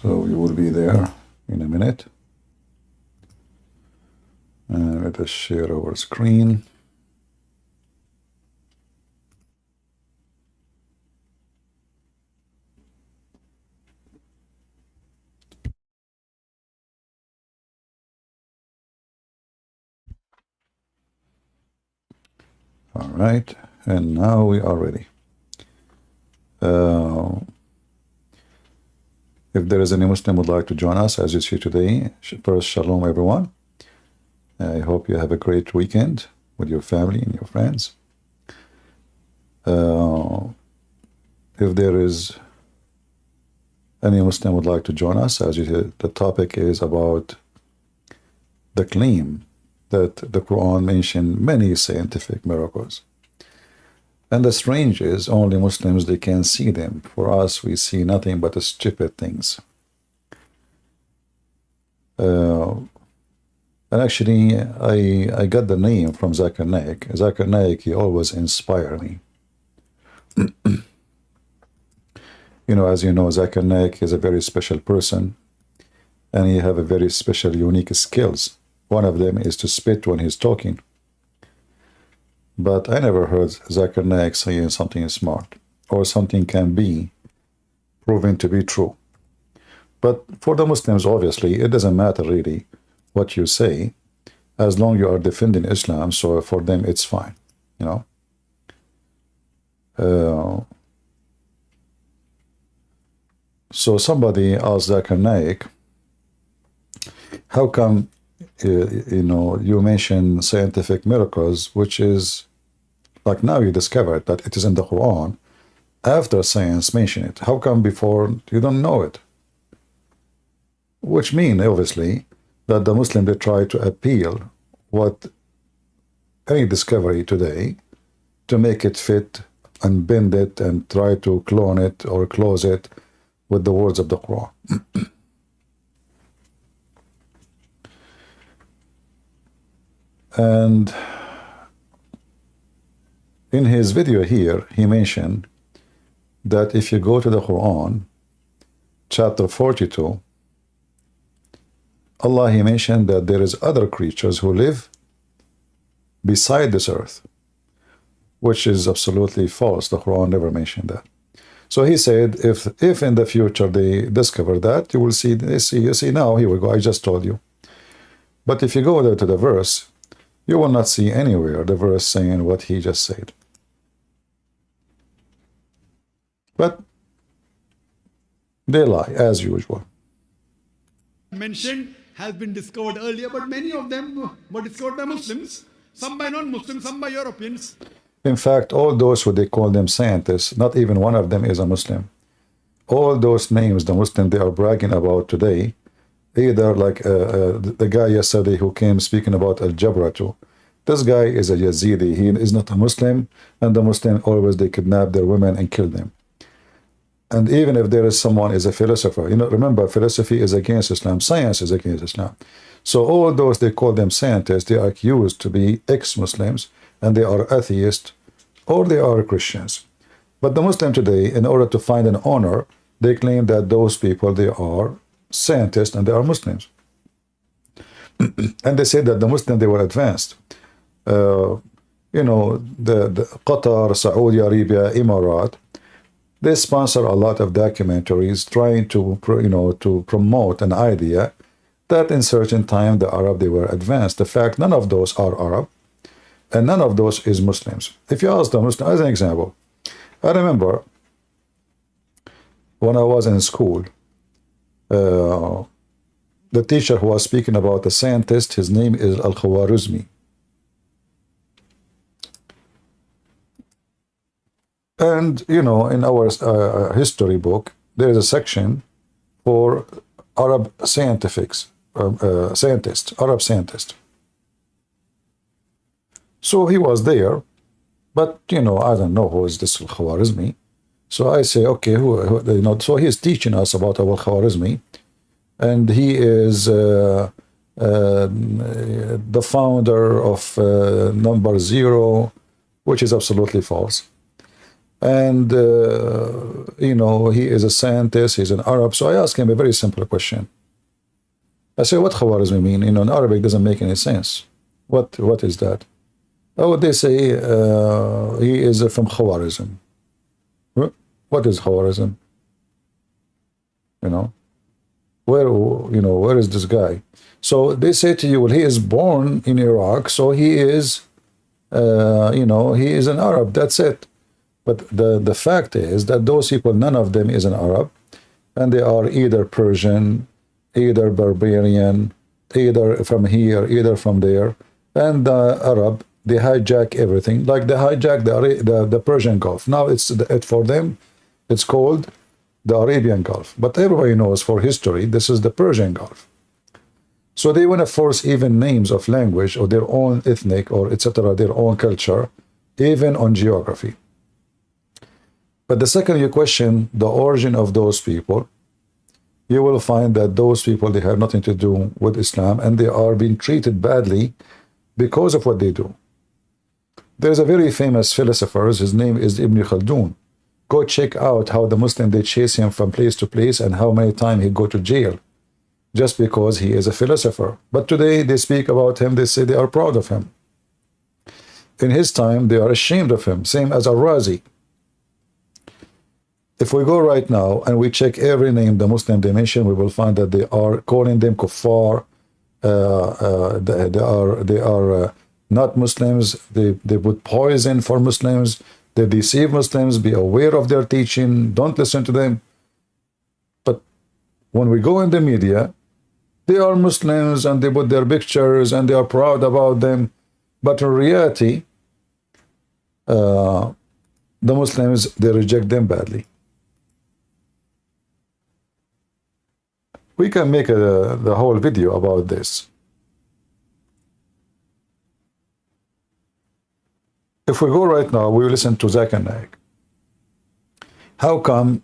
So we will be there in a minute. Let us share our screen. All right, and now we are ready. If there is any Muslim who would like to join us, as you see today, first, shalom everyone. I hope you have a great weekend with your family and your friends. If there is any Muslim would like to join us, as you see, the topic is about the claim that the Quran mentioned many scientific miracles. And the strange is, only Muslims, they can see them. For us, we see nothing but the stupid things. And actually, I got the name from Zakir Naik. Zakir Naik, he always inspired me. As you know, Zakir Naik is a very special person, and he have a very special, unique skills. One of them is to spit when he's talking. But I never heard Zakir Naik saying something smart or something can be proven to be true. But for the Muslims, obviously, it doesn't matter really what you say, as long you are defending Islam. So for them, it's fine, So somebody asked Zakir Naik, how come you mention scientific miracles, which is like now you discovered that it is in the Quran after science mentioned it. How come before you don't know it? Which means, obviously, that the Muslim, they try to appeal what any discovery today to make it fit and bend it and try to clone it or close it with the words of the Quran. And in his video here, he mentioned that if you go to the Quran, chapter 42, Allah, he mentioned that there is other creatures who live beside this earth, which is absolutely false. The Quran never mentioned that. So he said, if in the future they discover that, you will see, you see now, here we go, I just told you. But if you go there to the verse, you will not see anywhere the verse saying what he just said. But they lie, as usual. Mentioned has been discovered earlier, but many of them were discovered by Muslims, some by non-Muslims, some by Europeans. In fact, all those who they call them scientists, not even one of them is a Muslim. All those names the Muslim they are bragging about today, either like the guy yesterday who came speaking about Al-Jabra too. This guy is a Yazidi. He is not a Muslim, and the Muslim always they kidnap their women and kill them. And even if there is someone is a philosopher, remember, philosophy is against Islam, science is against Islam. So all those they call them scientists, they are accused to be ex-Muslims, and they are atheists, or they are Christians. But the Muslim today, in order to find an honor, they claim that those people, they are scientists and they are Muslims. And they say that the Muslims, they were advanced. The Qatar, Saudi Arabia, Emirat, they sponsor a lot of documentaries trying to, to promote an idea that in certain time the Arab, they were advanced. The fact, none of those are Arab, and none of those is Muslims. If you ask the Muslim, as an example, I remember when I was in school, the teacher who was speaking about the scientist, his name is Al-Khwarizmi. And, in our history book, there is a section for Arab scientists, Arab scientists. So he was there, but, I don't know who is this Al-Khwarizmi. So I say, okay, so he is teaching us about Al-Khwarizmi, and he is the founder of number 0, which is absolutely false. And, you know, he is a scientist, he's an Arab. So I asked him a very simple question. I say, what Khawarizmi mean? You know, in Arabic doesn't make any sense. What is that? Oh, they say he is from Khawarizm. What is Khawarizm? You know, where is this guy? So they say to you, well, he is born in Iraq, so he is, you know, he is an Arab. That's it. But the fact is that those people, none of them is an Arab, and they are either Persian, either barbarian, either from here, either from there. And the Arab, they hijack everything, like they hijack the Persian Gulf. Now for them, it's called the Arabian Gulf. But everybody knows for history, this is the Persian Gulf. So they want to force even names of language or their own ethnic or etc., their own culture, even on geography. But the second you question the origin of those people, you will find that those people, they have nothing to do with Islam, and they are being treated badly because of what they do. There's a very famous philosopher, his name is Ibn Khaldun. Go check out how the Muslim, they chase him from place to place and how many times he go to jail just because he is a philosopher. But today they speak about him, they say they are proud of him. In his time, they are ashamed of him, same as Al-Razi. If we go right now and we check every name the Muslim they mention, we will find that they are calling them kuffar. They are not Muslims. They put poison for Muslims. They deceive Muslims. Be aware of their teaching. Don't listen to them. But when we go in the media, they are Muslims and they put their pictures and they are proud about them. But in reality, the Muslims, they reject them badly. We can make the whole video about this. If we go right now, we listen to Zakir Naik. How come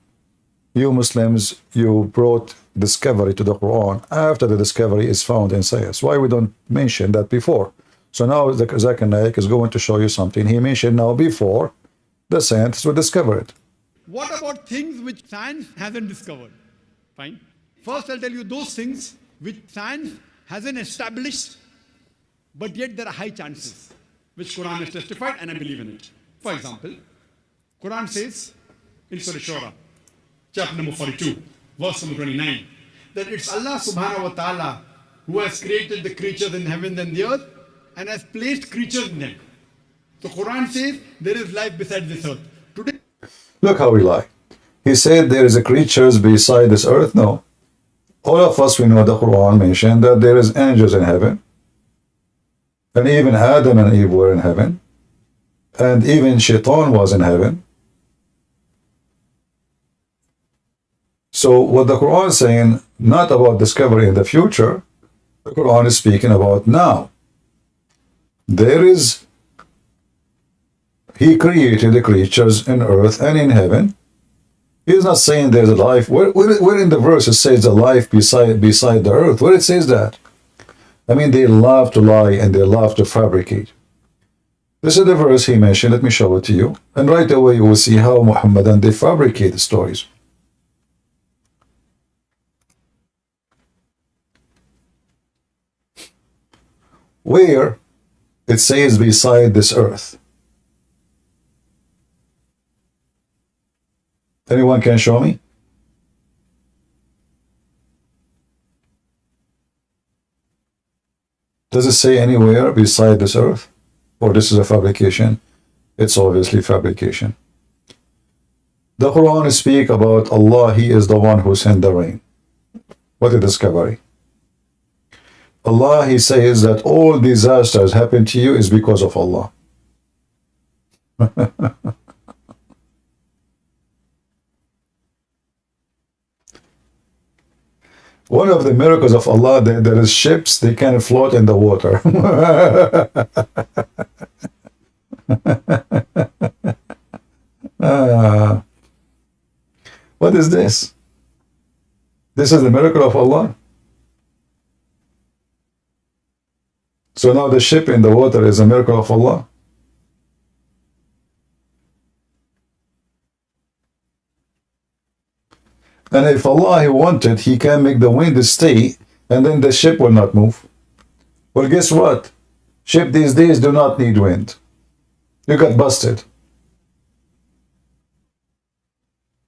you Muslims, you brought discovery to the Quran after the discovery is found in science? Why we don't mention that before? So now Zakir Naik is going to show you something he mentioned now before the scientists would discover it. What about things which science hasn't discovered? Fine. First, I'll tell you those things which science hasn't established, but yet there are high chances, which Quran has testified, and I believe in it. For example, Quran says in Surah Shura, chapter number 42, verse number 29, that it's Allah subhanahu wa ta'ala who has created the creatures in heaven and the earth and has placed creatures in them. So Quran says there is life beside this earth. Today, look how we lie. He said there is a creatures beside this earth. No. All of us, we know the Quran mentioned that there is angels in heaven. And even Adam and Eve were in heaven. And even Shaitan was in heaven. So what the Quran is saying, not about discovery in the future, the Quran is speaking about now. There is, He created the creatures in earth and in heaven. He's not saying there's a life. Where in the verse it says a life beside the earth? Where it says that? I mean, they love to lie and they love to fabricate. This is the verse he mentioned. Let me show it to you. And right away you will see how Muhammadan, they fabricate the stories. Where it says beside this earth. Anyone can show me? Does it say anywhere beside this earth? Or this is a fabrication? It's obviously fabrication. The Quran speaks about Allah, He is the one who sent the rain. What a discovery. Allah, He says that all disasters happen to you is because of Allah. One of the miracles of Allah, there is ships, they can float in the water. What is this? This is the miracle of Allah. So now the ship in the water is a miracle of Allah. And if Allah wanted, He can make the wind stay, and then the ship will not move. Well, guess what? Ship these days do not need wind. You got busted.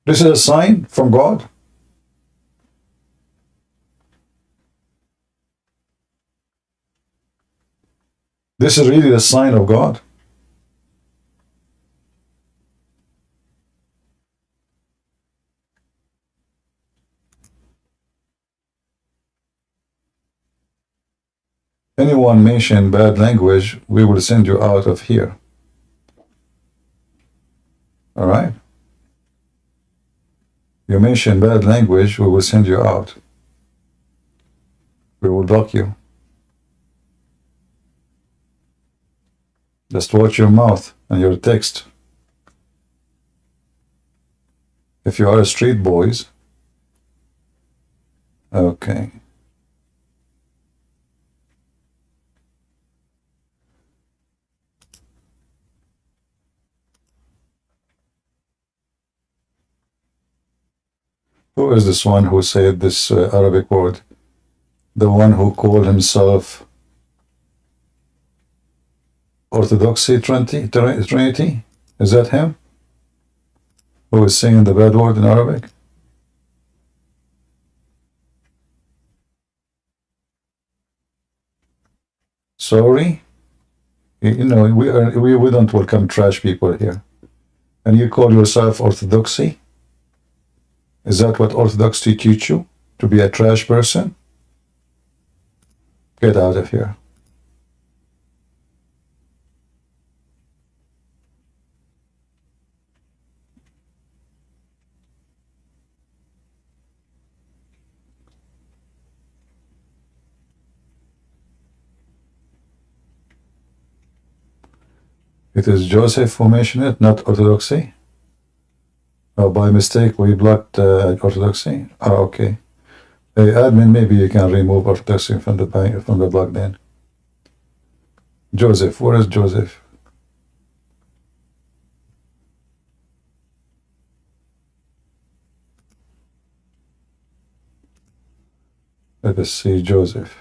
This is a sign from God. This is really the sign of God. Anyone mention bad language, we will send you out of here. All right? You mention bad language, we will send you out. We will block you. Just watch your mouth and your text. If you are street boys, okay. Who is this one who said this Arabic word? The one who called himself Orthodoxy Trinity? Is that him? Who is saying the bad word in Arabic? Sorry? You know, we don't welcome trash people here. And you call yourself Orthodoxy? Is that what Orthodoxy teach you? To be a trash person? Get out of here. It is Joseph who mentioned it, not Orthodoxy. Oh, by mistake we blocked Orthodoxy. Oh, okay. Hey, admin, maybe you can remove Orthodoxy from the block then. Joseph, where is Joseph? Let us see Joseph.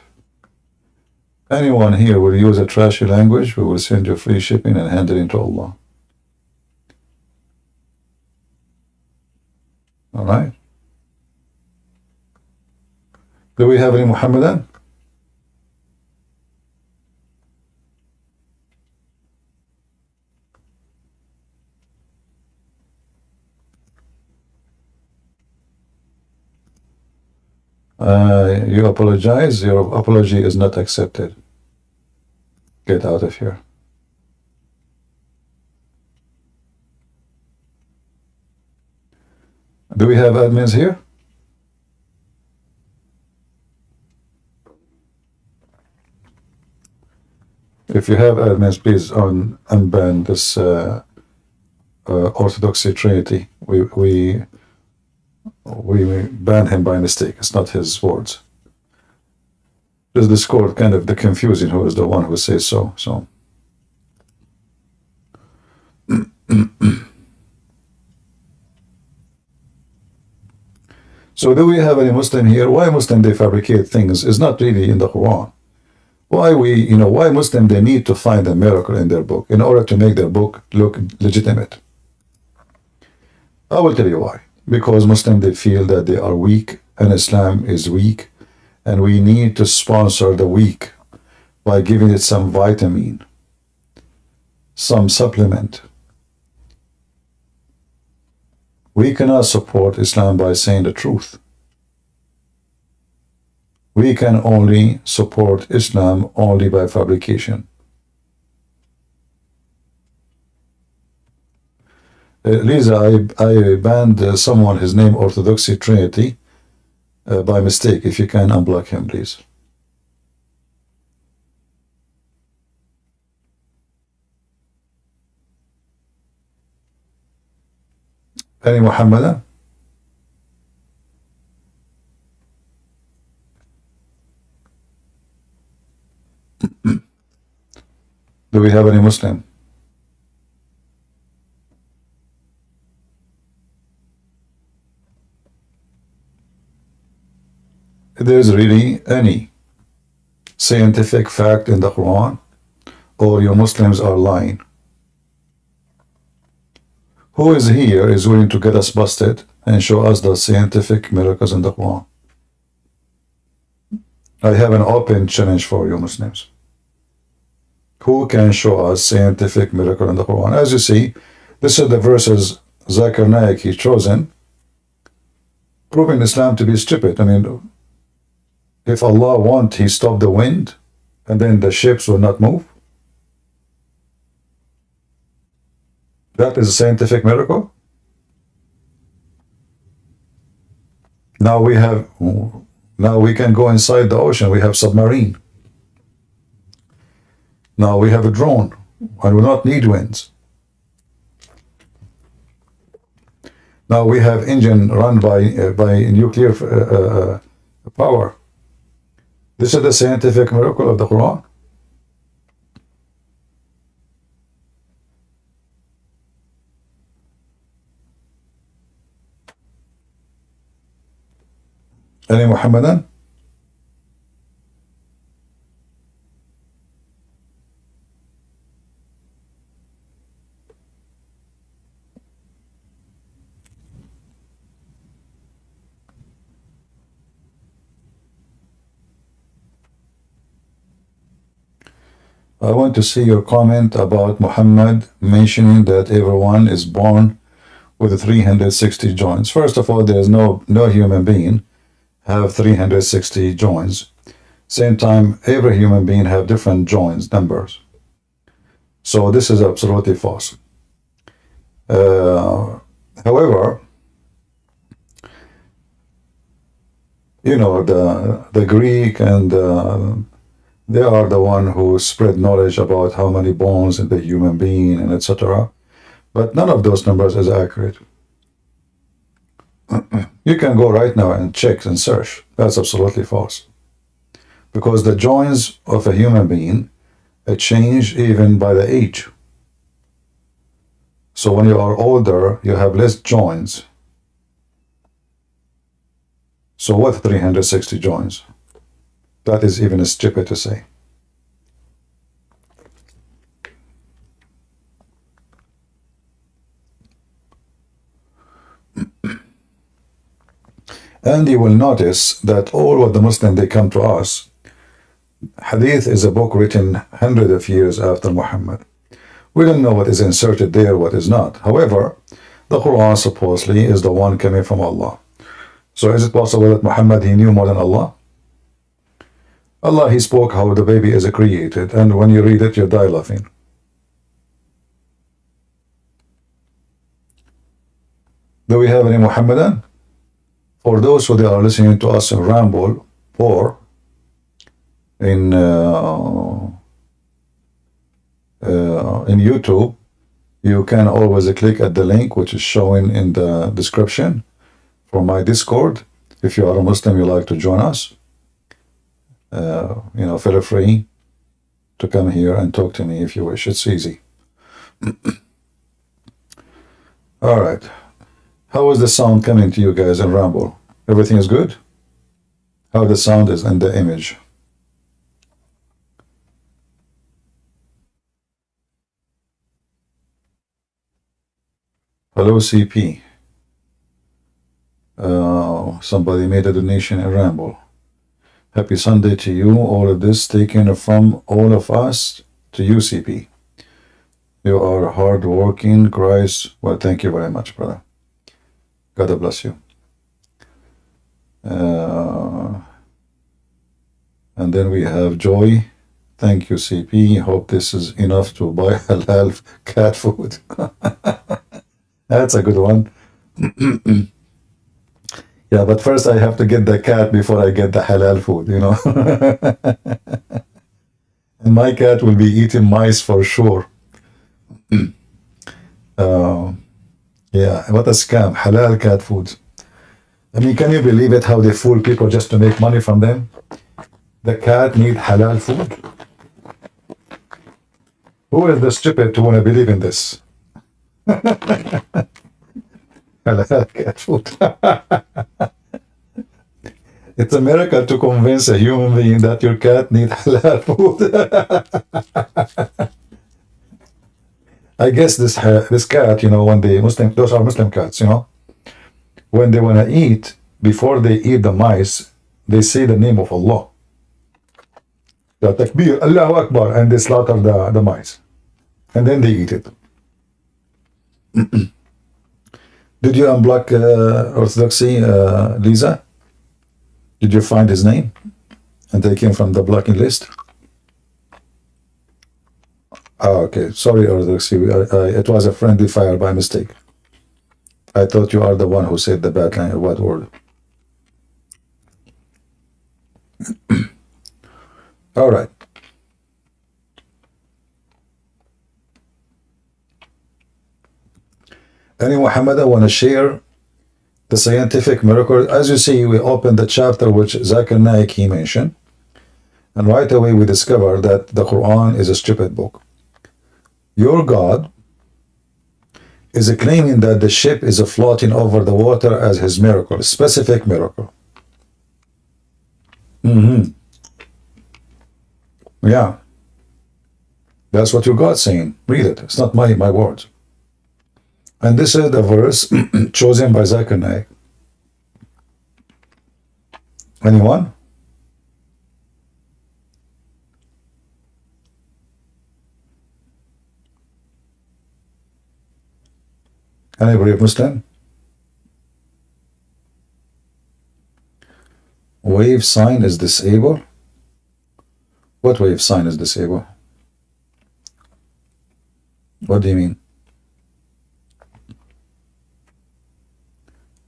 Anyone here will use a trashy language, we will send you free shipping and hand it into Allah. All right. Do we have any Muhammadan? You apologize. Your apology is not accepted. Get out of here. Do we have admins here? If you have admins, please unban this Orthodoxy Trinity. We banned him by mistake. It's not his words. This Discord kind of the confusing who is the one who says so. So so do we have any Muslim here? Why Muslim they fabricate things is not really in the Quran. Why Muslim they need to find a miracle in their book in order to make their book look legitimate. I will tell you why. Because Muslims they feel that they are weak and Islam is weak, and we need to sponsor the weak by giving it some vitamin, some supplement. We cannot support Islam by saying the truth. We can only support Islam only by fabrication. Lisa, I banned someone, his name Orthodoxy Trinity, by mistake. If you can unblock him, please. Any Muhammadan? Do we have any Muslim? there's really any scientific fact in the Quran, or you Muslims are lying. Who is here is willing to get us busted and show us the scientific miracles in the Quran? I have an open challenge for you Muslims. Who can show us scientific miracle in the Quran? As you see, this is the verses Zakir Naik he chosen, proving Islam to be stupid. I mean, if Allah want, he stopped the wind and then the ships will not move. That is a scientific miracle. Now we can go inside the ocean. We have submarine. Now we have a drone and we not need winds. Now we have engine run by nuclear power. This is the scientific miracle of the Quran. Any Muhammadan? I want to see your comment about Muhammad mentioning that everyone is born with 360 joints. First of all, there is no human being have 360 joints. Same time, every human being have different joints, numbers. So this is absolutely false. However, you know, the Greek and they are the one who spread knowledge about how many bones in the human being and etc. But none of those numbers is accurate. You can go right now and check and search. That's absolutely false. Because the joints of a human being change even by the age. So when you are older, you have less joints. So what 360 joints? That is even stupid to say. And you will notice that all of the Muslims, they come to us. Hadith is a book written hundreds of years after Muhammad. We don't know what is inserted there, what is not. However, the Quran supposedly is the one coming from Allah. So is it possible that Muhammad, he knew more than Allah? Allah, he spoke how the baby is created, and when you read it, you die laughing. Do we have any Muhammadan? For those who are listening to us in Ramble or in YouTube, you can always click at the link which is showing in the description for my Discord. If you are a Muslim, you like to join us, you know, feel free to come here and talk to me if you wish. It's easy. All right. How is the sound coming to you guys in Ramble? Everything is good? How the sound is and the image? Hello, CP. Somebody made a donation in Ramble. Happy Sunday to you. All of this taken from all of us to you, CP. You are hardworking, Christ. Well, thank you very much, brother. God bless you. And then we have Joy. Thank you, CP. Hope this is enough to buy halal cat food. That's a good one. Yeah, but first I have to get the cat before I get the halal food, you know. And my cat will be eating mice for sure. Yeah, what a scam. Halal cat food. I mean, can you believe it, how they fool people just to make money from them? The cat need halal food? Who is the stupid to want to believe in this? Halal cat food. It's a miracle to convince a human being that your cat needs halal food. I guess this cat, when those are Muslim cats, when they want to eat, before they eat the mice, they say the name of Allah. The takbir, Allahu Akbar, and they slaughter the mice. And then they eat it. Did you unblock Orthodoxy, Lisa? Did you find his name and take him from the blocking list? Oh, okay. Sorry, Orthodoxy. It was a friendly fire by mistake. I thought you are the one who said the bad word. All right. Any Muhammad, I want to share the scientific miracle. As you see, we opened the chapter which Zakir Naik he mentioned, and right away we discover that the Quran is a stupid book. Your God is claiming that the ship is floating over the water as his miracle, a specific miracle. Yeah. That's what your God's saying. Read it. It's not my words. And this is the verse chosen by Zakir Naik. Anyone? Anybody Muslim? Wave sign is disabled? What wave sign is disabled? What do you mean?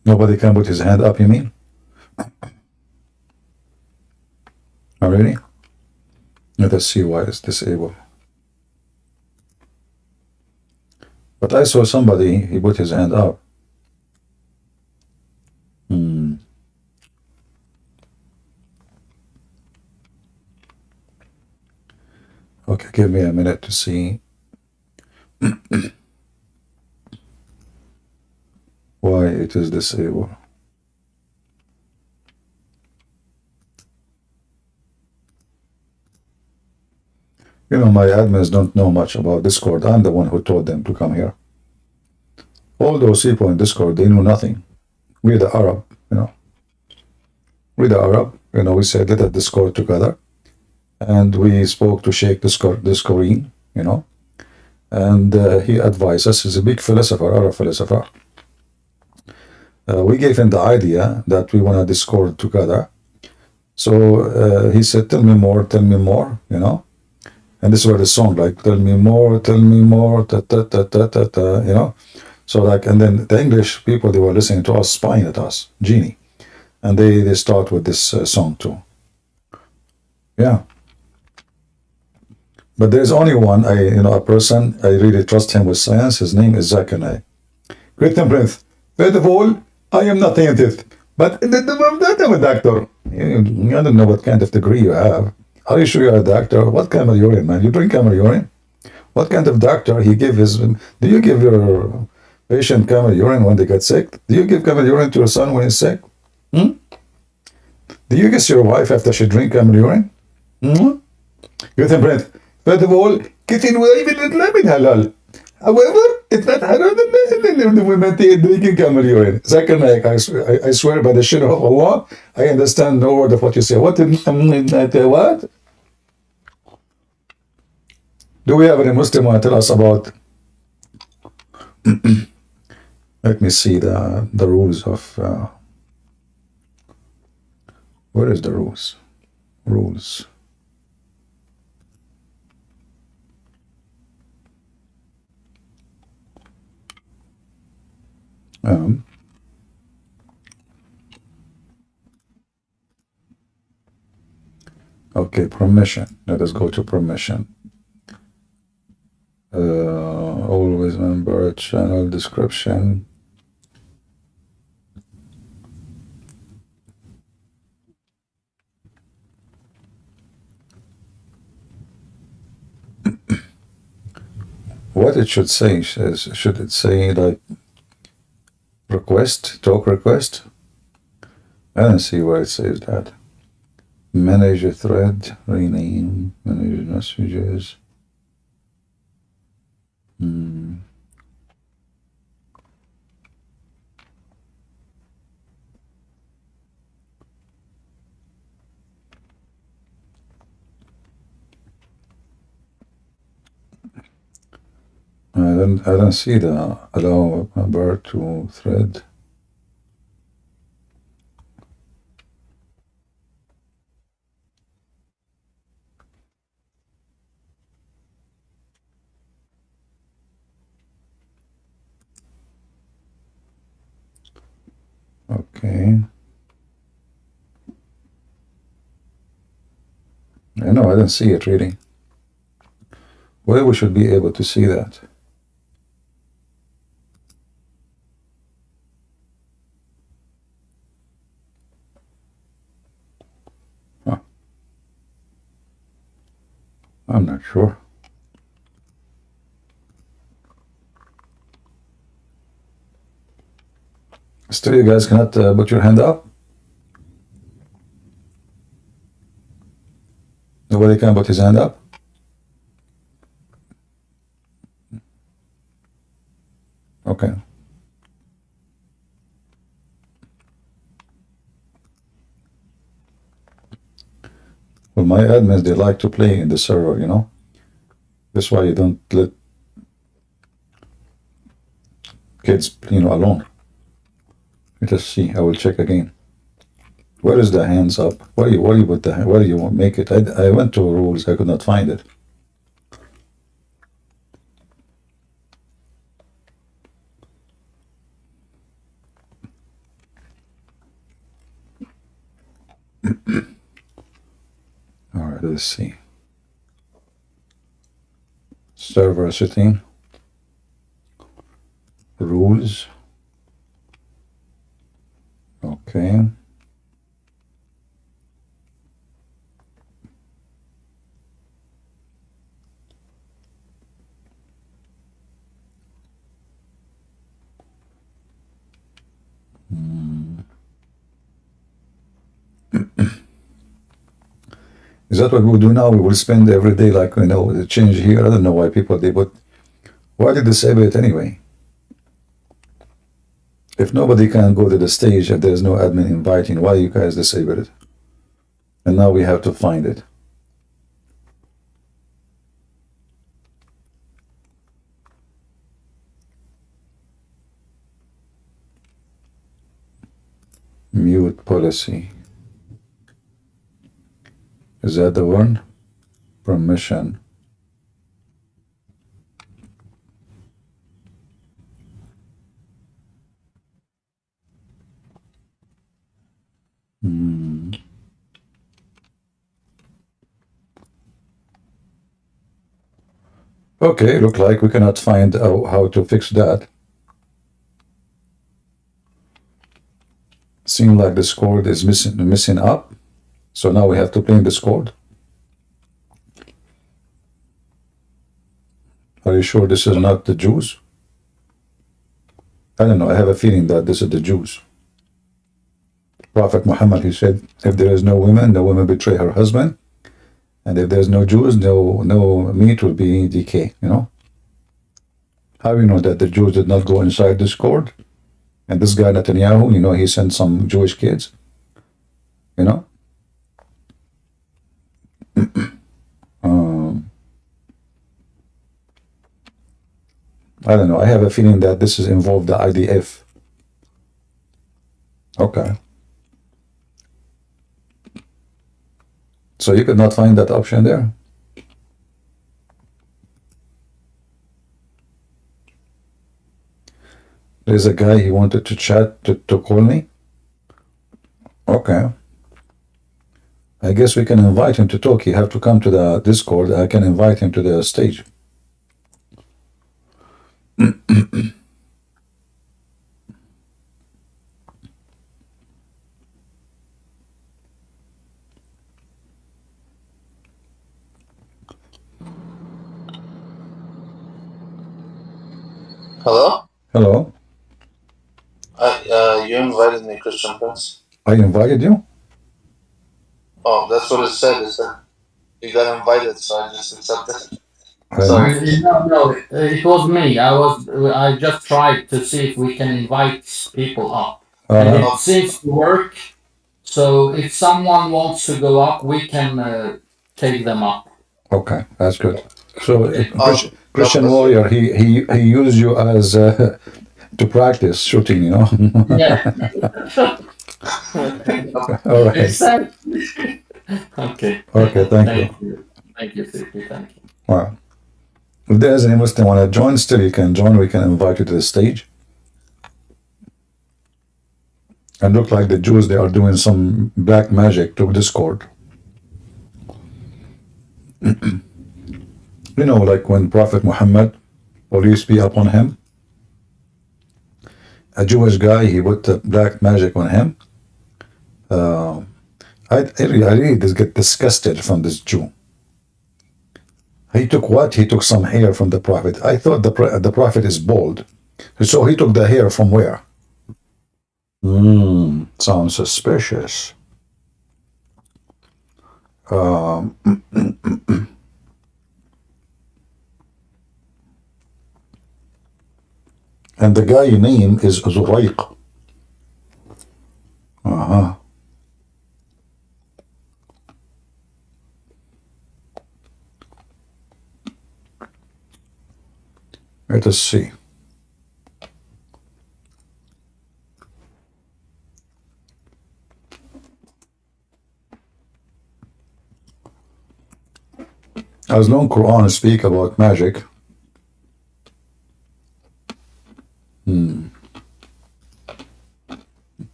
Nobody can put his hand up, you mean? Already? Let us see why it's disabled. But I saw somebody, he put his hand up. Okay, give me a minute to see why it is disabled. My admins don't know much about Discord. I'm the one who told them to come here. All those people in Discord, they know nothing. We're the Arab, We're the Arab, we said let us Discord together. And we spoke to Sheikh Discourine, and he advised us. He's a big philosopher, Arab philosopher. We gave him the idea that we want to Discord together. So he said, tell me more, And this is where the song, like, tell me more, ta, ta, ta, ta, ta, ta, So and then the English people, they were listening to us, spying at us, genie. And they start with this song too. Yeah. But there's only one, a person, I really trust him with science. His name is Zakir Naik. Great Prince. First of all, I am not scientist, but I'm a doctor. I don't know what kind of degree you have. Are you sure you're a doctor? What camel urine, man? You drink camel urine? What kind of doctor he give his... Do you give your patient camel urine when they get sick? Do you give camel urine to your son when he's sick? Do you kiss your wife after she drink camel urine? Great Prince. First of all, kissing with even Islam is halal. However, it's not haram in the women drinking camel urine. Zakir Naik, I swear by the shit of Allah, I understand no word of what you say. What? What? Do we have any Muslim want to tell us about? Let me see the rules of. Where is the rules? Rules. Okay, permission. Let us go to permission. Always remember channel description. What it should say is, should it say like request, talk request? I don't see where it says that. Manage a thread, rename, manage messages. I don't see the allow member to thread. Okay. I know I don't see it really. Where we should be able to see that? Huh. I'm not sure. Still, you guys cannot put your hand up? Nobody can put his hand up? Okay. Well, my admins, they like to play in the server, you know? That's why you don't let kids, alone. Let us see. I will check again. Where is the hands up? Where do you put the, where do you make it? I went to rules. I could not find it. All right, let's see. Server setting. Rules. Okay. Is that what we will do now? We will spend every day like, the change here. I don't know why people did, but why did they disable it anyway? If nobody can go to the stage, if there's no admin inviting, why you guys disable it? And now we have to find it. Mute policy. Is that the one? Permission. Okay, look like we cannot find how to fix that. Seems like the score is missing up. So now we have to play in Discord. Are you sure this is not the Jews? I don't know. I have a feeling that this is the Jews. Prophet Muhammad, he said, if there is no woman, the woman betray her husband. And if there's no Jews, no meat will be decay, How do you know that the Jews did not go inside Discord? And this guy Netanyahu, he sent some Jewish kids, I don't know. I have a feeling that this is involved the IDF. Okay. So you could not find that option there? There's a guy, he wanted to chat, to call me? Okay. I guess we can invite him to talk. You have to come to the Discord. I can invite him to the stage. Hello? Hello? You invited me, Christian Prince. I invited you? Oh, that's what it said. Is that you got invited, so I just accepted. I Sorry. No, it was me. I just tried to see if we can invite people up, and it uh, seems to work. So if someone wants to go up, we can take them up. okay, that's good. So God Christian bless you. warrior, he used you as to practice shooting, you know. Yeah. All right. Exactly. Okay. Okay, thank you. Thank you. Thank you, Siki. Thank you. Wow. If there's any Muslim want to join, still you can join. We can invite you to the stage. And look like the Jews, they are doing some black magic to Discord. You know, like when Prophet Muhammad, peace be upon him, a Jewish guy, he put the black magic on him. I really just get disgusted from this Jew. He took what? He took some hair from the Prophet. I thought the Prophet is bald. So he took the hair from where? Sounds suspicious. And the guy name is Zuraiq. Let us see. As long Quran speak about magic,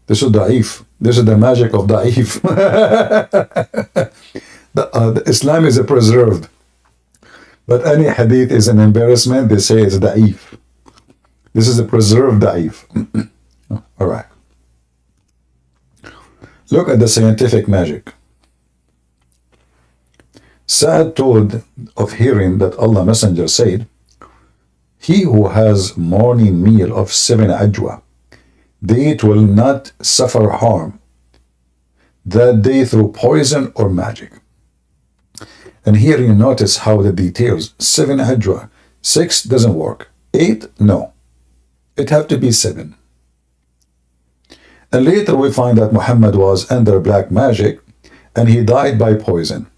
this is da'if. This is the magic of da'if. The Islam is a preserved. But any hadith is an embarrassment, they say it's da'if. This is a preserved da'if. All right. Look at the scientific magic. Sa'ad told of hearing that Allah Messenger said, he who has morning meal of 7 ajwa, it will not suffer harm that day through poison or magic. And here you notice how the details, 7 ajwa, 6 doesn't work, 8, no. It have to be 7. And later we find that Muhammad was under black magic and he died by poison.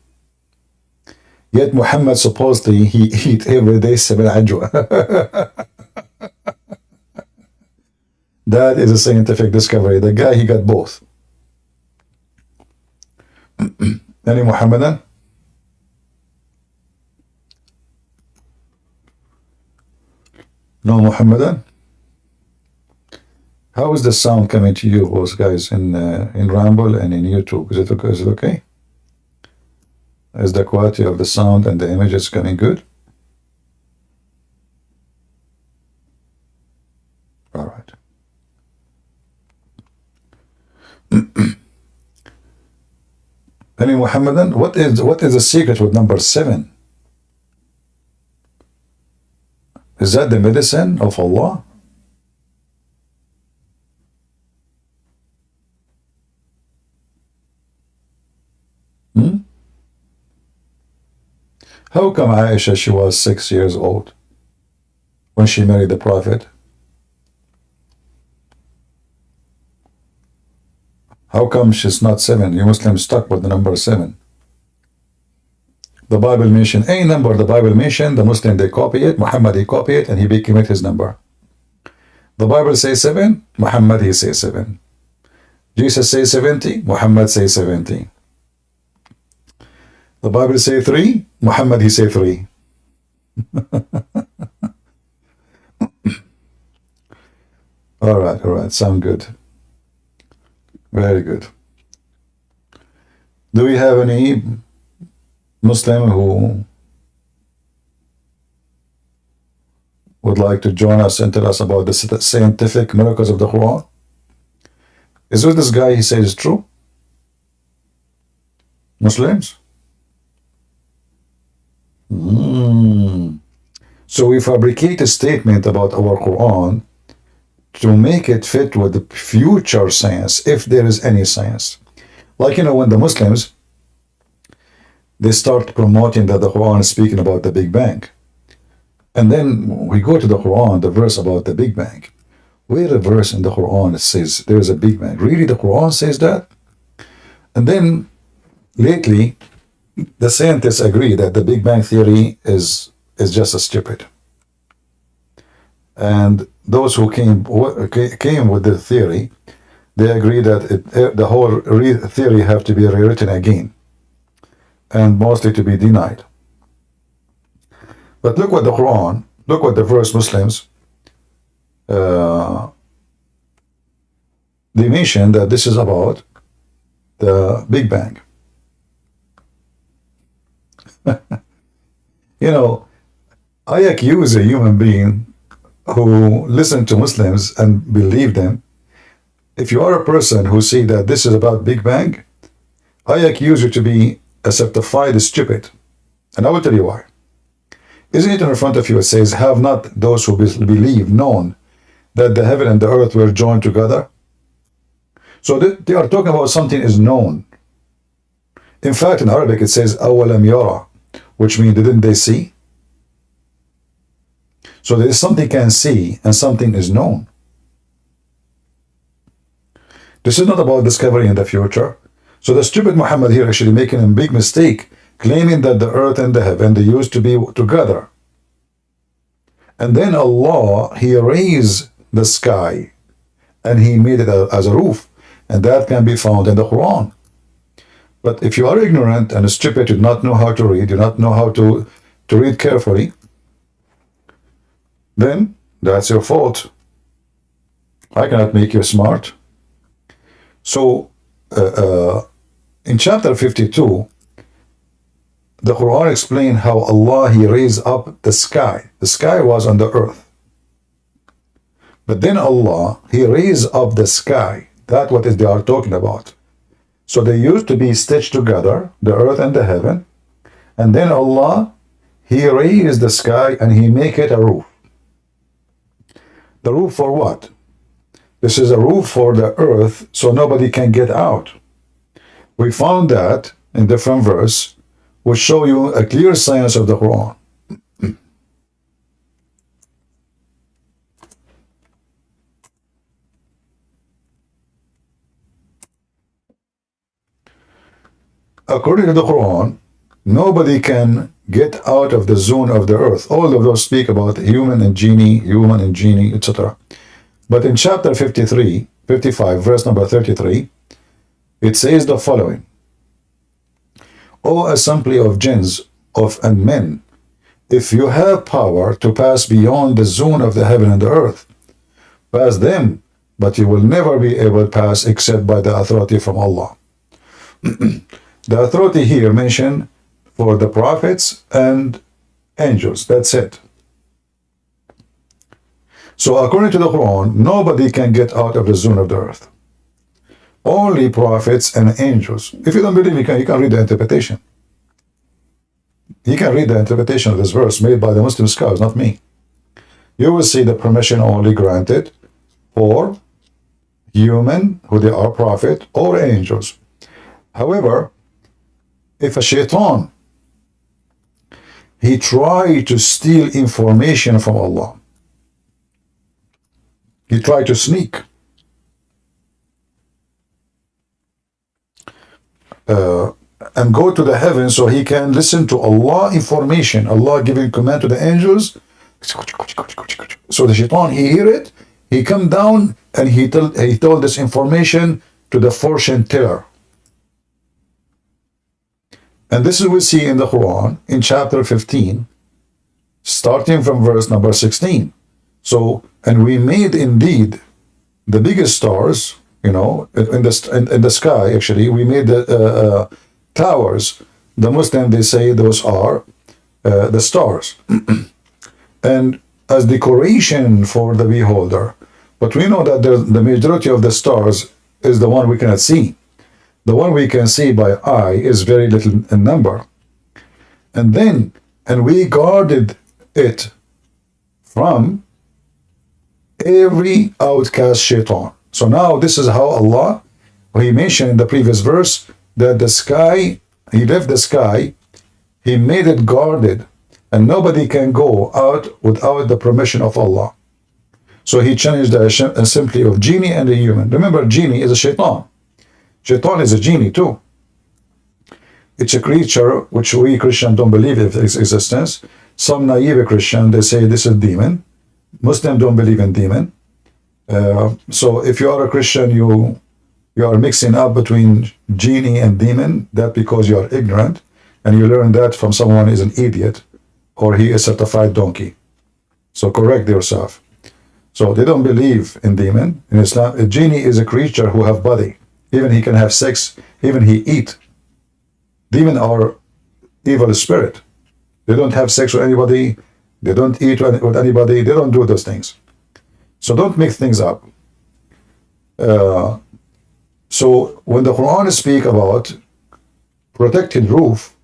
Yet Muhammad supposedly he eat every day 7 ajwa. That is a scientific discovery. The guy, he got both. Any Muhammadan? No Muhammadan? How is the sound coming to you, both guys, in Rumble and in YouTube? Is it okay? Is it okay? Is the quality of the sound and the images coming good? All right. Any Muhammadan? What is the secret with number 7? Is that the medicine of Allah? How come Aisha, she was 6 years old when she married the Prophet? How come she's not 7? You Muslims stuck with the number 7. The Bible mentioned any number, the Bible mentioned, the Muslim they copy it, Muhammad he copy it, and he became it his number. The Bible says 7, Muhammad he says 7. Jesus says 70, Muhammad says 70. The Bible say 3, Muhammad he say 3. All right, sound good. Very good. Do we have any Muslim who would like to join us and tell us about the scientific miracles of the Quran? Is what this guy he said is true? Muslims? So we fabricate a statement about our Quran to make it fit with the future science, if there is any science. Like, you know, when the Muslims, they start promoting that the Quran is speaking about the Big Bang. And then we go to the Quran, the verse about the Big Bang. Where a verse in the Quran it says there is a Big Bang? Really, the Quran says that? And then lately, the scientists agree that the Big Bang theory is just a stupid. And those who came with the theory, they agree that the whole theory have to be rewritten again, and mostly to be denied. But look what the Quran, look what the verse Muslims, they mention that this is about the Big Bang. You know, I accuse a human being who listen to Muslims and believe them. If you are a person who see that this is about Big Bang, I accuse you to be a certified stupid. And I will tell you why. Isn't it in front of you it says, have not those who believe known that the heaven and the earth were joined together? So they are talking about something is known. In fact, in Arabic it says, أَوَلَمْ يَرَى, which means didn't they see? So there is something can see and something is known. This is not about discovery in the future. So the stupid Muhammad here actually making a big mistake, claiming that the earth and the heaven, they used to be together. And then Allah, He raised the sky and He made it as a roof. And that can be found in the Quran. But if you are ignorant and stupid, you do not know how to read, you do not know how to read carefully, then that's your fault. I cannot make you smart. So in chapter 52, the Quran explained how Allah, He raised up the sky. The sky was on the earth. But then Allah, He raised up the sky. That's what they are talking about. So they used to be stitched together, the earth and the heaven. And then Allah, He raised the sky and He make it a roof. The roof for what? This is a roof for the earth so nobody can get out. We found that in different verse, which show you a clear science of the Quran. According to the Quran, nobody can get out of the zone of the earth. All of those speak about human and genie, etc. But in chapter 55, verse number 33, it says the following: O assembly of jinns and men, if you have power to pass beyond the zone of the heaven and the earth, pass them, but you will never be able to pass except by the authority from Allah. The authority here mentioned for the prophets and angels. That's it. So according to the Quran, nobody can get out of the zone of the earth. Only prophets and angels. If you don't believe, you can read the interpretation. You can read the interpretation of this verse made by the Muslim scholars, not me. You will see the permission only granted for human, who they are prophet, or angels. However, if a shaitan, he tried to steal information from Allah, he tried to sneak, and go to the heavens so he can listen to Allah information, Allah giving command to the angels. So the shaitan, he hear it, he come down and he told this information to the fortune teller. And this is we see in the Quran in chapter 15, starting from verse number 16. So, and we made indeed the biggest stars, you know, in the sky. Actually, we made the towers. The Muslims, they say those are the stars, and as decoration for the beholder. But we know that the majority of the stars is the one we cannot see. The one we can see by eye is very little in number. And we guarded it from every outcast shaitan. So now this is how Allah, he mentioned in the previous verse that the sky, he left the sky, he made it guarded, and nobody can go out without the permission of Allah. So he changed the assembly of genie and a human. Remember, genie is a shaitan. Shaitan is a genie too. It's a creature which we Christians don't believe in its existence. Some naive Christian, they say this is demon. Muslims don't believe in demon. So if you are a Christian, you are mixing up between genie and demon. That because you are ignorant, and you learn that from someone who is an idiot, or he is a certified donkey. So correct yourself. So they don't believe in demon. In Islam, a genie is a creature who have body. Even he can have sex. Even he eat. Demon are evil spirit. They don't have sex with anybody. They don't eat with anybody. They don't do those things. So don't mix things up. So when the Quran speak about protected roof,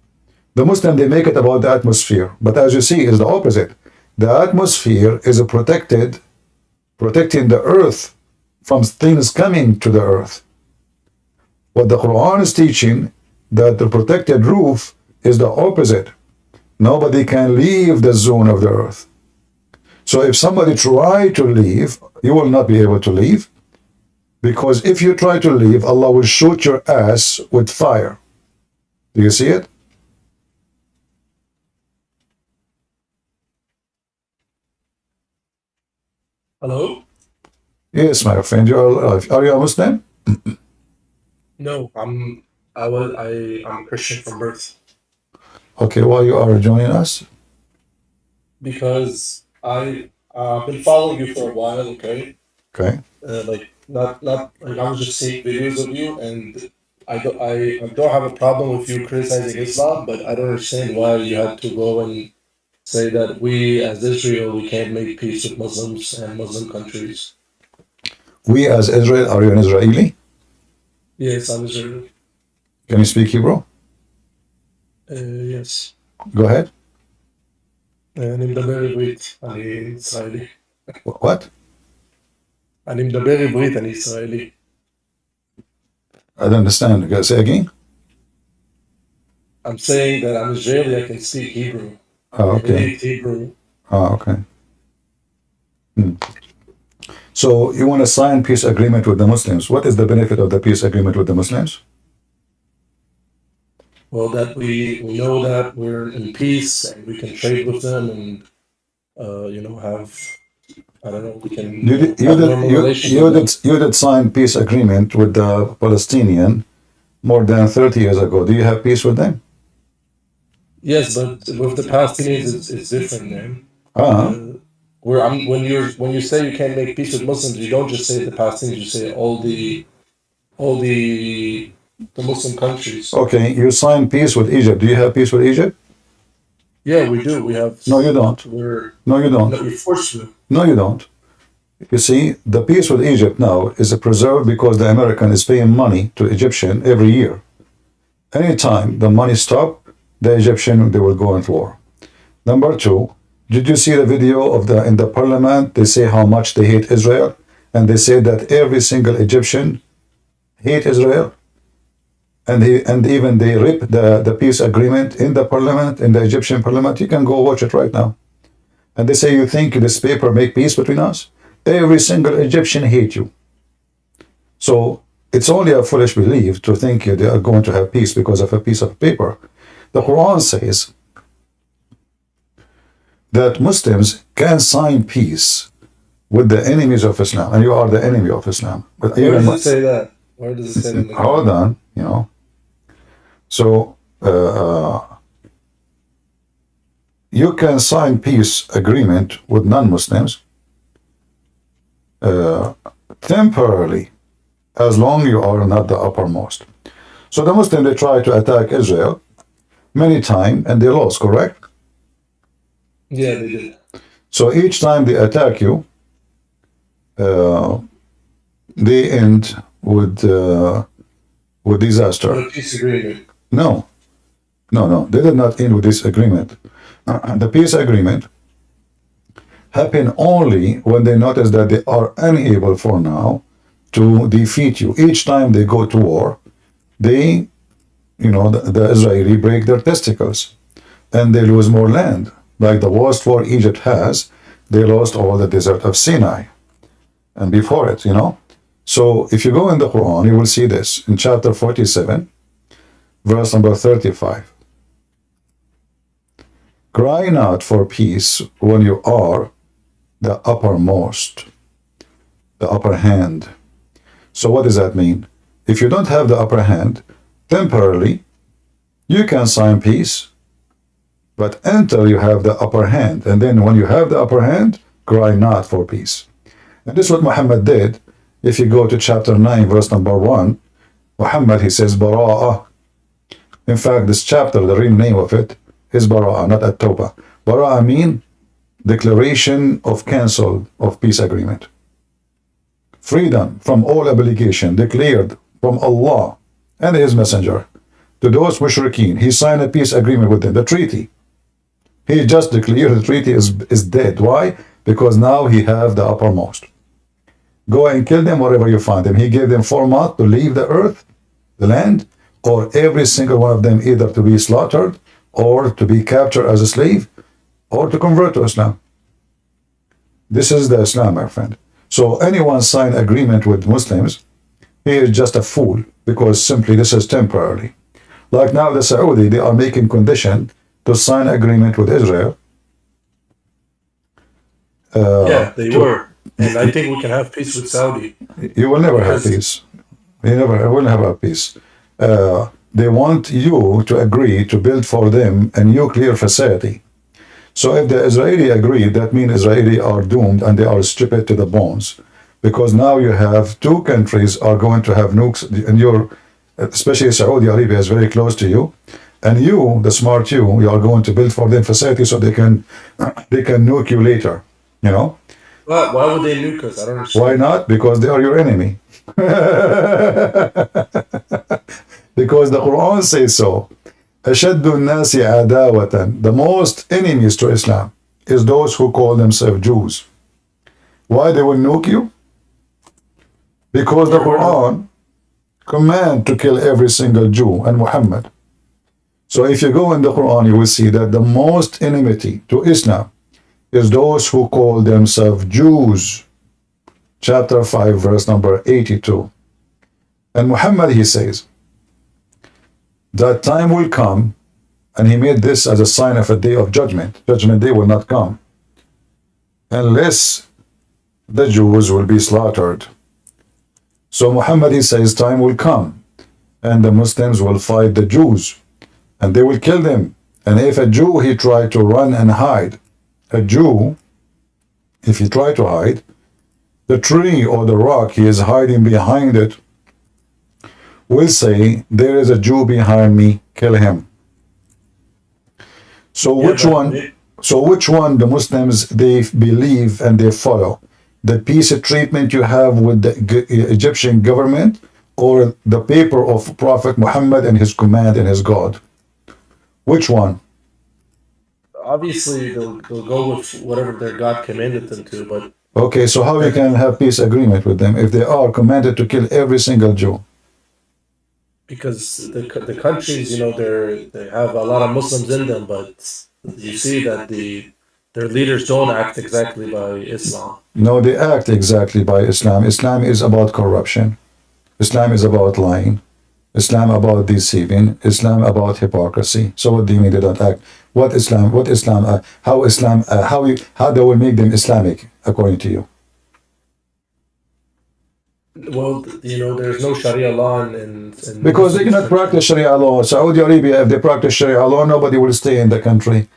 the Muslim, they make it about the atmosphere. But as you see, it's the opposite. The atmosphere is a protecting the earth from things coming to the earth. What the Quran is teaching, that the protected roof is the opposite. Nobody can leave the zone of the earth. So if somebody try to leave, you will not be able to leave, because if you try to leave, Allah will shoot your ass with fire. Do you see it? Hello? Yes, my friend, you are alive. Are you a Muslim? No, I'm Christian from birth Okay, why you are joining us? because I've been following you for a while. Okay, Okay. like not like I was just seeing videos of you, and I don't have a problem with you criticizing Islam, but I don't understand why you had to go and say that we as Israel we can't make peace with Muslims and Muslim countries. We as Israel, are you an Israeli? Yes, I'm Israeli. Can you speak Hebrew? Yes. Go ahead. אני מדבר עברית, אני ישראלי. What? אני מדבר עברית, אני ישראלי. I don't understand. Can I say again? I'm saying that I'm Israeli, I can speak Hebrew. Oh, okay. Read Hebrew. Oh, okay. So you want to sign peace agreement with the Muslims. What is the benefit of the peace agreement with the Muslims? Well, that we know that we're in peace and we can trade with them and have, I don't know, we can have normal relations with them. You did sign peace agreement with the Palestinian more than 30 years ago. Do you have peace with them? Yes, but with the Palestinians, it's different, man. When you say you can't make peace with Muslims, you don't just say the Palestinians, you say all the Muslim countries. Okay, you signed peace with Egypt. Do you have peace with Egypt? Yeah, we do. We have. No, you don't. No, you don't. No, you're forced to. No, you don't. You see, the peace with Egypt now is preserved because the American is paying money to Egyptian every year. Anytime the money stop, the Egyptian, they will go into war. Number two, did you see the video of in the parliament? They say how much they hate Israel, and they say that every single Egyptian hate Israel, and even they rip the peace agreement in the parliament, in the Egyptian parliament. You can go watch it right now. And they say, you think this paper make peace between us? Every single Egyptian hate you. So it's only a foolish belief to think they are going to have peace because of a piece of paper. The Quran says that Muslims can sign peace with the enemies of Islam, and you are the enemy of Islam. But where does it say that? Where does it say that? Hold on, So you can sign peace agreement with non-Muslims temporarily, as long you are not the uppermost. So the Muslims, they try to attack Israel many times, and they lost, correct? Yeah, they did. So each time they attack you, they end with disaster. A peace agreement. No, they did not end with this agreement. The peace agreement happen only when they notice that they are unable for now to defeat you. Each time they go to war, they, the Israeli break their testicles and they lose more land. Like the worst war Egypt has, they lost all the desert of Sinai and before it, So if you go in the Quran, you will see this in chapter 47, verse number 35. Cry not for peace when you are the uppermost, the upper hand. So what does that mean? If you don't have the upper hand, temporarily, you can sign peace, but until you have the upper hand, and then when you have the upper hand, cry not for peace. And this is what Muhammad did. If you go to chapter 9, verse number 1, Muhammad, he says, Bara'ah. In fact, this chapter, the real name of it, is Bara'ah, not At-Tawbah. Bara'ah mean declaration of cancel of peace agreement. Freedom from all obligation declared from Allah and His Messenger to those mushrikeen. He signed a peace agreement with them, the treaty. He just declared the treaty is dead. Why? Because now he have the uppermost. Go and kill them wherever you find them. He gave them 4 months to leave the earth, the land, or every single one of them either to be slaughtered or to be captured as a slave or to convert to Islam. This is the Islam, my friend. So anyone sign agreement with Muslims, he is just a fool because simply this is temporary. Like now the Saudi, they are making condition to sign agreement with Israel. Yeah, they were. And I think we can have peace with Saudi. You will never have peace. You will never have peace. They want you to agree to build for them a nuclear facility. So if the Israeli agree, that means Israeli are doomed and they are stripped to the bones. Because now you have 2 countries are going to have nukes, and especially Saudi Arabia is very close to you. And you, the smart you are going to build for them facilities so they can nuke you later, Why would they nuke us? I don't understand. Why not? Because they are your enemy. Because the Quran says so. أشد الناس عداوة. The most enemies to Islam is those who call themselves Jews. Why they will nuke you? Because the Quran command to kill every single Jew and Muhammad. So if you go in the Quran, you will see that the most enmity to Islam is those who call themselves Jews. Chapter 5, verse number 82. And Muhammad, he says, that time will come, and he made this as a sign of a day of judgment. Judgment day will not come unless the Jews will be slaughtered. So Muhammad, he says, time will come, and the Muslims will fight the Jews, and they will kill them. And if a Jew, he tried to run and hide, a Jew, if he tried to hide, the tree or the rock he is hiding behind it will say, there is a Jew behind me, kill him. So which one the Muslims, they believe and they follow? The peace treatment you have with the Egyptian government, or the paper of Prophet Muhammad and his command and his God? Which one? Obviously, they'll go with whatever their God commanded them to, but... Okay, so how you can have peace agreement with them if they are commanded to kill every single Jew? Because the countries, they have a lot of Muslims in them, but you see that their leaders don't act exactly by Islam. No, they act exactly by Islam. Islam is about corruption. Islam is about lying. Islam about deceiving. Islam about hypocrisy. So what do you mean they don't act? How they will make them Islamic according to you? Well, there's no Sharia law in because they cannot practice Sharia law. Saudi Arabia, if they practice Sharia law, nobody will stay in the country.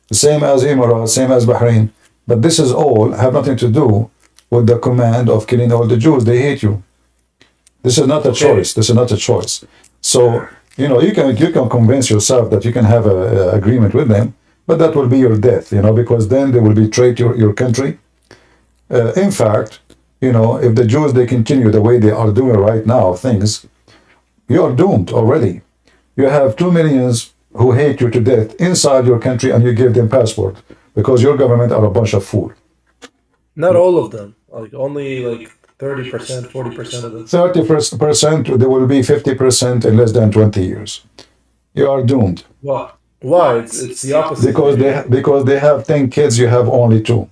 The same as Emirates, same as Bahrain. But this is all have nothing to do with the command of killing all the Jews. They hate you. This is not a choice. This is not a choice. So, you can convince yourself that you can have an agreement with them, but that will be your death, because then they will betray your country. In fact, if the Jews, they continue the way they are doing right now, things, you are doomed already. You have 2 million who hate you to death inside your country, and you give them passport because your government are a bunch of fools. Not all of them. Like only like 30%, 40% of them. 30%, there will be 50% in less than 20 years. You are doomed. Why? Why? It's the opposite. Because they have 10 kids, you have only 2.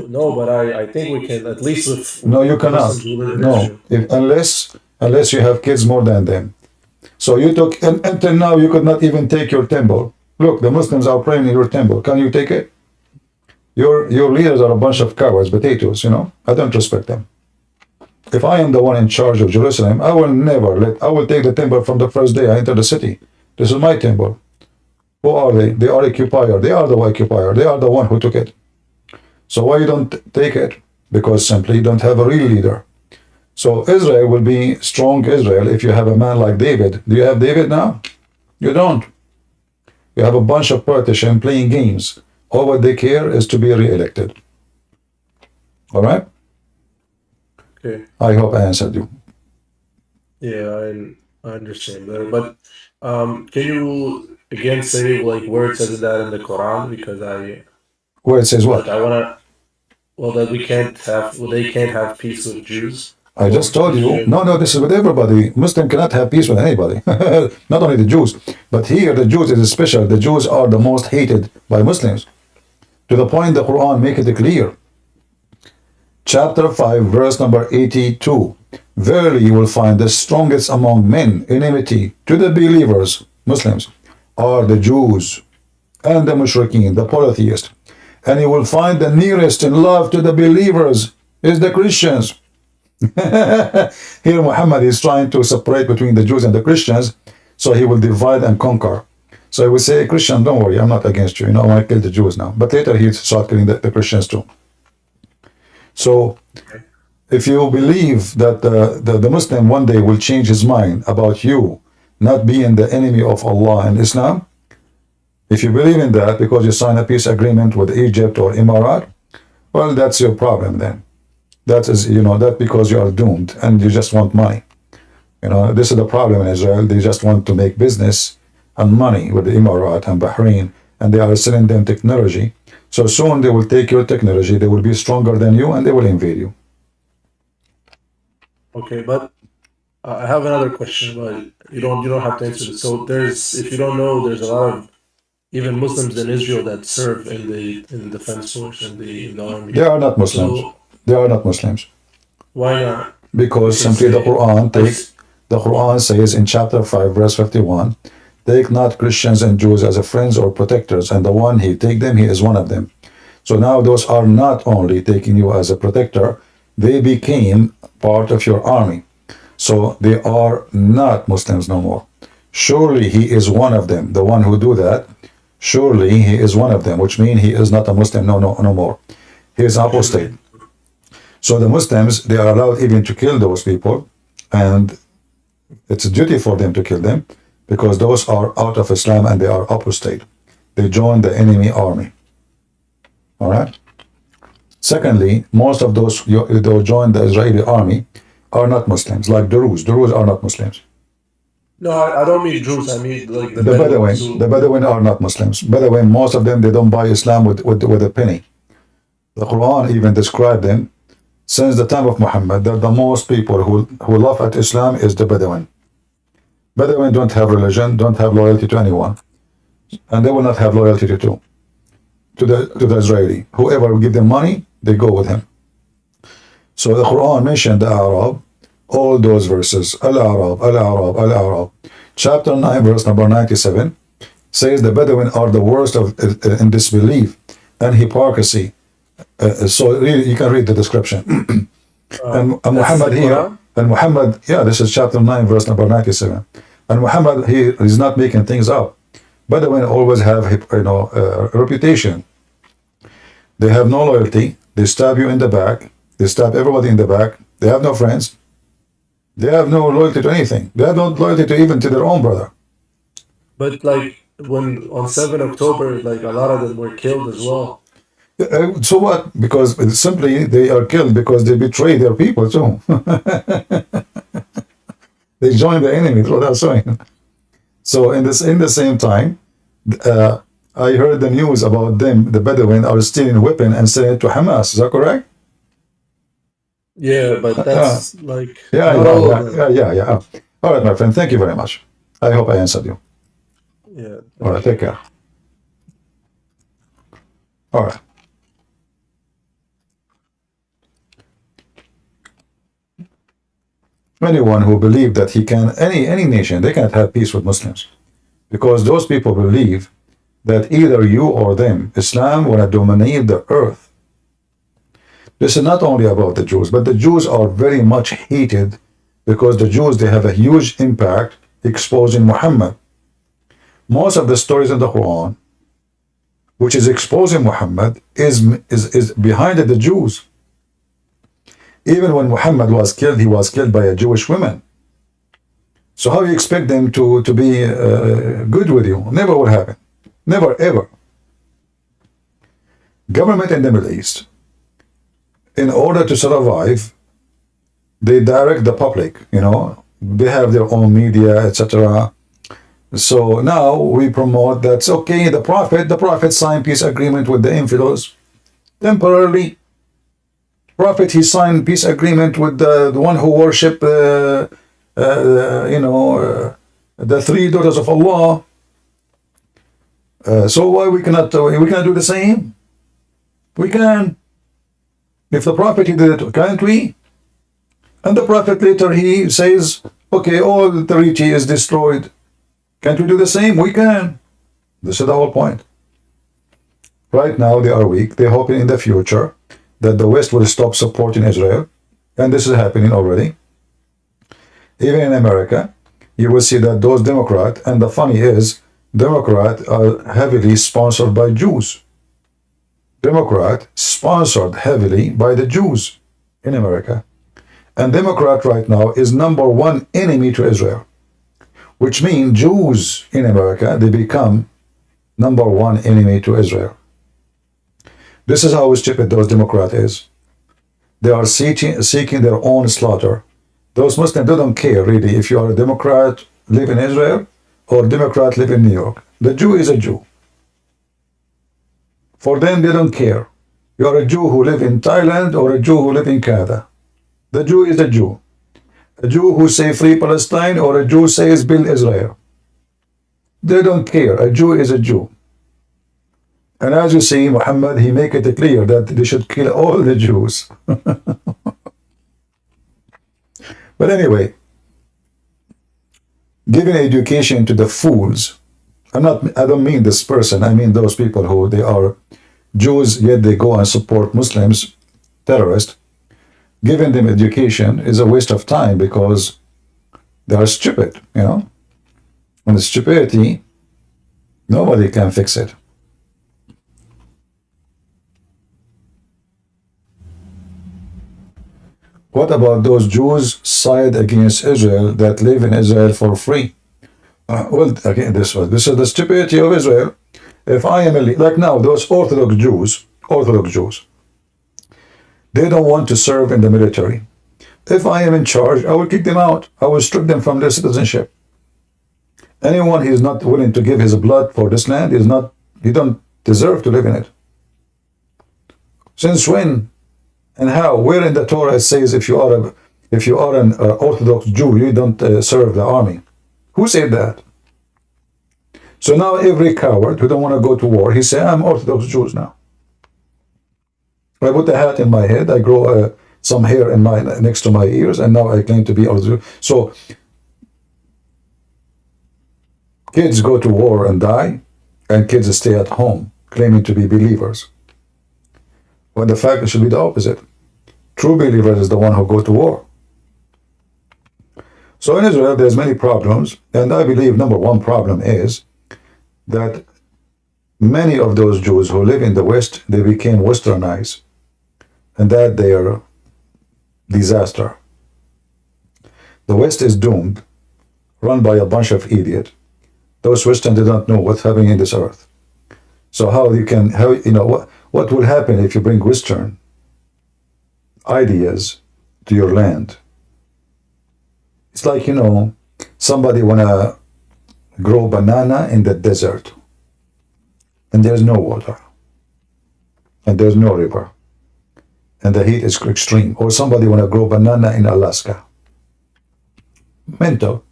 No, but I think we can at least with No, you cannot. Muslims who live in No, Israel. unless you have kids more than them. So you took until now you could not even take your temple. Look, the Muslims are praying in your temple. Can you take it? Your leaders are a bunch of cowards, potatoes. You know, I don't respect them. If I am the one in charge of Jerusalem, I will never let. I will take the temple from the first day I enter the city. This is my temple. Who are they? They are occupier. They are the occupier. They are the one who took it. So why you don't take it? Because simply you don't have a real leader. So Israel will be strong Israel if you have a man like David. Do you have David now? You don't. You have a bunch of politicians playing games. All what they care is to be re-elected. All right? Okay. I hope I answered you. Yeah, I understand better. But can you again say like where it says that in the Quran? Because Where it says what? I wanna that we can't have they can't have peace with Jews. I just told you. No, this is with everybody. Muslim cannot have peace with anybody. Not only the Jews, but here the Jews is special. The Jews are the most hated by Muslims. To the point the Quran make it clear. Chapter 5, verse number 82. Verily you will find the strongest among men enmity to the believers, Muslims, are the Jews and the Mushrikeen, the polytheists. And you will find the nearest in love to the believers is the Christians. Here Muhammad is trying to separate between the Jews and the Christians, so he will divide and conquer. So he will say, Christian, don't worry, I'm not against you. You know, I want to kill the Jews now. But later he started killing the Christians too. So if you believe that the Muslim one day will change his mind about you not being the enemy of Allah and Islam, if you believe in that because you sign a peace agreement with Egypt or Emirat, well, that's your problem then. That is, you know, that because you are doomed and you just want money. You know, this is the problem in Israel. They just want to make business and money with the Emirat and Bahrain, and they are selling them technology. So soon they will take your technology, they will be stronger than you, and they will invade you. Okay, but I have another question, but you don't have to answer this. So if you don't know, there's a lot of even Muslims in Israel that serve in the defense force and in the army. They are not Muslims. So, they are not Muslims. Why not? Because simply the Quran says in chapter 5, verse 51, take not Christians and Jews as friends or protectors, and the one he take them, he is one of them. So now those are not only taking you as a protector, they became part of your army. So they are not Muslims no more. Surely he is one of them, the one who do that. Surely he is one of them, which means he is not a Muslim no more. He is apostate. So the Muslims, they are allowed even to kill those people, and it's a duty for them to kill them, because those are out of Islam and they are apostate. They join the enemy army. All right? Secondly, most of those who join the Israeli army are not Muslims, like Druze. Druze are not Muslims. No, I don't mean Jews. I mean like the Bedouin. The Bedouin are not Muslims. Bedouin, most of them, they don't buy Islam with a penny. The Quran even described them since the time of Muhammad, that the most people who laugh at Islam is the Bedouin. Bedouin don't have religion, don't have loyalty to anyone, and they will not have loyalty to the Israeli. Whoever will give them money, they go with him. So the Quran mentioned the Arab, all those verses, Al-Arab, Al-Arab, Al-Arab. Chapter 9, verse number 97, says the Bedouin are the worst in disbelief and hypocrisy. So really, you can read the description. And Muhammad here, this is chapter 9, verse number 97. And Muhammad, he is not making things up. Bedouin always have, a reputation. They have no loyalty. They stab you in the back. They stab everybody in the back. They have no friends. They have no loyalty to anything. They have no loyalty to even to their own brother. But like when on 7 October, like a lot of them were killed as well. So what? Because simply they are killed because they betray their people too. They join the enemy. That's what I'm saying. So in the same time, I heard the news about them, the Bedouin, are stealing weapon and selling it to Hamas. Is that correct? Yeah, but Uh, that's like yeah, not yeah, all of yeah, them. yeah, yeah, yeah. All right, my friend. Thank you very much. I hope I answered you. Yeah, All right, thank you. take care. All right. Anyone who believes that he can, any nation, they can't have peace with Muslims, because those people believe that either you or them, Islam want to dominate the earth. This is not only about the Jews, but the Jews are very much hated because the Jews, they have a huge impact exposing Muhammad. Most of the stories in the Quran, which is exposing Muhammad, is behind the Jews. Even when Muhammad was killed, he was killed by a Jewish woman. So how do you expect them to be good with you? Never will happen. Never, ever. Government in the Middle East, in order to survive, they direct the public, you know. They have their own media, etc. So now we promote that's okay, the Prophet signed peace agreement with the infidels temporarily. Prophet, he signed peace agreement with the one who worship, the three daughters of Allah. So why we cannot do the same? We can. If the Prophet he did it, can't we? And the Prophet later he says, okay, all the treaty is destroyed. Can't we do the same? We can. This is the whole point. Right now they are weak. They're hoping in the future that the West will stop supporting Israel. And this is happening already. Even in America, you will see that those Democrats, and the funny is, Democrats are heavily sponsored by Jews. Democrat sponsored heavily by the Jews in America. And Democrat right now is #1 enemy to Israel, which means Jews in America, they become #1 enemy to Israel. This is how stupid those Democrats is. They are seeking their own slaughter. Those Muslims, they don't care really if you are a Democrat, live in Israel, or Democrat, live in New York. The Jew is a Jew. For them, they don't care. You are a Jew who live in Thailand or a Jew who live in Canada. The Jew is a Jew. A Jew who say free Palestine or a Jew says build Israel. They don't care. A Jew is a Jew. And as you see, Muhammad, he make it clear that they should kill all the Jews. But anyway, giving education to the fools, I don't mean this person, I mean those people who they are Jews, yet they go and support Muslims, terrorists. Giving them education is a waste of time because they are stupid, you know. And stupidity, nobody can fix it. What about those Jews side against Israel that live in Israel for free? Well, again, this is the stupidity of Israel. If I am like now, those Orthodox Jews, they don't want to serve in the military. If I am in charge, I will kick them out. I will strip them from their citizenship. Anyone who is not willing to give his blood for this land he don't deserve to live in it. Since when and how? Where in the Torah it says if you are an Orthodox Jew, you don't serve the army? Who said that? So now every coward who don't want to go to war, he say, I'm Orthodox Jews now. I put a hat in my head, I grow some hair in next to my ears, and now I claim to be Orthodox. So kids go to war and die, and kids stay at home claiming to be believers. When the fact it should be the opposite. True believers is the one who go to war. So in Israel, there's many problems, and I believe #1 problem is that many of those Jews who live in the West, they became westernized, and that they are disaster. The West is doomed, run by a bunch of idiots. Those Westerns, they don't know what's happening in this earth. So what will happen if you bring Western ideas to your land? It's like, somebody wanna grow banana in the desert. and there's no water, and there's no river, and the heat is extreme, or somebody want to grow banana in Alaska. Mental.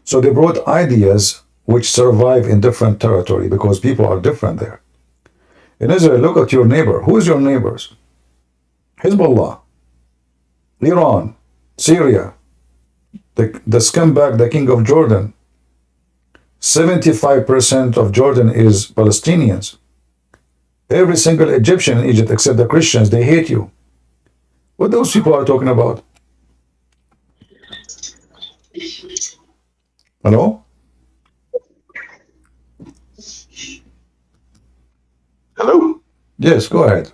So they brought ideas which survive in different territory because people are different there. In Israel, look at your neighbor. Who is your neighbors? Hezbollah, Iran, Syria, the scumbag, the king of Jordan. 75% of Jordan is Palestinians. Every single Egyptian in Egypt, except the Christians, they hate you. What those people are talking about? Hello? Hello? Yes, go ahead.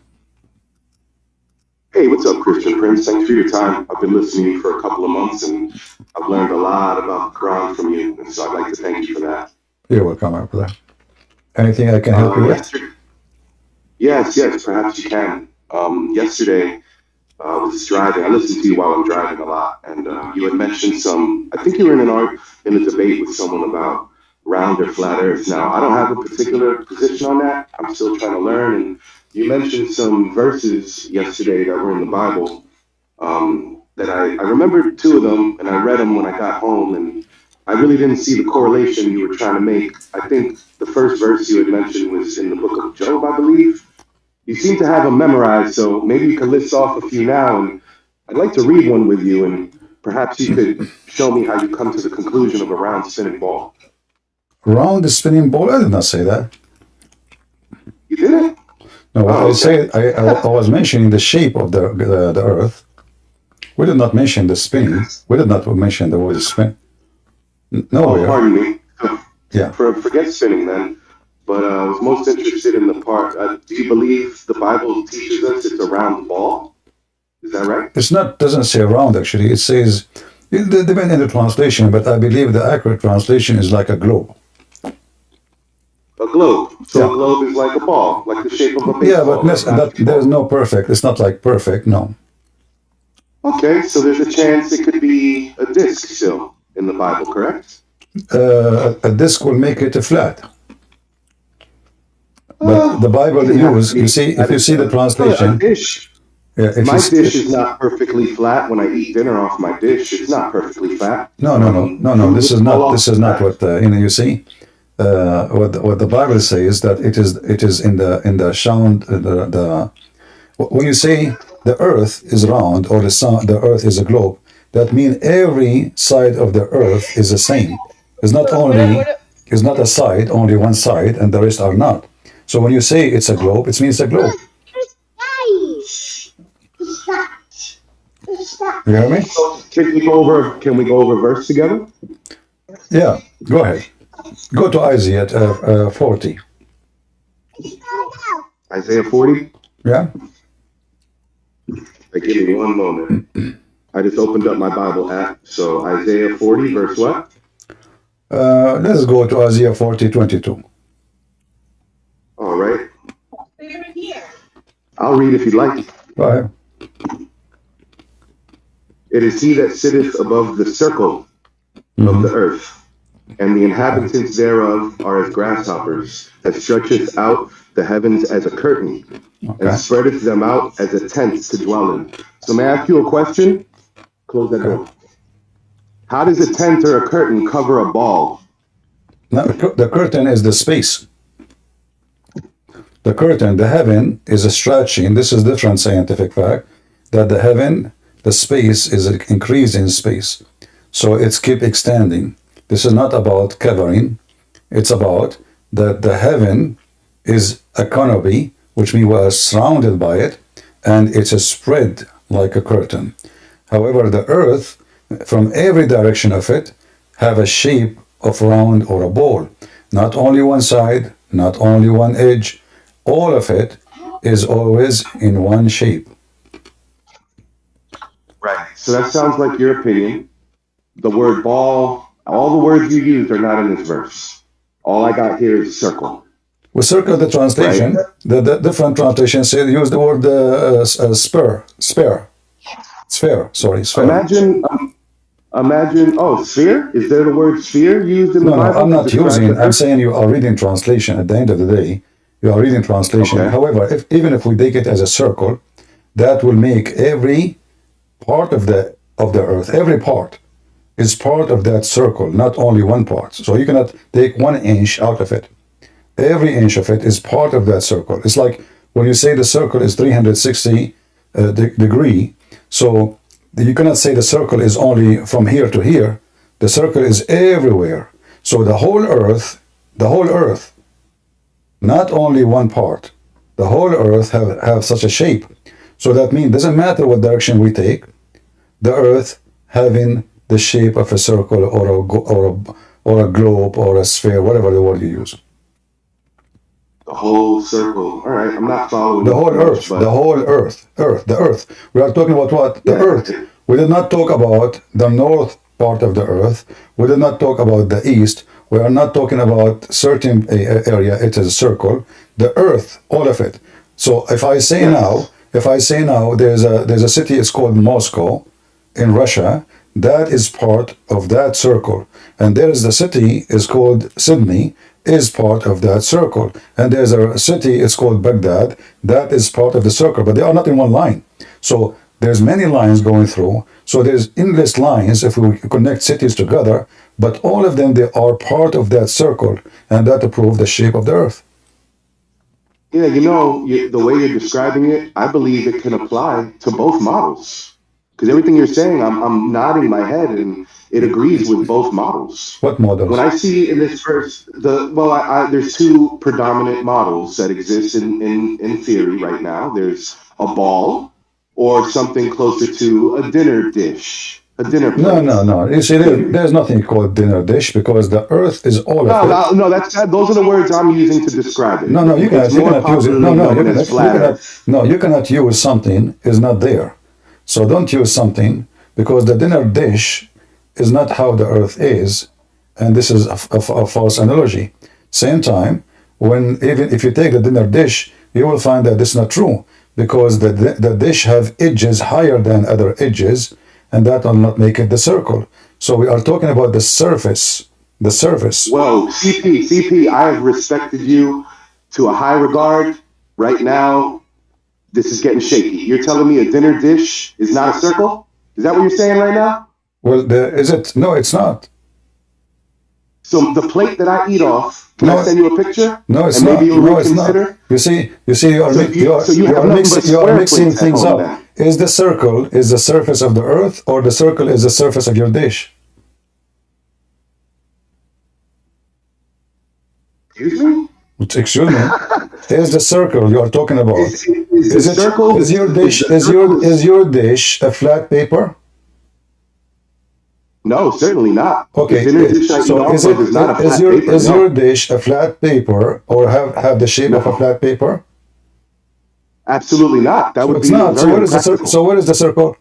Hey, what's up, Christian Prince? Thanks for your time. I've been listening for a couple of months, and I've learned a lot about the Quran from you, and so I'd like to thank you for that. You're welcome, my brother. Anything I can help you with? Yes, perhaps you can. Yesterday, I was driving. I listen to you while I'm driving a lot, and you had mentioned I think you were in a debate with someone about round or flat Earth. Now, I don't have a particular position on that. I'm still trying to learn, and you mentioned some verses yesterday that were in the Bible that I remembered two of them, and I read them when I got home, and I really didn't see the correlation you were trying to make. I think the first verse you had mentioned was in the book of Job, I believe. You seem to have them memorized, so maybe you could list off a few now, and I'd like to read one with you, and perhaps you could show me how you come to the conclusion of a round spinning ball. Round spinning ball? I did not say that. You didn't? No, what I said, I was mentioning the shape of the Earth. We did not mention the spinning. We did not mention the word spin. Nowhere. Pardon me. Yeah. Forget spinning then. But I was most interested in the part. Do you believe the Bible teaches us it's a round ball? Is that right? It's not. Doesn't say round actually. It says. It depends on the translation, but I believe the accurate translation is like a globe. A globe. So Yeah. a globe is like a ball, like the shape of a baseball. Yeah, but there's no perfect. It's not like perfect. No. Okay, so there's a chance it could be a disc still in the Bible, correct? A disc will make it a flat. But the Bible you see, if you see the translation. A dish. Yeah, My dish is not perfectly flat. When I eat dinner off my dish, it's not perfectly flat. No. This is not. This is not what you see. What the Bible says that it is in the sound when you say the Earth is round or the Earth is a globe, that means every side of the Earth is the same. It's not a side, only one side, and the rest are not. So when you say it's a globe, it means a globe. You hear me? Can we go over a verse together? Yeah, go ahead. Go to Isaiah 40. Isaiah 40? Yeah? Give me one moment. I just opened up my Bible app. So Isaiah 40, verse what? Let's go to Isaiah 40, 22. All right. I'll read if you'd like. Go ahead. It is he that sitteth above the circle of the earth, and the inhabitants thereof are as grasshoppers, that stretcheth out the heavens as a curtain, and spreadeth them out as a tent to dwell in. So may I ask you a question? Close that door. How does a tent or a curtain cover a ball? Now, the curtain is the space. The curtain, the heaven, is a stretching. This is different scientific fact, that the heaven, the space is increasing in space. So it's keep extending. This is not about covering. It's about that the heaven is a canopy, which means we are surrounded by it, and it's a spread like a curtain. However, the earth, from every direction of it, have a shape of round or a ball. Not only one side, not only one edge, all of it is always in one shape. Right. So that sounds like your opinion. The word ball, all the words you used are not in this verse. All I got here is circle. We circle the translation. Right. The different translations say use the Imagine, oh, sphere? Is there the word sphere used in the No, Bible? I'm to not describe using. the I'm earth? saying you are reading translation. At the end of the day, you are reading translation. Okay. However, even if we take it as a circle, that will make every part of the earth, every part is part of that circle, not only one part. So you cannot take 1 inch out of it. Every inch of it is part of that circle. It's like when you say the circle is 360 degree, so you cannot say the circle is only from here to here. The circle is everywhere. So the whole earth, not only one part, the whole earth have such a shape. So that means doesn't matter what direction we take, the earth having the shape of a circle or a globe or a sphere, whatever the word you use. The whole circle. All right, I'm not following. The whole earth, but the whole earth, the earth. We are talking about what? The yeah, earth. We did not talk about the north part of the earth. We did not talk about the east. We are not talking about certain area. It is a circle. The earth, all of it. So if I say now, there's a city. It's called Moscow, in Russia. That is part of that circle. And there is the city is called Sydney, is part of that circle. And there's a city, it's called Baghdad, that is part of the circle, but they are not in one line. So there's many lines going through. So there's endless lines if we connect cities together, but all of them, they are part of that circle, and that to prove the shape of the earth. yeah, the way you're describing it, I believe it can apply to both models. Because everything you're saying, I'm nodding my head, and it agrees with both models. What models? When I see in this verse, there's two predominant models that exist in theory right now. There's a ball, or something closer to a dinner dish, a dinner plate. No. You see, there's nothing called dinner dish because the earth is all of it. No, those are the words I'm using to describe it. No, you cannot use it. No, you cannot use something is not there. So don't use something because the dinner dish is not how the earth is, and this is a false analogy. Same time, when even if you take the dinner dish, you will find that this is not true because the dish have edges higher than other edges, and that will not make it the circle. So we are talking about the surface. The surface. Whoa, CP, I have respected you to a high regard. Right now, this is getting shaky. You're telling me a dinner dish is not a circle? Is that what you're saying right now? Well, is it? No, it's not. So the plate that I eat off, can I send you a picture? No, it's and not. Maybe you'll No, reconsider? it's not. You see, you are mixing things up. Is the circle is the surface of the earth, or the circle is the surface of your dish? Excuse me? Excuse me. Is the circle you are talking about? Is your dish a flat paper? No, certainly not. Okay. So is your dish a flat paper or have the shape of a flat paper? Absolutely not. That would It's be not. So what is the circle? So what is the circle?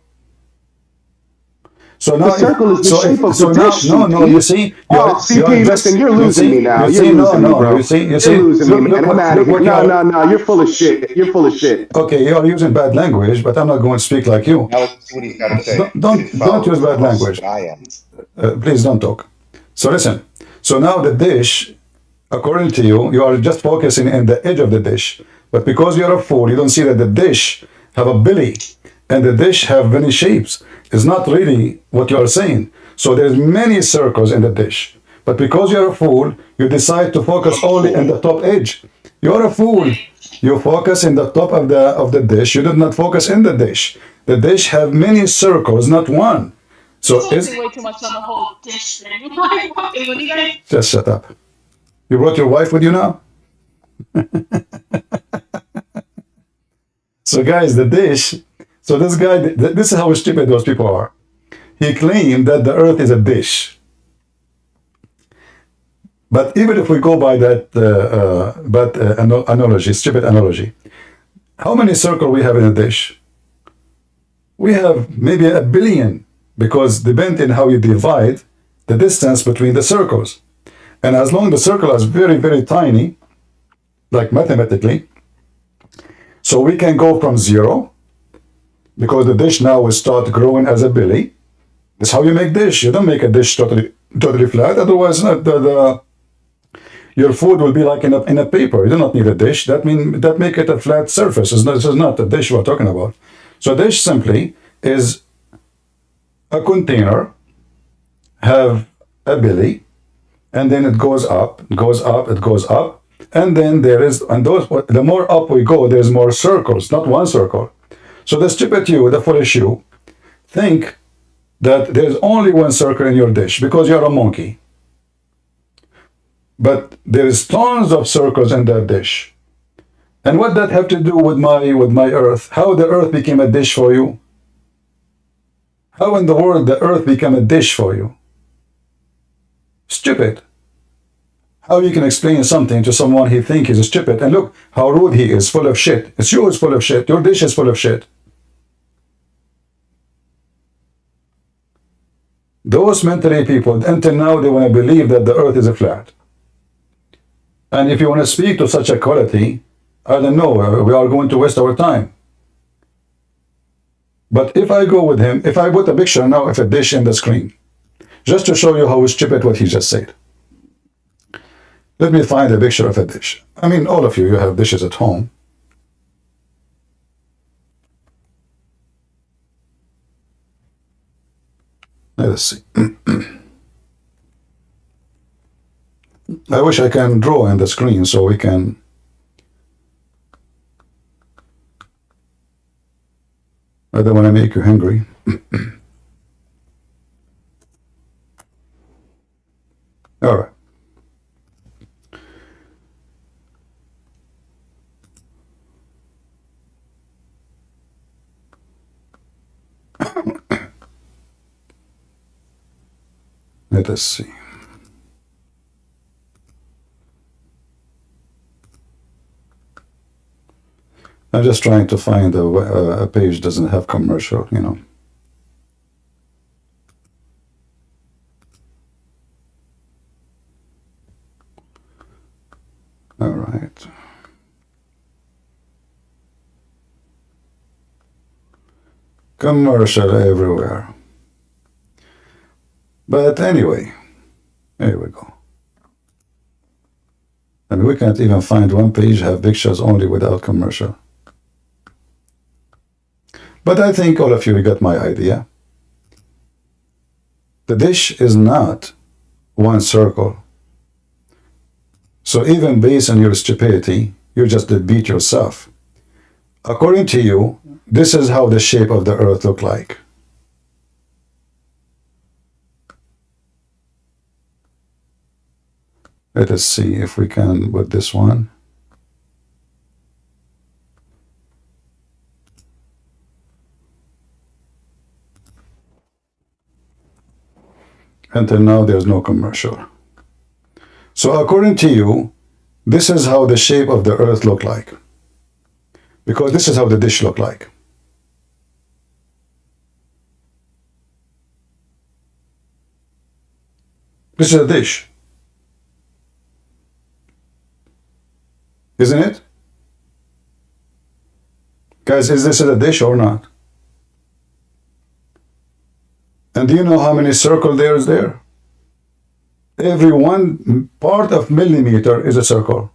So now, the circle is the shape of the dish. No. You see, CP, listen, you're losing me now. You're losing me, bro. You're losing me, man. I'm out of here. No. You're full of shit. You're full of shit. Okay, you are using bad language, but I'm not going to speak like you. Now let's see what he's got to say. Don't use bad language. Please don't talk. So listen. So now the dish, according to you, you are just focusing on the edge of the dish. But because you're a fool, you don't see that the dish have a belly and the dish have many shapes. It's not really what you are saying. So there's many circles in the dish. But because you're a fool, you decide to focus only on the top edge. You're a fool. You focus in the top of the dish. You did not focus in the dish. The dish have many circles, not one. So it's way too much on the whole dish thing. What do you guys? Just shut up. You brought your wife with you now? So guys, the dish. So this guy, this is how stupid those people are. He claimed that the earth is a dish. But even if we go by that analogy, stupid analogy, how many circles we have in a dish? We have maybe 1 billion, because depending how you divide the distance between the circles. And as long as the circle is very, very tiny, like mathematically, so we can go from 0, because the dish now will start growing as a belly, That's how you make dish. You don't make a dish totally flat. Otherwise, your food will be like in a paper. You do not need a dish. That make it a flat surface. This is not a dish we're talking about. So a dish simply is a container, have a belly, and then it goes up, it goes up, it goes up, and then the more up we go, there's more circles, not one circle. So the stupid you, the foolish you, think that there's only one circle in your dish because you're a monkey. But there's tons of circles in that dish. And what that have to do with my earth? How the earth became a dish for you? How in the world the earth became a dish for you? Stupid. How you can explain something to someone he thinks is stupid, and look how rude he is, full of shit. It's yours full of shit. Your dish is full of shit. Those mentally people, until now, they want to believe that the earth is a flat. And if you want to speak to such a quality, I don't know, we are going to waste our time. But if I go with him, if I put a picture now of a dish in the screen, just to show you how stupid what he just said. Let me find a picture of a dish. I mean, all of you have dishes at home. Let us see. I wish I can draw in the screen so we can. I don't want to make you hungry. All right. Let us see. I'm just trying to find a page doesn't have commercial, you know. All right. Commercial everywhere. But anyway, here we go. I mean, we can't even find one page have pictures only without commercial. But I think all of you got my idea. The dish is not one circle. So even based on your stupidity, you just did beat yourself. According to you, this is how the shape of the earth look like. Let us see if we can with this one. Until now, there's no commercial. So according to you, this is how the shape of the earth look like. Because this is how the dish look like. This is a dish. Isn't it? Guys, is this a dish or not? And do you know how many circles there is there? Every one part of millimeter is a circle.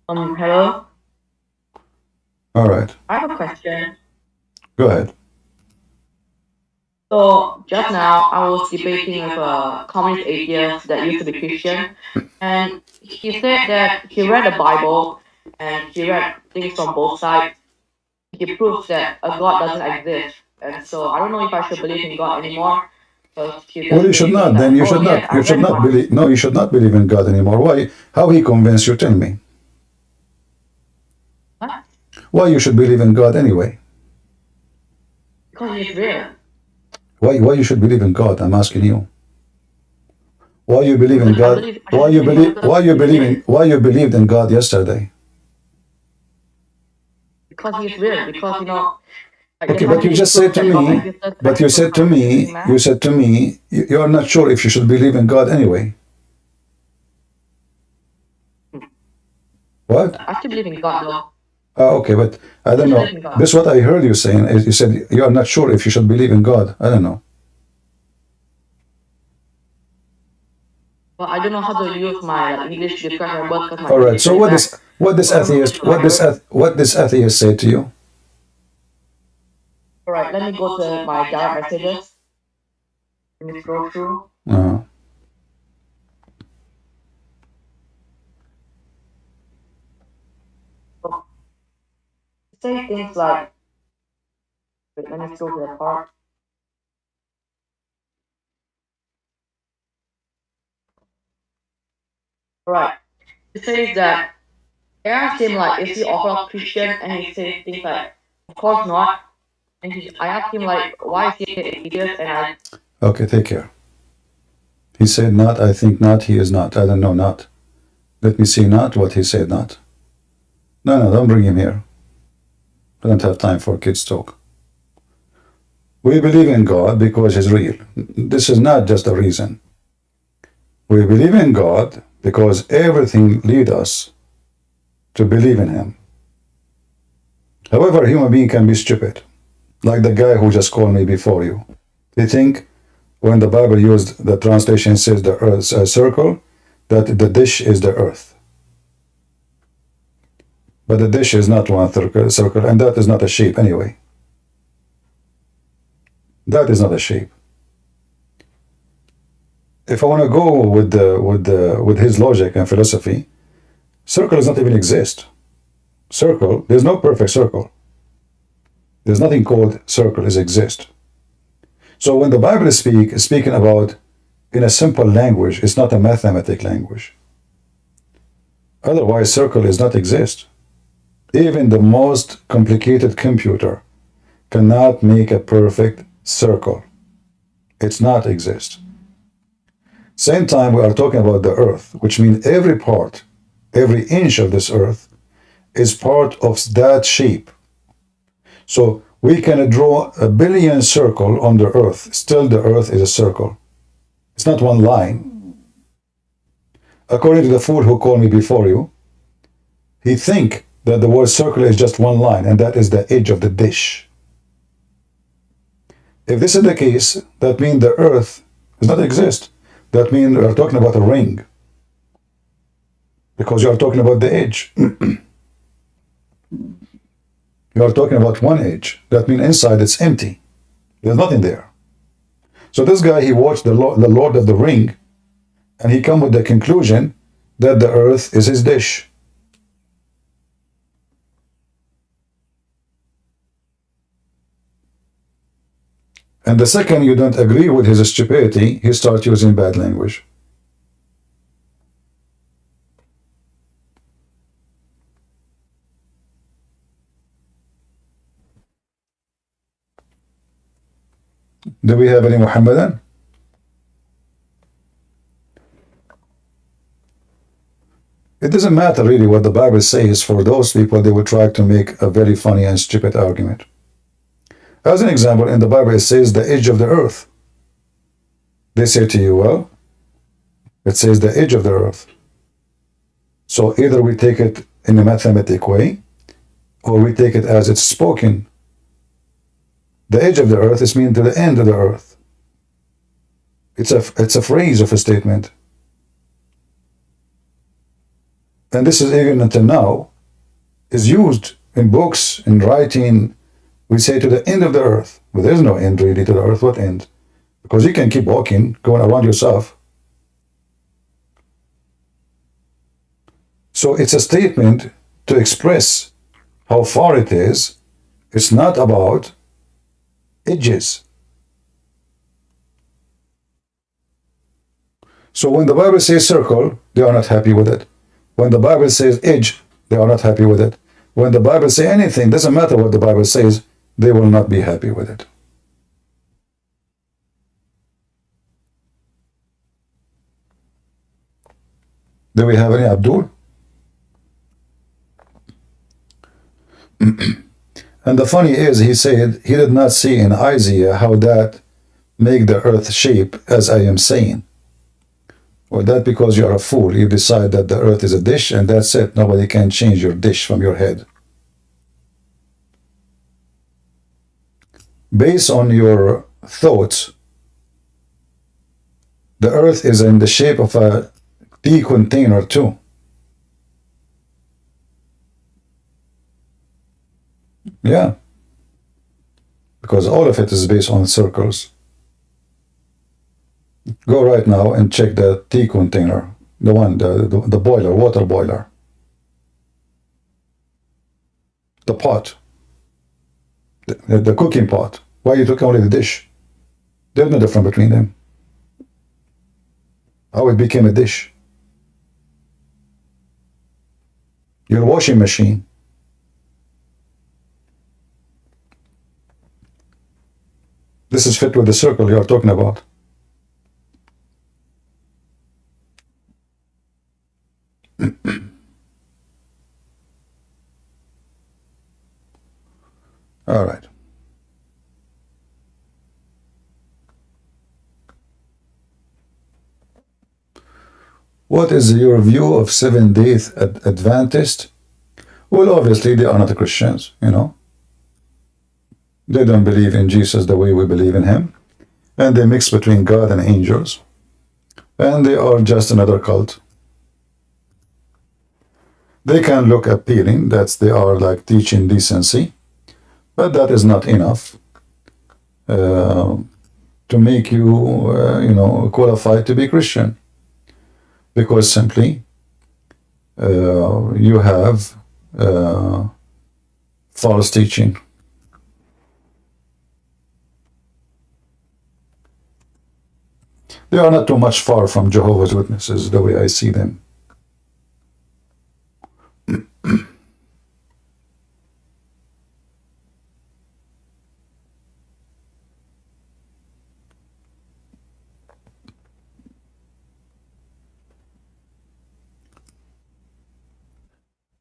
Hello? All right. I have a question. Go ahead. So, just now, I was debating with a communist atheist that used to be Christian, and he said that he read the Bible, and he read things from both sides. He proves that a God doesn't exist. And so, I don't know if I should believe in God anymore. Well, you should not. Then you should not. You should not believe. No, you should not believe in God anymore. Why? How he convinced you? Tell me. What? Why you should believe in God anyway? Because he's real. Why you should believe in God? I'm asking you. Why you believe in God? Why you believed in God yesterday? Because he's real. Because Okay, but you just said to me. But you said to me. You said to me. You are not sure if you should believe in God anyway. What? I still believe in God though. Okay, but I don't know. This is what I heard you saying. You said you are not sure if you should believe in God. I don't know. Well, I don't know how to use my like English to describe my work. All right. So what this atheist say to you? All right. Let me go to my direct messages. Let me scroll through. Say things like, wait, let me scroll to the part. Alright. It says that I asked him like, is he Orthodox Christian? And he says things like, of course not. And I asked him like, why is he an atheist? And I Okay, take care. He said not, I think not, he is not. I don't know not. Let me see not what he said not. No, don't bring him here. I don't have time for kids talk. We believe in God because he's real. This is not just a reason. We believe in God because everything leads us to believe in him. However, a human being can be stupid, like the guy who just called me before you. They think when the Bible used the translation says the earth's a circle, that the dish is the earth. But the dish is not one circle, and that is not a shape anyway. That is not a shape. If I want to go with his logic and philosophy, circle does not even exist. Circle, there's no perfect circle. There's nothing called circle is exist. So when the Bible is speaking about in a simple language, it's not a mathematic language. Otherwise, circle does not exist. Even the most complicated computer cannot make a perfect circle. It's not exist. Same time, we are talking about the earth, which means every part, every inch of this earth is part of that shape. So we can draw a billion circles on the earth. Still, the earth is a circle. It's not one line. According to the fool who called me before you, he thinks that the word circle is just one line, and that is the edge of the dish. If this is the case, that means the earth does not exist. That means we are talking about a ring, because you are talking about the edge. You are talking about one edge. That means inside it's empty. There's nothing there. So this guy, he watched the Lord of the Ring, and he come with the conclusion that the earth is his dish. And the second you don't agree with his stupidity, he starts using bad language. Do we have any Muhammadan? It doesn't matter really what the Bible says. For those people, they will try to make a very funny and stupid argument. As an example, in the Bible it says the edge of the earth. They say to you, well, it says the edge of the earth. So either we take it in a mathematic way, or we take it as it's spoken. The edge of the earth is mean to the end of the earth. It's a phrase of a statement. And this is even until now is used in books, in writing. We say to the end of the earth, but there's no end really to the earth. What end? Because you can keep walking, going around yourself. So it's a statement to express how far it is. It's not about edges. So when the Bible says circle, they are not happy with it. When the Bible says edge, they are not happy with it. When the Bible says anything, doesn't matter what the Bible says, they will not be happy with it. Do we have any Abdul? And the funny is, he said he did not see in Isaiah how that make the earth shape as I am saying. Well, that because you are a fool. You decide that the earth is a dish, and that's it. Nobody can change your dish from your head. based on your thoughts, the earth is in the shape of a tea container too. Yeah, because all of it is based on circles. Go right now and check the tea container, the boiler, water boiler, the pot, the cooking pot. Why you took only the dish? There's no difference between them. How it became a dish. Your washing machine. This is fit with the circle you are talking about. All right. What is your view of Seventh-day Adventist? Well, obviously they are not Christians, you know. They don't believe in Jesus the way we believe in him. And they mix between God and angels. And they are just another cult. They can look appealing, that they are like teaching decency, but that is not enough to make you, you know, qualified to be Christian. Because simply you have false teaching. They are not too much far from Jehovah's Witnesses, the way I see them.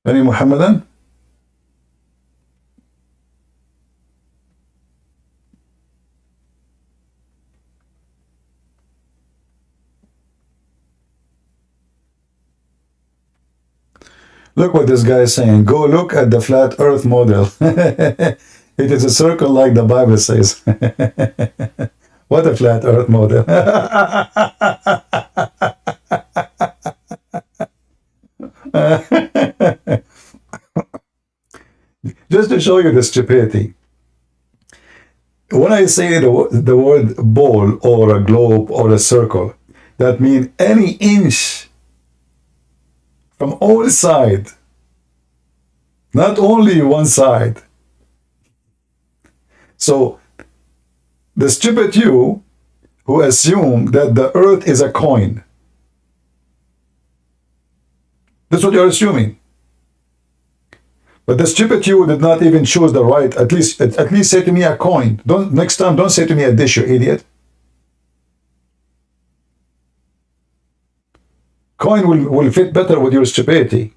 Any Muhammadan? Look what this guy is saying. Go look at the flat earth model. It is a circle like the Bible says. What a flat earth model. Just to show you the stupidity. When I say the word ball or a globe or a circle, that means any inch from all sides, not only one side. So the stupid you who assume that the earth is a coin, that's what you're assuming. But the stupid you did not even choose the right. At least say to me a coin. Next time don't say to me a dish, you idiot. Coin will fit better with your stupidity.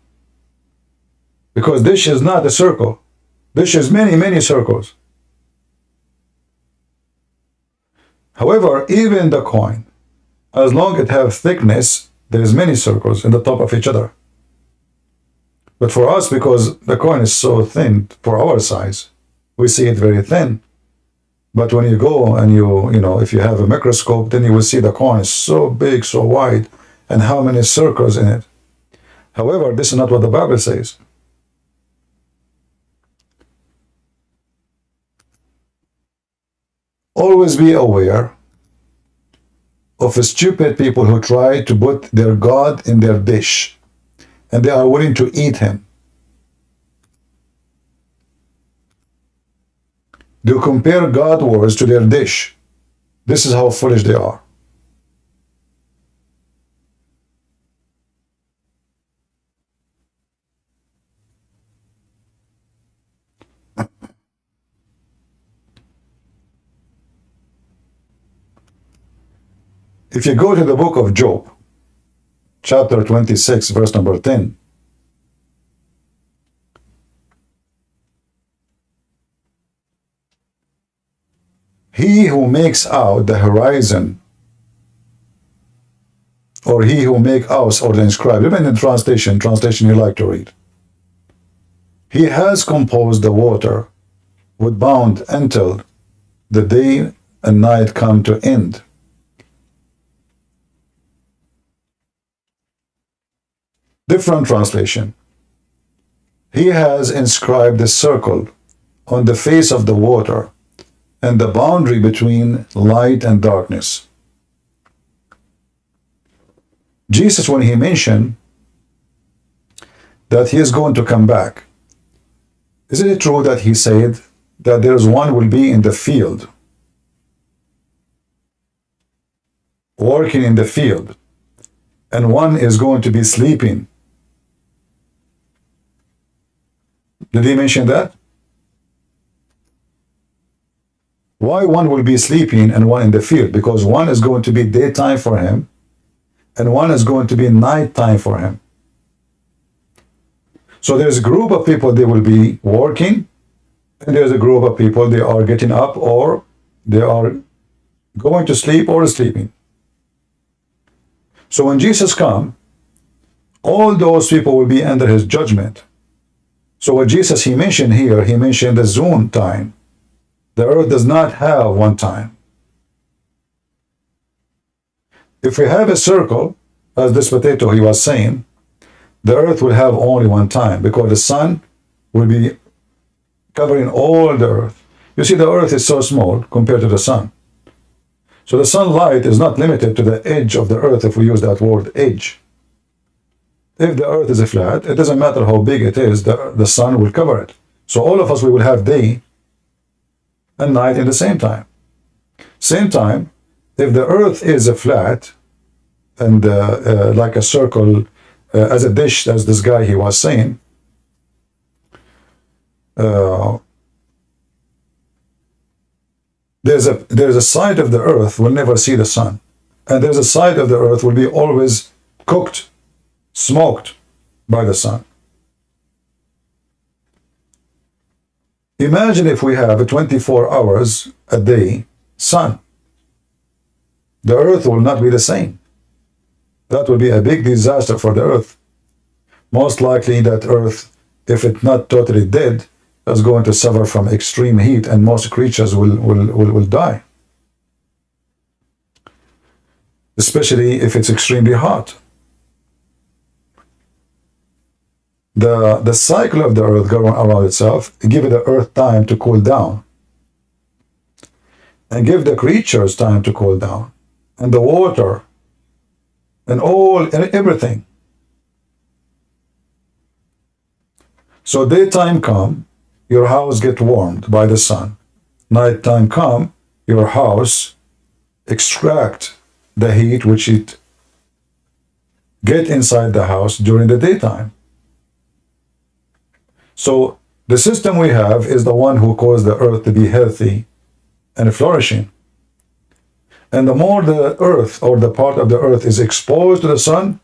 Because dish is not a circle. Dish is many circles. However, even the coin, as long as it has thickness, there is many circles in the top of each other. But for us, because the coin is so thin for our size, we see it very thin. But when you go and you know, if you have a microscope, then you will see the coin is so big, so wide, and how many circles in it. However, this is not what the Bible says. Always be aware of stupid people who try to put their God in their dish. And they are willing to eat him. They compare God words to their dish. This is how foolish they are. If you go to the book of Job, chapter 26, verse number 10. He who makes out the horizon, or he who make us, or the inscribed, even in translation you like to read. He has composed the water with bound until the day and night come to end. Different translation. He has inscribed a circle on the face of the water and the boundary between light and darkness. Jesus, when he mentioned that he is going to come back, isn't it true that he said that there's one will be in the field, working in the field, and one is going to be sleeping? Did he mention that? Why one will be sleeping and one in the field? Because one is going to be daytime for him and one is going to be nighttime for him. So there's a group of people, they will be working, and there's a group of people, they are getting up or they are going to sleep or sleeping. So when Jesus comes, all those people will be under his judgment. So what Jesus, he mentioned here, he mentioned the zone time. The earth does not have one time. If we have a circle, as this potato he was saying, the earth will have only one time because the sun will be covering all the earth. You see, the earth is so small compared to the sun. So the sunlight is not limited to the edge of the earth, if we use that word edge. If the earth is flat, it doesn't matter how big it is, the sun will cover it. So all of us, we will have day and night in the same time. Same time, if the earth is flat and like a circle, as a dish, as this guy he was saying, there's a side of the earth will never see the sun, and there's a side of the earth will be always cooked, smoked by the sun. Imagine if we have 24 hours a day sun. The earth will not be the same. That will be a big disaster for the earth. Most likely that earth, if it's not totally dead, is going to suffer from extreme heat, and most creatures will die. Especially if it's extremely hot. The cycle of the earth going around itself, give the earth time to cool down. And give the creatures time to cool down. And the water. And everything. So daytime come, your house get warmed by the sun. Nighttime come, your house extract the heat which it get inside the house during the daytime. So the system we have is the one who caused the earth to be healthy and flourishing. And the more the earth or the part of the earth is exposed to the sun,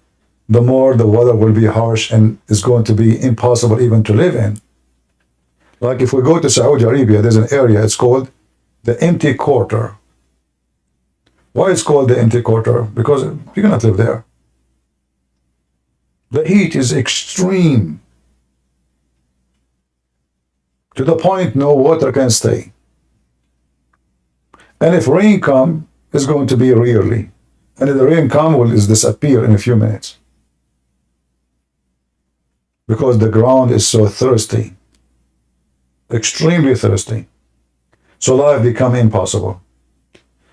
the more the weather will be harsh and is going to be impossible even to live in. Like if we go to Saudi Arabia, there's an area, it's called the empty quarter. Why it's called the empty quarter? Because you cannot live there. The heat is extreme, to the point no water can stay. And if rain come, it's going to be rarely. And if the rain come, will disappear in a few minutes. Because the ground is so thirsty. Extremely thirsty. So life become impossible.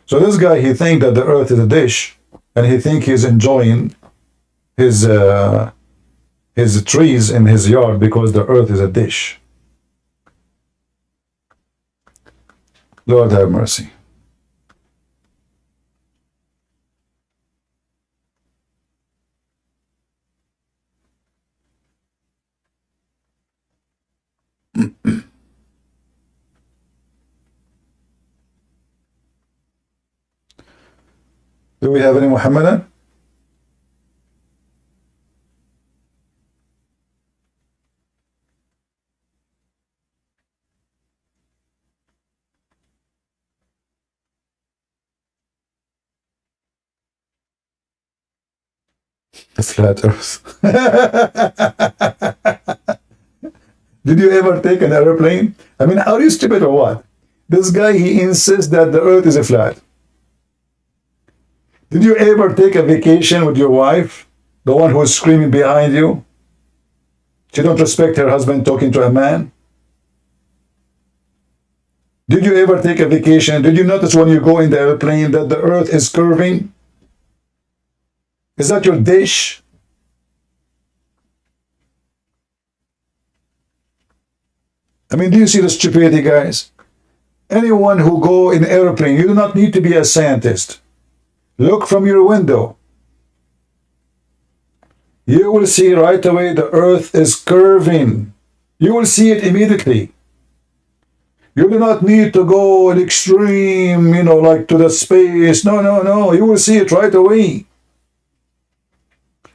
So this guy, he think that the earth is a dish, and he think he's enjoying his trees in his yard because the earth is a dish. Lord have mercy. Do we have any Muhammadan? The flat earth. Did you ever take an airplane? I mean, are you stupid or what? This guy, he insists that the earth is a flat. Did you ever take a vacation with your wife? The one who is screaming behind you? She don't respect her husband talking to a man? Did you ever take a vacation? Did you notice when you go in the airplane that the earth is curving? Is that your dish? I mean, do you see the stupidity, guys? Anyone who go in airplane, you do not need to be a scientist. Look from your window. You will see right away the earth is curving. You will see it immediately. You do not need to go an extreme, you know, like to the space. No, no, no. You will see it right away.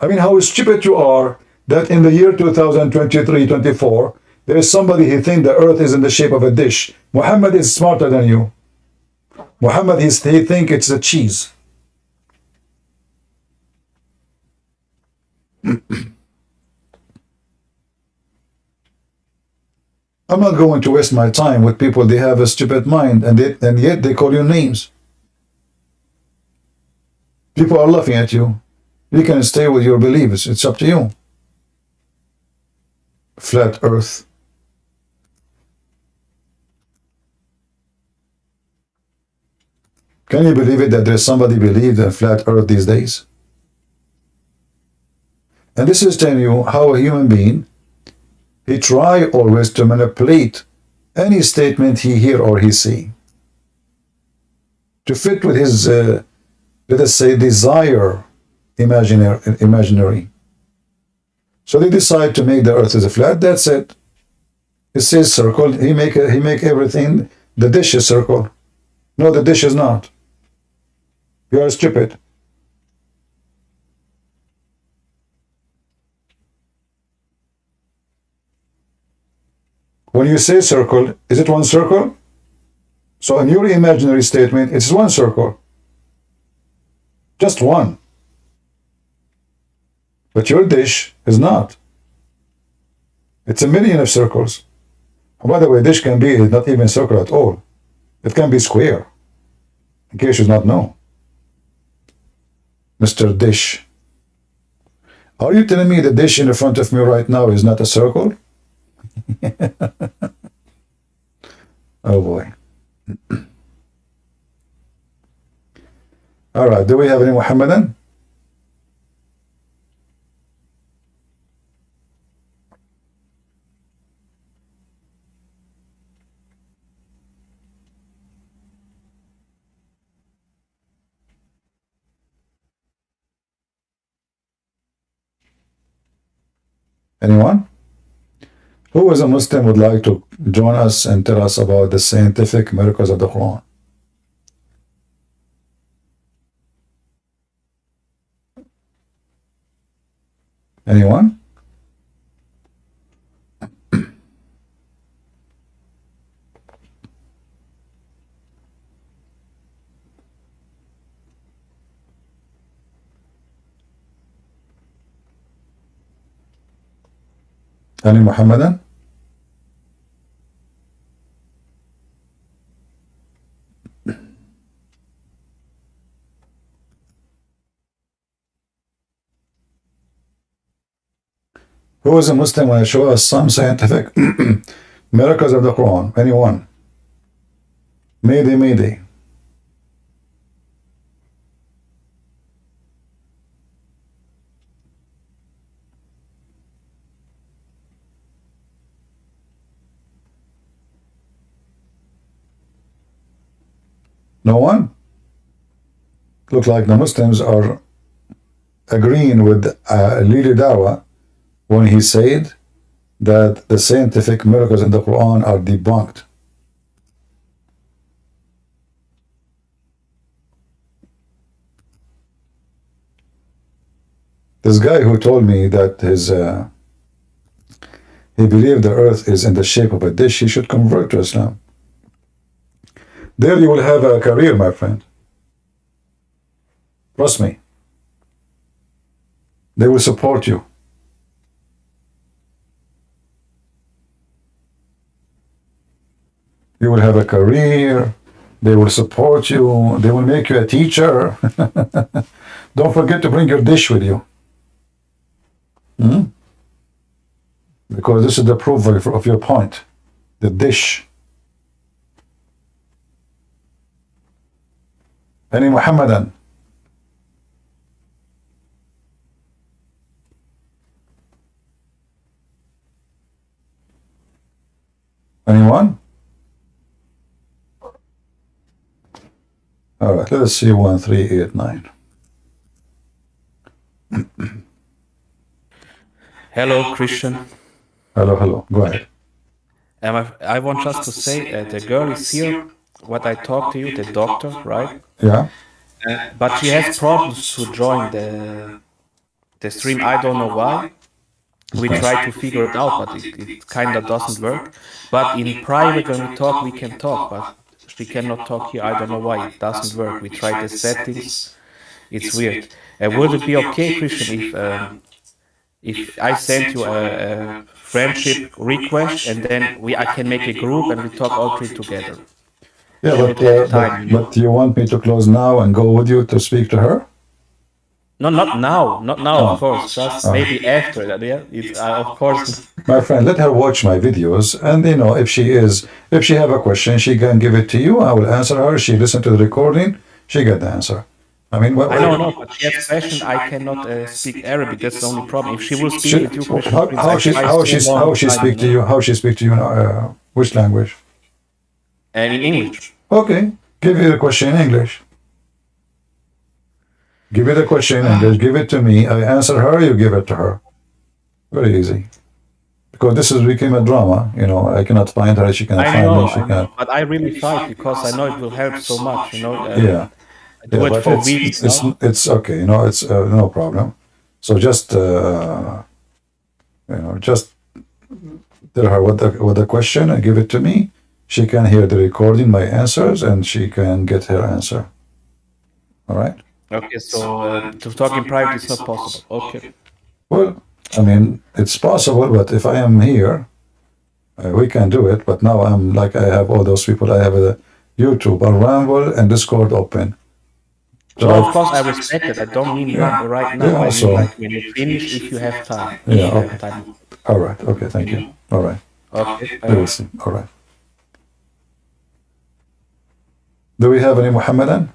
I mean, how stupid you are that in the year 2023-24, there is somebody who thinks the earth is in the shape of a dish. Muhammad is smarter than you. Muhammad, he thinks it's a cheese. I'm not going to waste my time with people, they have a stupid mind, and yet they call you names. People are laughing at you. You can stay with your beliefs. It's up to you. Flat earth. Can you believe it that there's somebody believes in flat earth these days? And this is telling you how a human being, he try always to manipulate any statement he hear or he see to fit with his, let us say, desire imaginary. So they decide to make the earth as a flat. That's it. It says circle. He make everything. The dish is circle. No, the dish is not. You are stupid. When you say circle, is it one circle? So in your imaginary statement, it's one circle. Just one. But your dish is not. It's a million of circles. And by the way, dish can be not even circle at all. It can be square. In case you do not know. Mr. Dish. Are you telling me the dish in front of me right now is not a circle? Oh boy. All right, do we have any Muhammadan? Anyone? Who is a Muslim would like to join us and tell us about the scientific miracles of the Quran? Anyone? Any Muhammadan? Who is a Muslim when I show us some scientific miracles of the Quran? Anyone? Mayday, mayday. No one? Look like the Muslims are agreeing with Lili Dawa when he said that the scientific miracles in the Quran are debunked. This guy who told me that he believed the earth is in the shape of a dish, he should convert to Islam. There you will have a career, my friend. Trust me. They will support you. You will have a career. They will support you. They will make you a teacher. Don't forget to bring your dish with you. Because this is the proof of your point. The dish. Any Muhammadan? Anyone? All right, let's see 1389. Hello, Christian. Hello. Go ahead. I want just to say the girl is here. What I talked to you, the doctor, right? Yeah. But she has problems to join the stream. I don't know why. We try to figure it out, but it kind of doesn't work. But in private, when we talk, we can talk, but she cannot talk here. I don't know why it doesn't work. We tried the settings. It's weird. Would it be okay, Christian, if I send you a friendship request and then I can make a group and we talk all three together? Yeah, but you want me to close now and go with you to speak to her? No, not now. Not now, of course. Just maybe after that. Yeah, of course. My friend, let her watch my videos, and if she have a question, she can give it to you. I will answer her. She listen to the recording. She get the answer. I mean, I know, but she has question. I cannot speak Arabic. That's the only problem. If she will speak with you, how she speak to you? How she speak to you? Which language? In English. Okay, give you the question in English. Give me the question in English. Give it to me. I answer her. You give it to her. Very easy. Because this became a drama. I cannot find her. She cannot find me. She cannot. But I really fight because I know it will help so much. Yeah. Do it for weeks. It's okay. It's no problem. So just just tell her what the question and give it to me. She can hear the recording, my answers, and she can get her answer. All right. Okay, so to talk in private is not possible. Okay. Well, I mean, it's possible, but if I am here, we can do it. But now I'm like I have all those people. I have a YouTube, a Rumble, and Discord open. So of course, I respect it. I don't mean right now. I mean like when you finish, if you have time. Yeah. Okay. All right. Okay. Thank you. All right. Okay. All right. Do we have any Muhammadan?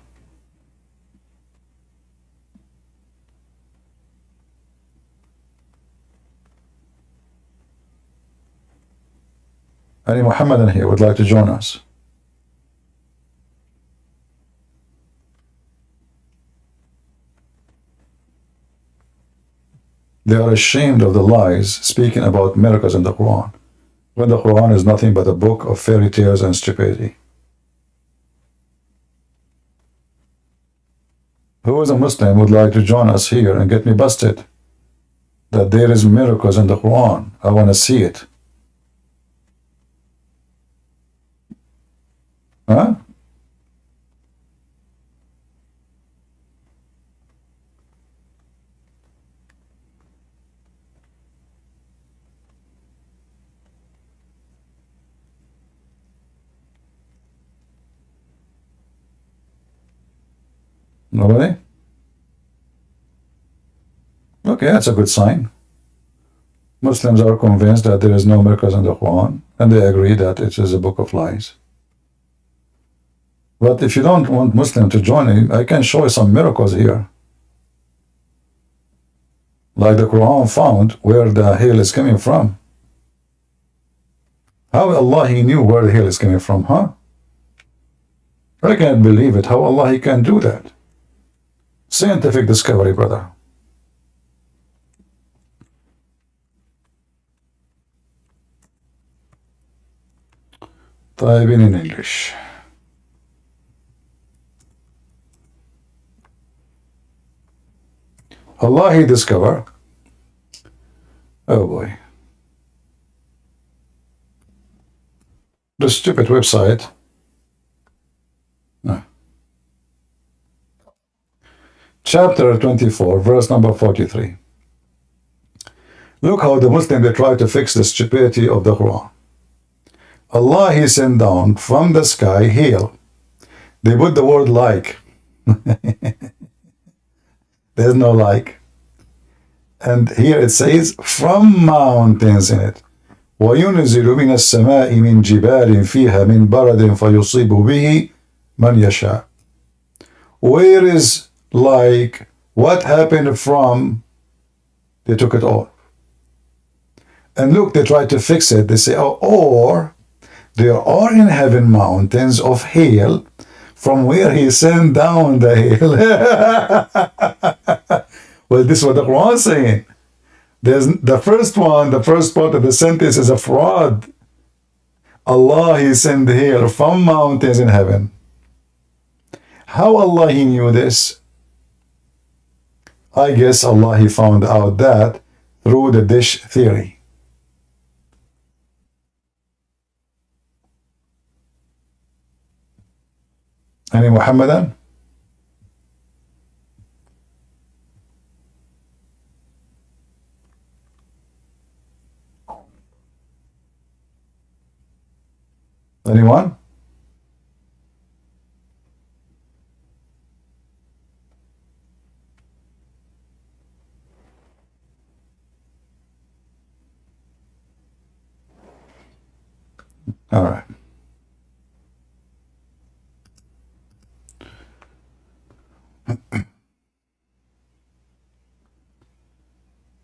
Any Muhammadan here would like to join us? They are ashamed of the lies speaking about miracles in the Quran, when the Quran is nothing but a book of fairy tales and stupidity. Who is a Muslim would like to join us here and get me busted? That there is miracles in the Quran. I want to see it. Huh? Nobody? Okay, that's a good sign. Muslims are convinced that there is no miracles in the Quran, and they agree that it is a book of lies. But if you don't want Muslim to join in, I can show you some miracles here. Like the Quran found where the hail is coming from. How Allah He knew where the hail is coming from, huh? I can't believe it. How Allah He can do that? Scientific discovery, brother. Typing in English. Allah He discover. Oh boy. The stupid website. No. Chapter 24, verse number 43. Look how the Muslims they try to fix the stupidity of the Quran. Allah, He sent down from the sky hail. They put the word like. There's no like. And here it says from mountains in it. وَيُنْزِلُ مِنَ السَّمَاءِ مِنْ جِبَالٍ فِيهَا مِنْ بَرَدٍ فَيُصِيبُ بِهِ مَنْ يَشَاءُ. Where is like? What happened from? They took it all. And look, they tried to fix it. They say, oh, or there are in heaven mountains of hail from where He sent down the hail. Well, this is what the Quran is saying. There's the first one, the first part of the sentence is a fraud. Allah, He sent hail from mountains in heaven. How Allah, He knew this? I guess Allah, He found out that through the dish theory. Any Muhammadan? Anyone? All right.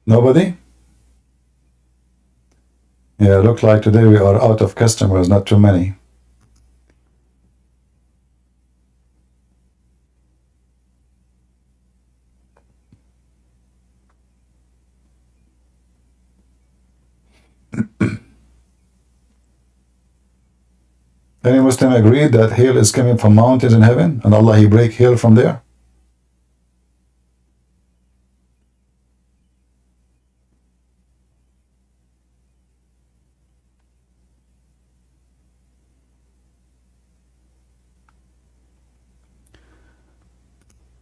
Nobody? Yeah, look like today we are out of customers, not too many. Any Muslim agree that hail is coming from mountains in heaven and Allah, He break hail from there?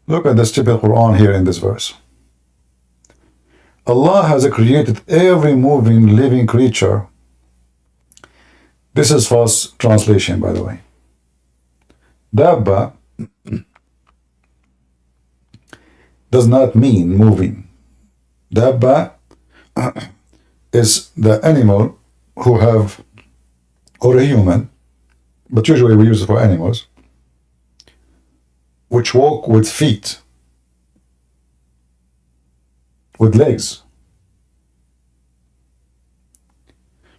Look at the stupid Quran here in this verse. Allah has created every moving, living creature. This is false translation, by the way. Dabba does not mean moving. Dabba is the animal who have, or a human, but usually we use it for animals, which walk with feet, with legs.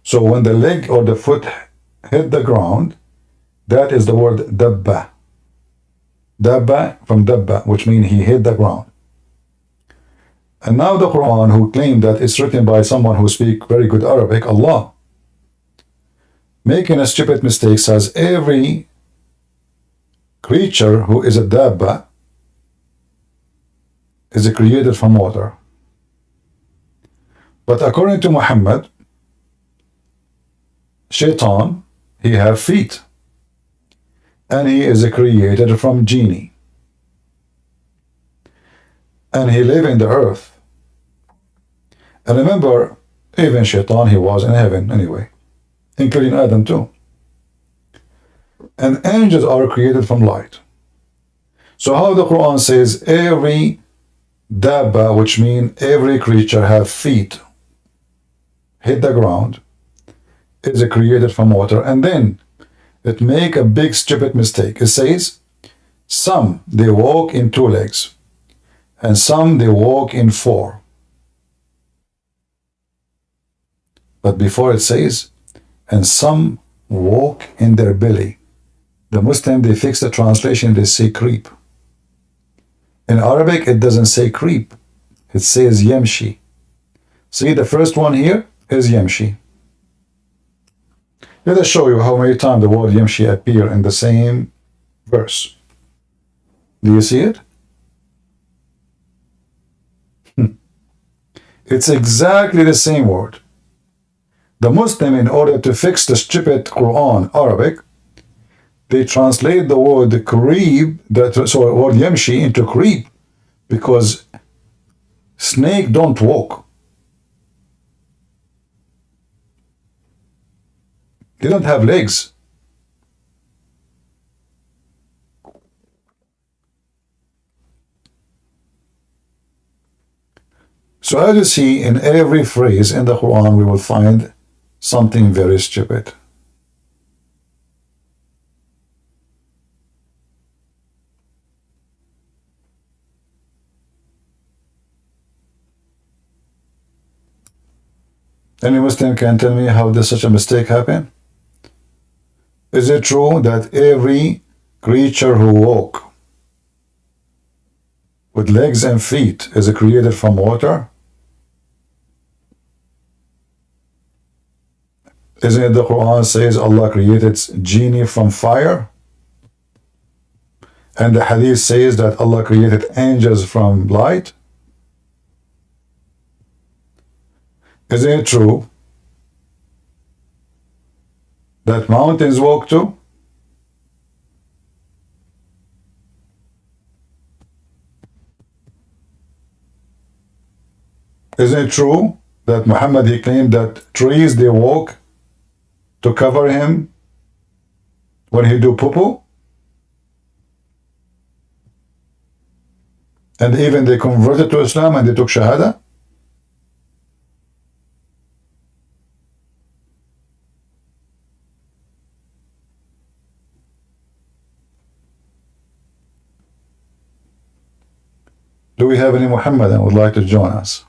So when the leg or the foot hit the ground, that is the word dabba. Dabba from dabba, which means he hit the ground. And now the Quran, who claimed that it's written by someone who speaks very good Arabic, Allah, making a stupid mistake, says every creature who is a dabba is created from water. But according to Muhammad, Shaitan, he have feet, and he is created from genie, and he live in the earth. And remember, even Shaitan, he was in heaven anyway, including Adam too. And angels are created from light. So how the Quran says every dabba, which means every creature have feet, hit the ground, is created from water, and then it make a big stupid mistake. It says some they walk in 2 legs and some they walk in 4. But before it says and some walk in their belly. The Muslim, they fix the translation, they say creep. In Arabic it doesn't say creep, it says yamshi. See, the first one here is yamshi. Let us show you how many times the word yamshi appear in the same verse. Do you see it? It's exactly the same word. The Muslim, in order to fix the stupid Quran Arabic, they translate the word creep, so the word yamshi, into creep, because snake don't walk. They don't have legs. So as you see, in every phrase in the Quran, we will find something very stupid. Any Muslim can tell me how does such a mistake happen? Is it true that every creature who walk with legs and feet is created from water? Isn't it the Quran says Allah created genie from fire? And the hadith says that Allah created angels from light? Isn't it true that mountains walk too? Isn't it true that Muhammad, he claimed that trees, they walk to cover him when he do poo-poo? And even they converted to Islam and they took Shahada? Do we have any Muhammadan who would like to join us?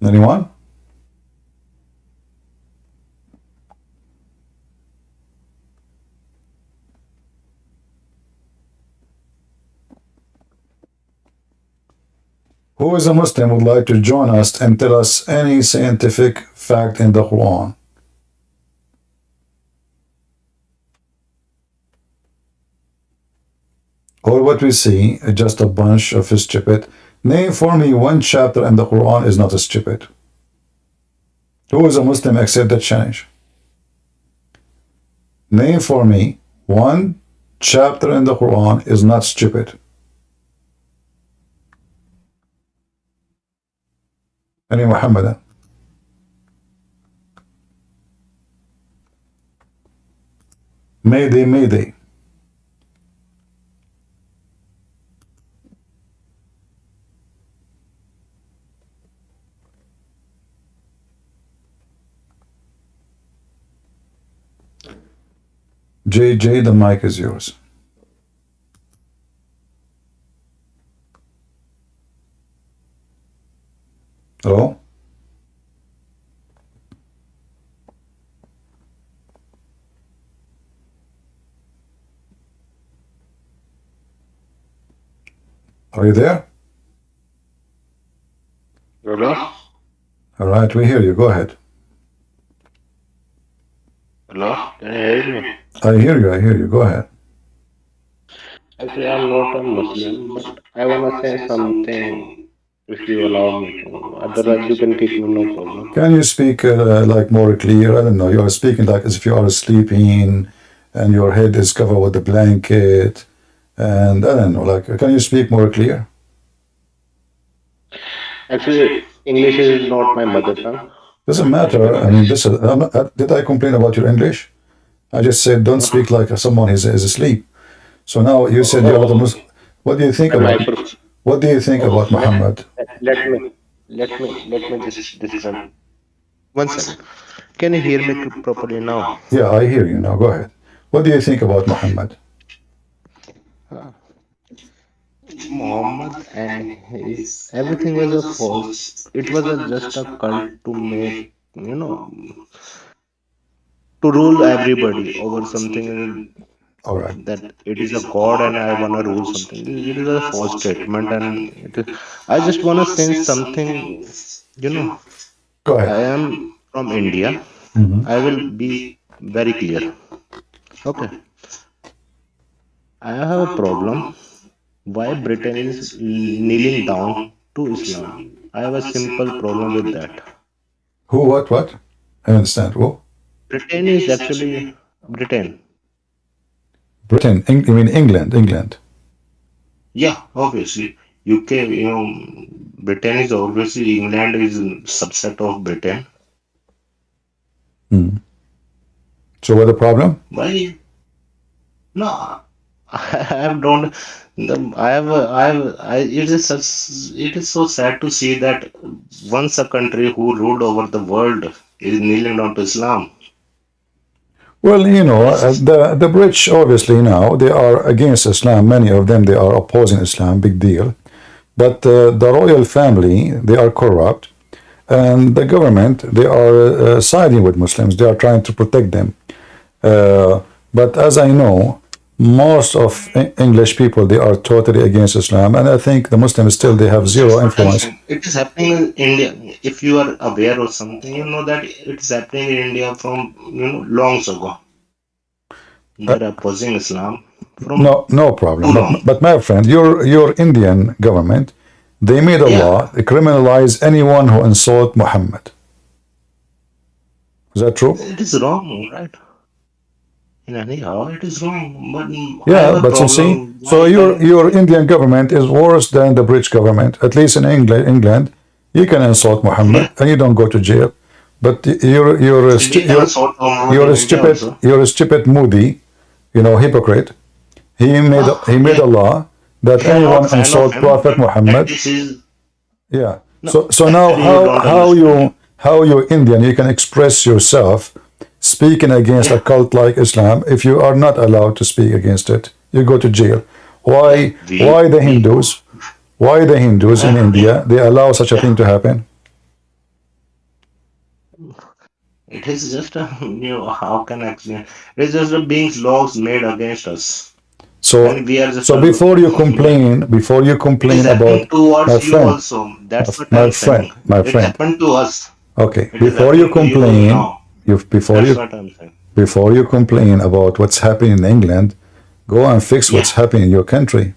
Anyone? Who is a Muslim would like to join us and tell us any scientific fact in the Quran? Or what we see is just a bunch of stupid. Name for me one chapter in the Quran is not stupid. Who is a Muslim accept that challenge? Name for me one chapter in the Quran is not stupid. Any Muhammadan? Mayday, Mayday. JJ, the mic is yours. Hello? Are you there? Hello? All right, we hear you. Go ahead. Hello? Can you hear me? I hear you. Go ahead. Actually, I'm not a Muslim, but I want to say something if you allow me to. Otherwise, you can kick me, no problem. Can you speak like more clear? I don't know. You are speaking like as if you are sleeping and your head is covered with a blanket. And I don't know, like, can you speak more clear? Actually, English is not my mother tongue. Doesn't matter. I mean, this is, did I complain about your English? I just said don't speak like someone is asleep. So now you said you're not a Muslim. What do you think about? What do you think about Muhammad? Let me this one. One second. Can you hear me properly now? Yeah, I hear you now. Go ahead. What do you think about Muhammad? Muhammad and his everything was a false. It was just a cult to make, to rule everybody over something. All right. That it is a god and I want to rule something. It is a false statement, and I just want to say something. Go ahead. I am from India. I will be very clear. Okay. I have a problem. Why Britain is kneeling down to Islam? I have a simple problem with that. Who? What? I understand. Who? Britain is actually Britain. Britain, you mean England, England. Yeah, obviously. UK, Britain is obviously England is a subset of Britain. So what's the problem? Why? No, I don't. It is so sad to see that once a country who ruled over the world is kneeling down to Islam. Well, the British obviously now they are against Islam. Many of them they are opposing Islam. Big deal. But the royal family they are corrupt, and the government they are siding with Muslims. They are trying to protect them. But as I know, most of English people they are totally against Islam, and I think the Muslims still they have zero influence. It is happening in India. If you are aware of something, you know that it is happening in India from long ago. They are opposing Islam from No problem. But my friend, your Indian government, they made a law to criminalize anyone who insult Muhammad. Is that true? It is wrong, right? Anyhow, it is wrong. But yeah, but you see, so your Indian government is worse than the British government. At least in England, you can insult Muhammad and you don't go to jail. But you're a stupid Moody, hypocrite. He made a law that anyone insult Prophet Muhammad. Yeah. So now how you Indian you can express yourself speaking against a cult like Islam if you are not allowed to speak against it? You go to jail. Why the Hindus? Why the Hindus in India they allow such a thing to happen? It is just how can I explain? It is just being laws made against us. So before you complain about my friend, also. That's what my friend, it happened to us. Okay, before you complain, before you complain about what's happening in England, go and fix what's happening in your country.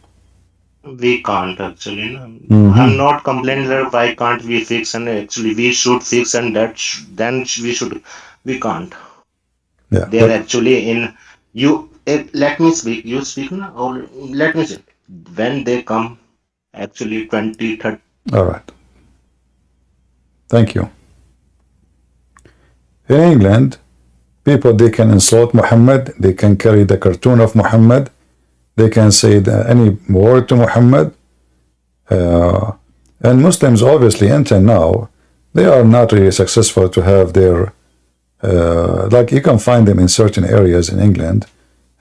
We can't actually. I'm not complaining that why can't we fix, and actually we should fix, and then we should. We can't. Yeah, they're actually in you. Let me speak. You speak now, or let me see. When they come, actually 2030. All right. Thank you. In England, people they can insult Muhammad. They can carry the cartoon of Muhammad. They can say any word to Muhammad. And Muslims, obviously, until now, they are not really successful to have their, like you can find them in certain areas in England,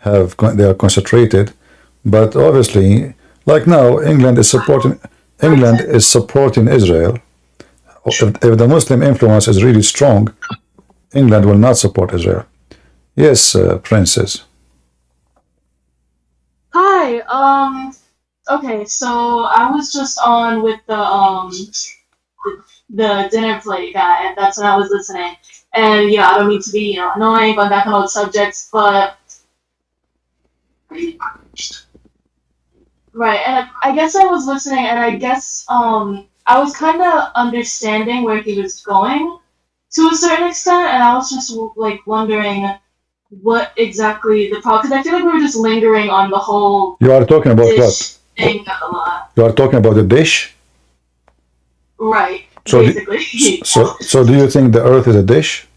they are concentrated, but obviously, like now, England is supporting Israel. If the Muslim influence is really strong, England will not support Israel. Yes, Princess. Hi. Okay, so I was just on with the dinner plate guy, and that's when I was listening. And I don't mean to be annoying on that kind of subjects, but right. And I guess I was listening, and I guess I was kind of understanding where he was going to a certain extent, and I was just like wondering what exactly the problem, because I feel like we were just lingering on the whole. You are talking about what? Thing a lot. You are talking about the dish? Right. So basically. So do you think the earth is a dish?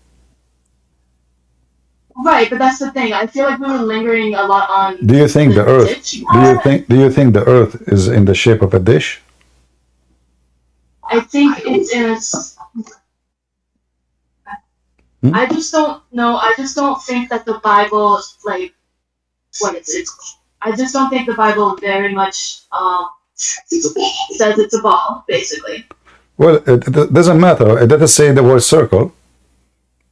Right, but that's the thing. I feel like we were lingering a lot on. Do you think the earth? Do you think the earth is in the shape of a dish? I think it's in a. I just don't know. I just don't think that the Bible, like, what it's. I just don't think the Bible very much says it's a ball, basically. Well, it doesn't matter. It doesn't say the word circle.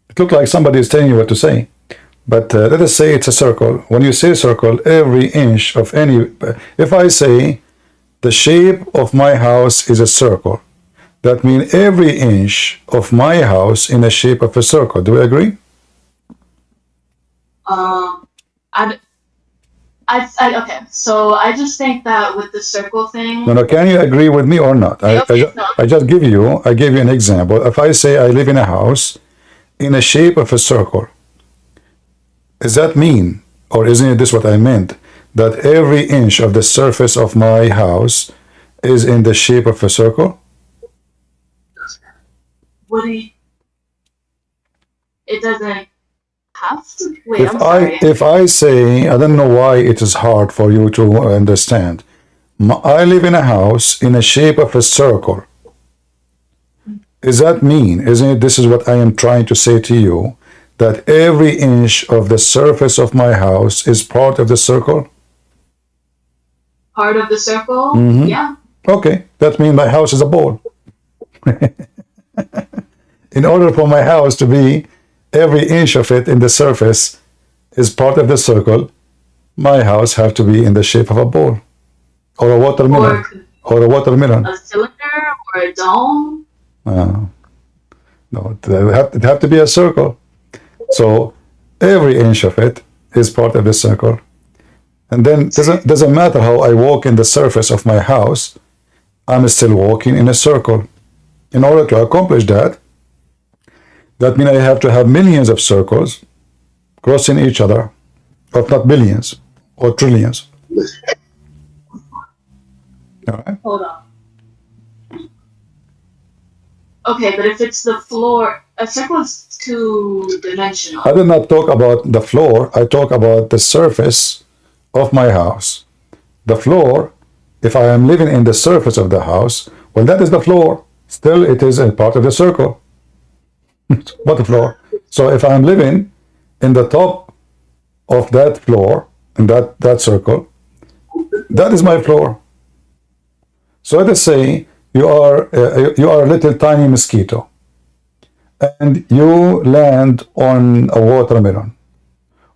It looks like somebody is telling you what to say. But let us say it's a circle. When you say circle, every inch of any... If I say the shape of my house is a circle, that means every inch of my house in the shape of a circle. Do we agree? Okay, so I just think that with the circle thing... No, can you agree with me or not? I just give you an example. If I say I live in a house in the shape of a circle, Does that mean, or isn't this what I meant, that every inch of the surface of my house is in the shape of a circle? What do you? It doesn't have to. Wait, I'm sorry. If I say, I don't know why it is hard for you to understand. I live in a house in the shape of a circle. Does that mean, isn't it, this is what I am trying to say to you, that every inch of the surface of my house is part of the circle? Part of the circle? Mm-hmm. Yeah. Okay, that means my house is a ball. In order for my house to be, every inch of it in the surface is part of the circle, my house have to be in the shape of a ball. Or a watermelon. Or a watermelon. A cylinder or a dome? No, it have to be a circle. So every inch of it is part of the circle. And then doesn't matter how I walk in the surface of my house, I'm still walking in a circle. In order to accomplish that, that means I have to have millions of circles crossing each other, if not billions or trillions. All right. Hold on. Okay, but if it's the floor, a circle is two-dimensional. I did not talk about the floor. I talk about the surface of my house. The floor, if I am living in the surface of the house, well, that is the floor. Still, it is a part of the circle. What the floor? So if I'm living in the top of that floor, in that circle, that is my floor. So let us say you are a little tiny mosquito, and you land on a watermelon,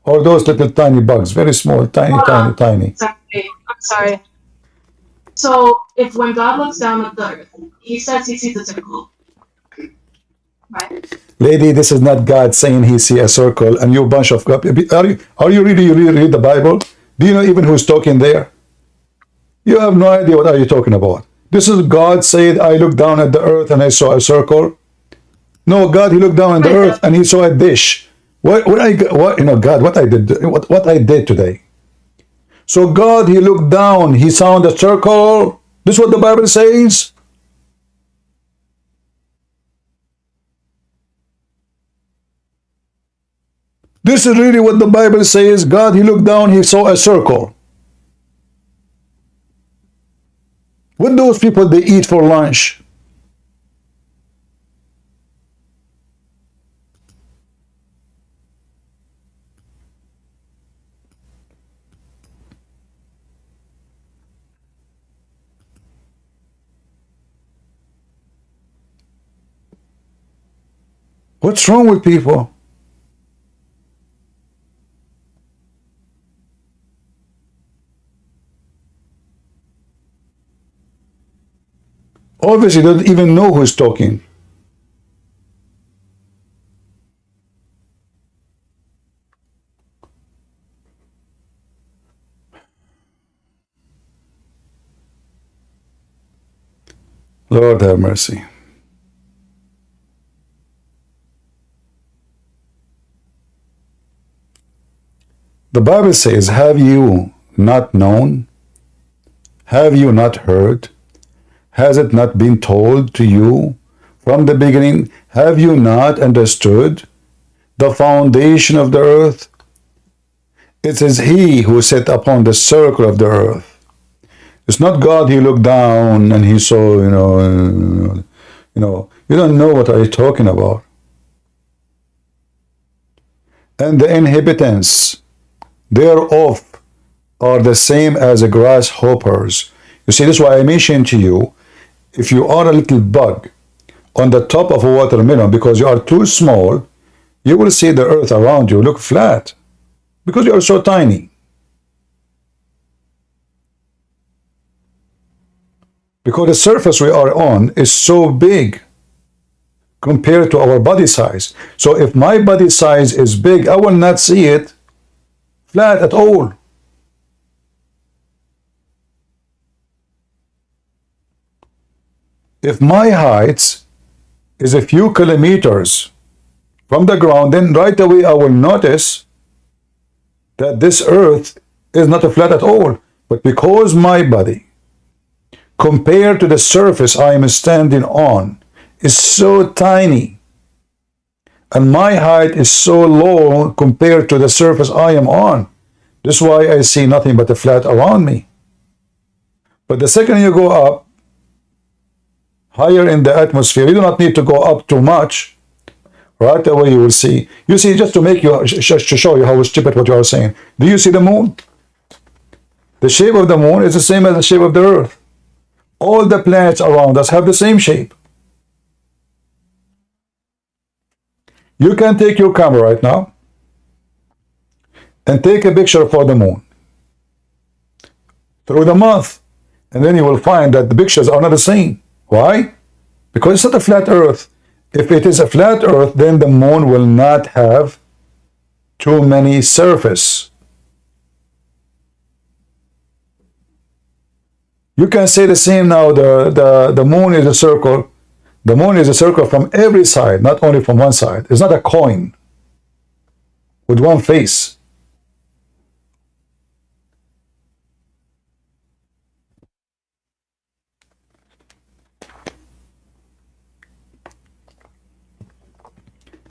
or those little tiny bugs, very small, tiny. I'm sorry. So if when God looks down at the earth, he says he sees a circle, right? Lady, this is not God saying he see a circle, and you bunch of, are you really read the Bible? Do you know even who's talking there? You have no idea what are you talking about. This is God said, I looked down at the earth and I saw a circle. No, God, he looked down at the earth and he saw a dish. God, what I did today. So God, he looked down, he saw the circle. This is what the Bible says. This is really what the Bible says. God, he looked down, he saw a circle. What those people they eat for lunch? What's wrong with people? Obviously, they don't even know who's talking. Lord have mercy. The Bible says, have you not known? Have you not heard? Has it not been told to you from the beginning? Have you not understood the foundation of the earth? It is he who sat upon the circle of the earth. It's not God, he looked down and he saw, you don't know what are you talking about. And the inhabitants thereof are the same as the grasshoppers. You see, this is why I mentioned to you, if you are a little bug on the top of a watermelon because you are too small, you will see the earth around you look flat because you are so tiny. Because the surface we are on is so big compared to our body size. So if my body size is big, I will not see it flat at all. If my height is a few kilometers from the ground, then right away I will notice that this earth is not a flat at all. But because my body, compared to the surface I am standing on, is so tiny, and my height is so low compared to the surface I am on, this is why I see nothing but a flat around me. But the second you go up higher in the atmosphere, you do not need to go up too much. Right away you will see. You see, just to make you to show you how stupid what you are saying. Do you see the moon? The shape of the moon is the same as the shape of the earth. All the planets around us have the same shape. You can take your camera right now and take a picture for the moon through the month, and then you will find that the pictures are not the same. Why? Because it's not a flat earth. If it is a flat earth, then the moon will not have too many surface. You can say the same now. The moon is a circle. The moon is a circle from every side, not only from one side. It's not a coin with one face.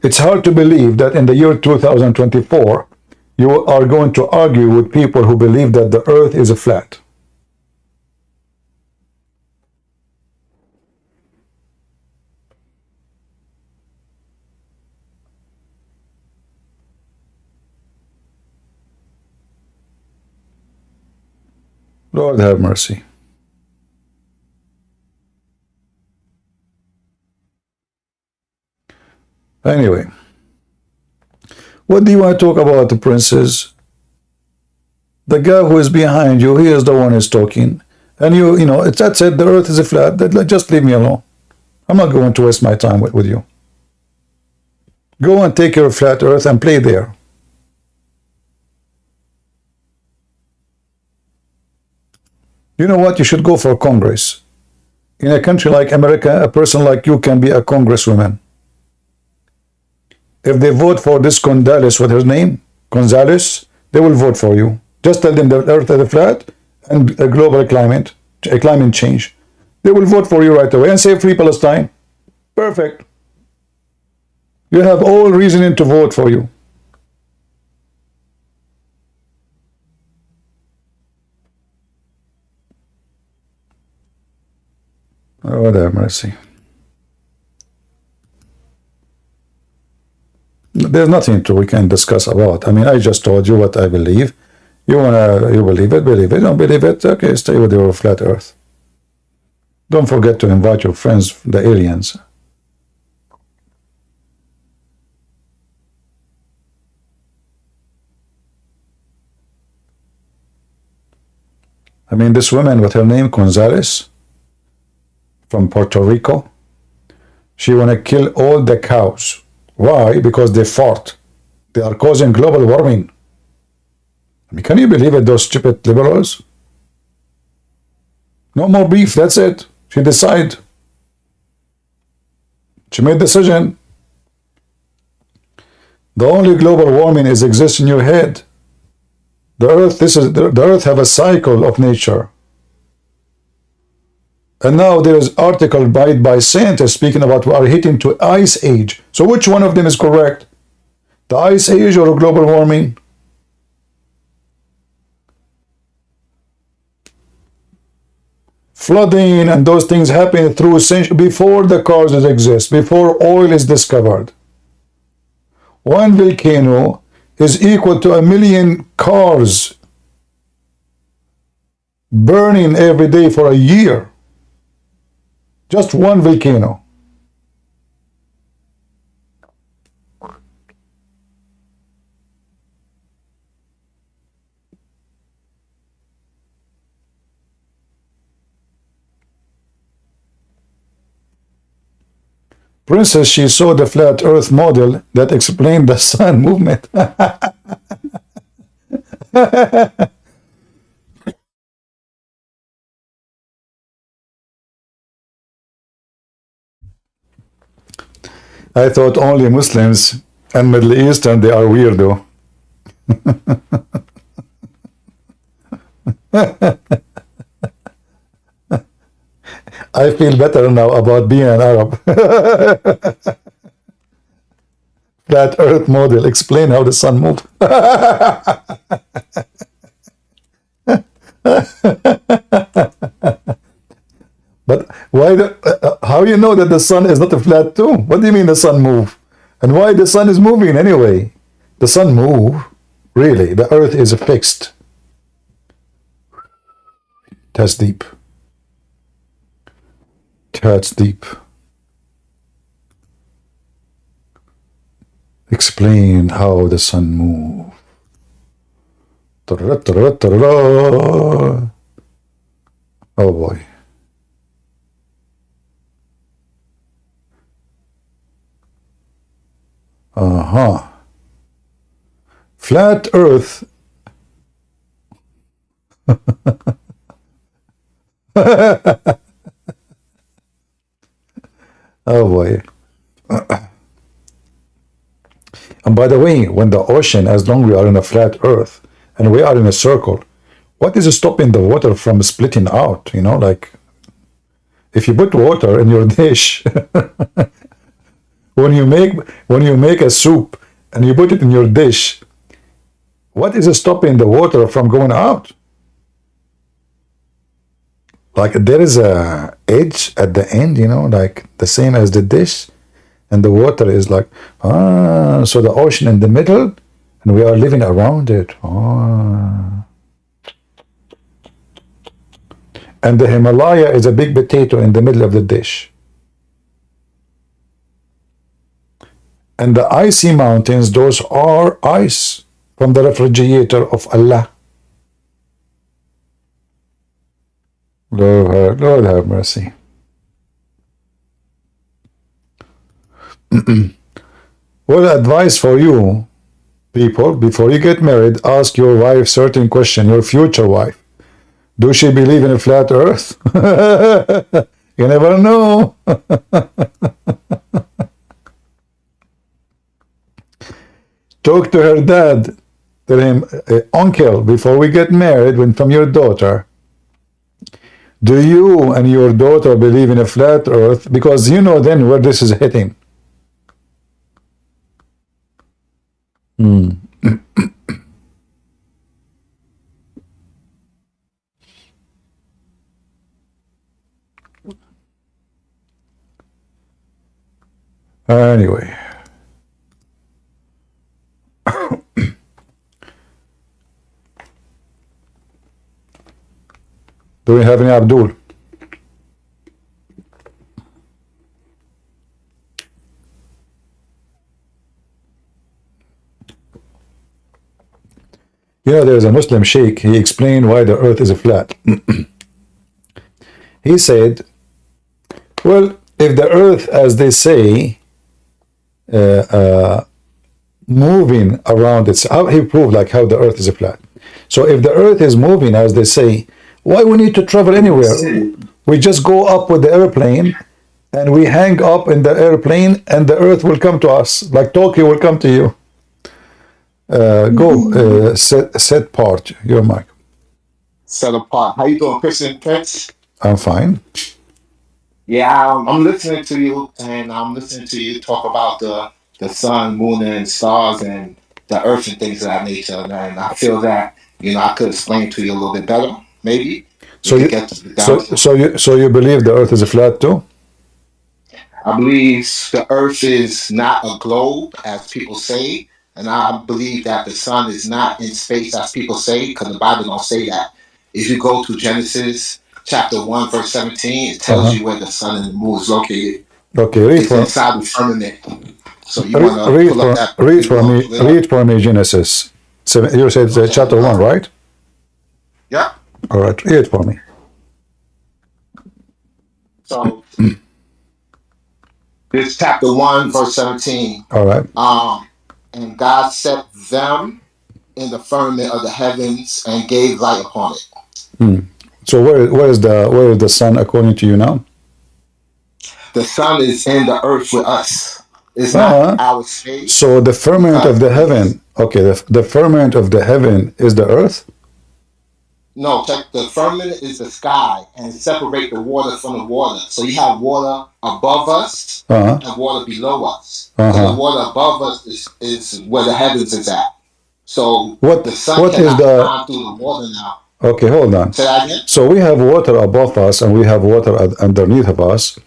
It's hard to believe that in the year 2024, you are going to argue with people who believe that the earth is a flat. Lord have mercy. Anyway, what do you want to talk about, the princes? The guy who is behind you, he is the one who is talking. And you know, that's it, the earth is a flat. Just leave me alone. I'm not going to waste my time with you. Go and take your flat earth and play there. You know what? You should go for Congress. In a country like America, a person like you can be a congresswoman. If they vote for this Gonzales, what's her name? Gonzales, they will vote for you. Just tell them the earth is flat and a global climate change. They will vote for you right away and say free Palestine. Perfect. You have all reasoning to vote for you. Oh, have mercy. There's nothing we can discuss about. I mean, I just told you what I believe. You believe it, believe it. Don't believe it, okay, stay with your flat earth. Don't forget to invite your friends, the aliens. I mean, this woman, with her name, Gonzales, from Puerto Rico, she want to kill all the cows. Why? Because they fart. They are causing global warming. I mean, can you believe it, those stupid liberals? No more beef, that's it. She decided. She made a decision. The only global warming exists in your head. The earth have a cycle of nature. And now there is article by scientists speaking about we are hitting to ice age. So which one of them is correct? The ice age or global warming? Flooding and those things happen through centuries before the cars exist, before oil is discovered. One volcano is equal to 1 million cars burning every day for a year. Just one volcano. Princess, she saw the flat earth model that explained the sun movement. I thought only Muslims and Middle Eastern, they are weirdo. I feel better now about being an Arab. Flat Earth model. Explain how the sun moves. But why? How you know that the sun is not a flat too? What do you mean the sun move? And why the sun is moving anyway? The sun move. Really, the Earth is fixed. That's deep. That's deep. Explain how the sun moves. Oh boy. Flat Earth. Oh boy. And by the way, when the ocean, as long as we are in a flat Earth and we are in a circle, what is stopping the water from splitting out? You know, like if you put water in your dish, when you make a soup and you put it in your dish, what is stopping the water from going out? Like there is a edge at the end, you know, like the same as the dish, and the water is like, so the ocean in the middle, and we are living around it. And the Himalaya is a big potato in the middle of the dish. And the icy mountains, those are ice from the refrigerator of Allah. Lord have mercy. Well, advice for you people, before you get married, ask your wife certain question, your future wife. Do she believe in a flat earth? You never know. Talk to her dad. Tell him, uncle, before we get married, when from your daughter, do you and your daughter believe in a flat earth? Because you know then where this is hitting. Anyway. Do we have any Abdul? You know, there's a Muslim sheikh, he explained why the earth is flat. He said, well, if the earth, as they say, moving around itself, he proved like how the earth is flat. So if the earth is moving, as they say, why we need to travel anywhere? We just go up with the airplane and we hang up in the airplane and the earth will come to us, like Tokyo will come to you. Set part your mic. Set apart. How you doing, Christian Prince? I'm fine. Yeah, I'm listening to you, and I'm listening to you talk about the sun, moon, and stars, and the earth and things of that nature. And I feel that I could explain to you a little bit better, maybe. So you believe the earth is flat too? I believe the earth is not a globe, as people say, and I believe that the sun is not in space, as people say, because the Bible don't say that. If you go to Genesis chapter 1, verse 17, it tells you where the sun and the moon is located. Okay, read it's inside the firmament. So you want to read pull up that. Read for me Genesis. You said chapter 1, right? Yeah. All right, read it for me. So this chapter 1, verse 17. All right. And God set them in the firmament of the heavens and gave light upon it. So where is the sun according to you now? The sun is in the earth with us. It's not our space. So the firmament of the heaven, okay, the firmament of the heaven is the earth? No, check, the firmament is the sky, and separate the water from the water. So you have water above us and water below us. So the water above us is where the heavens is at. So the sun cannot shine through the water now. Okay, hold on. Say that again? So we have water above us and we have water underneath of us.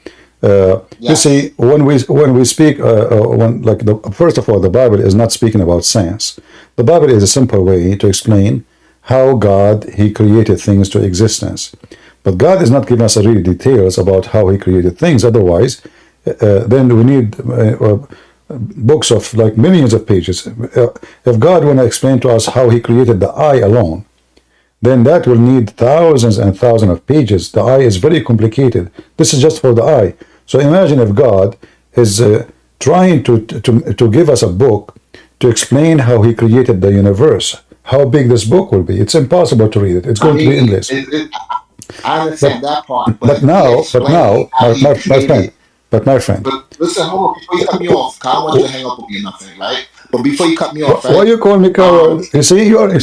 You see, when we speak, first of all, the Bible is not speaking about science. The Bible is a simple way to explain how God, He created things to existence. But God is not giving us really details about how He created things. Otherwise, then we need books of like millions of pages. If God want to explain to us how He created the eye alone, then that will need thousands and thousands of pages. The eye is very complicated. This is just for the eye. So imagine if God is trying to give us a book to explain how He created the universe. How big this book will be. It's impossible to read it. It's going to be English. I understand that part. But now, my friend. But listen, hold on, before you cut me off, I don't want you to hang up with me or nothing, right? But before you cut me off, right? Why you call me coward? You see, you are. No,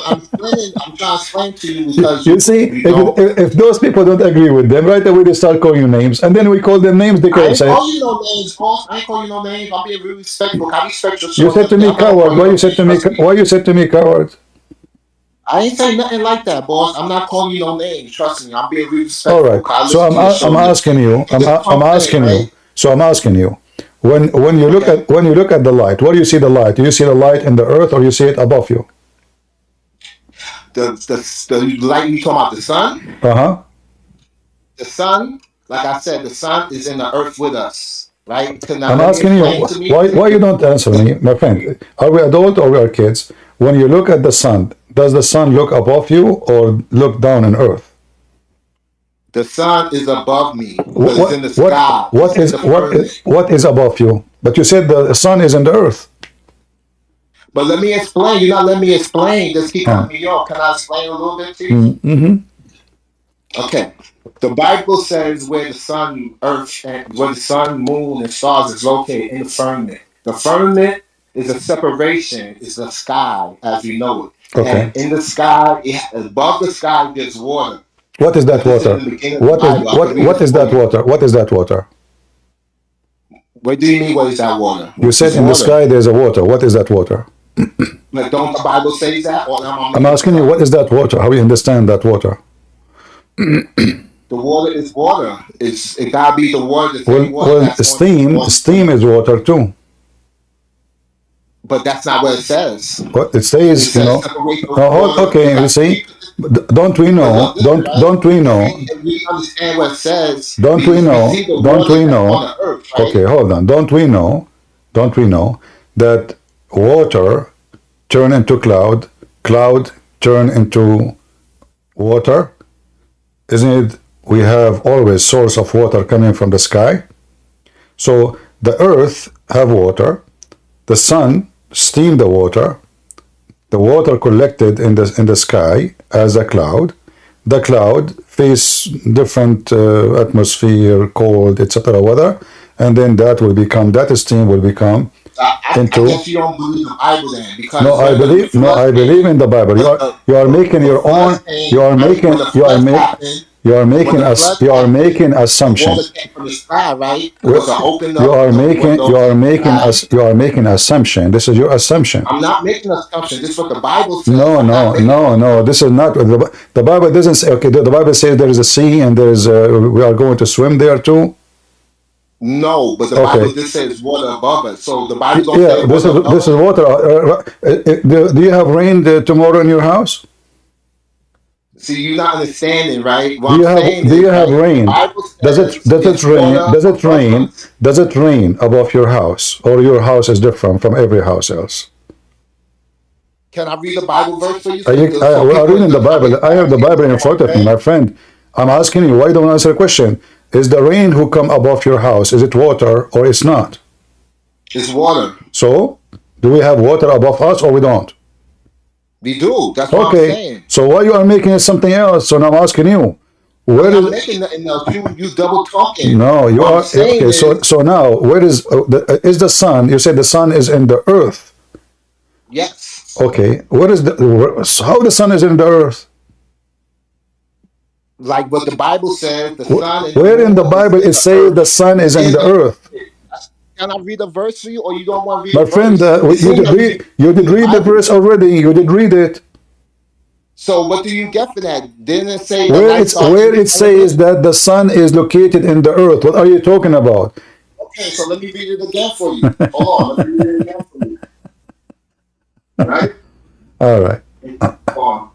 I'm trying to explain to you because you see, if those people don't agree with them, right away they start calling you names, and then we call them names. They can say, I ain't call you no names, boss. I ain't call you no names. I'm being really respectful. I respect your You said to me coward. Why you said to me? Why you said to me coward? I ain't saying nothing like that, boss. I'm not calling you no names. Trust me. I'm being really respectful. All right. So I'm asking you. I'm asking you. So I'm asking you. When you look at the light, where do you see the light? Do you see the light in the earth, or you see it above you? The light you talking about, the sun? The sun, like I said, the sun is in the earth with us, right? I'm asking you, why you don't answer me, my friend? Are we adult or we are kids? When you look at the sun, does the sun look above you or look down on earth? The sun is above me. It's in the sky. What is above you? But you said the sun is in the earth. But let me explain. You're not letting me explain. Just keep cutting me off. Can I explain a little bit to you? Okay. The Bible says where the sun, earth, and where the sun, moon, and stars is located in the firmament. The firmament is a separation. It's the sky as we know it. Okay. And in the sky, above the sky, there's water. What is that water? What is that water? What is that water? What do you mean, what is that water? You said in the sky there's a water. What is that water? But don't the Bible say that? I'm asking you, what is that water? How do you understand that water? The water is water. It gotta be the water. Well, steam is water too. But that's not what it says. What it says, you know. Okay, you see. Don't we know? Don't we know? We understand what it says. Don't we know? Don't we know? Okay, hold on. Don't we know? Don't we know that water turn into cloud, cloud turn into water? Isn't it? We have always source of water coming from the sky. So the earth have water, the sun steam the water collected in the sky as a cloud. The cloud face different atmosphere, cold, etc. weather, and then that steam will become into. I guess you don't believe the Bible then, because I believe in the Bible. You are making your own. You are making assumptions. You are making assumption. This is your assumption. I'm not making assumption. This is what the Bible says. No. This is not the Bible doesn't say. Okay, the Bible says there is a sea and there is we are going to swim there too. No, but the Bible just says water above us. So the Bible don't say water. This is water. Do you have rain tomorrow in your house? See, you're not understanding, right? Do you have rain? Does it rain above your house, or your house is different from every house else? Can I read the Bible verse for you? I'm reading the Bible. I have the Bible in front of me, my friend. I'm asking you, why don't you answer the question? Is the rain who come above your house, is it water or it's not? It's water. So, do we have water above us or we don't? We do. That's what I'm saying. So why you are making it something else? So now I'm asking you, Where I'm is making nothing else. You double talking. no? You What I'm are saying okay. is, So now, where is the sun? You said the sun is in the earth. yes. Okay, what is the how the sun is in the earth? Like what the Bible says, the sun and the Where in the moon is Bible in it the says the earth. sun is in In the the earth? Can I read a verse for you, or you don't want to read My a friend, verse? It you seems did like read you read the the Bible. verse already. You did read it. So what do you get for that? Didn't it say the lights are in Where the it firmament? says that the sun is located in the earth. What are you talking about? Okay, so let me read it again for you. Hold on, let me read it again for you. Right? All right. Hold on.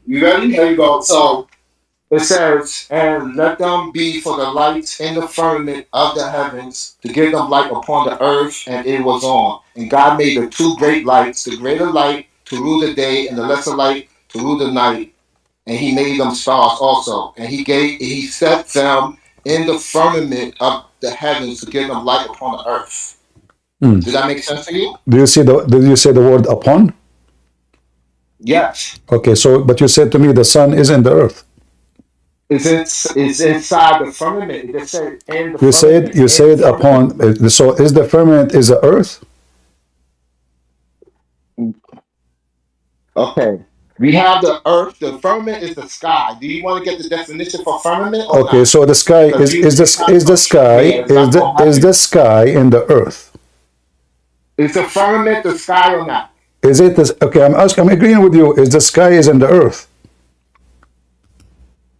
You ready? Here you go. So it says, and let them be for the lights in the firmament of the heavens to give them light upon the earth, and it was on. And God made the two great lights, the greater light to rule the day, and the lesser light to rule the night. And he made them stars also. And he set them in the firmament of the heavens to give them light upon the earth. Hmm. Did that make sense to you? Did you say the word upon? Yes. Okay, so but you said to me the sun is in the earth. It's inside the firmament. It just said in the firmament. You In the said firmament. upon. So is the firmament is the earth? Okay. We have the earth. The firmament is the sky. Do you want to get the definition for firmament or Okay, not? so the sky Because you try is to the trick sky me, and it's not going to is the happen. sky in the earth? Is the firmament the sky or not? Is it this, okay? I'm agreeing with you. Is the sky is in the earth?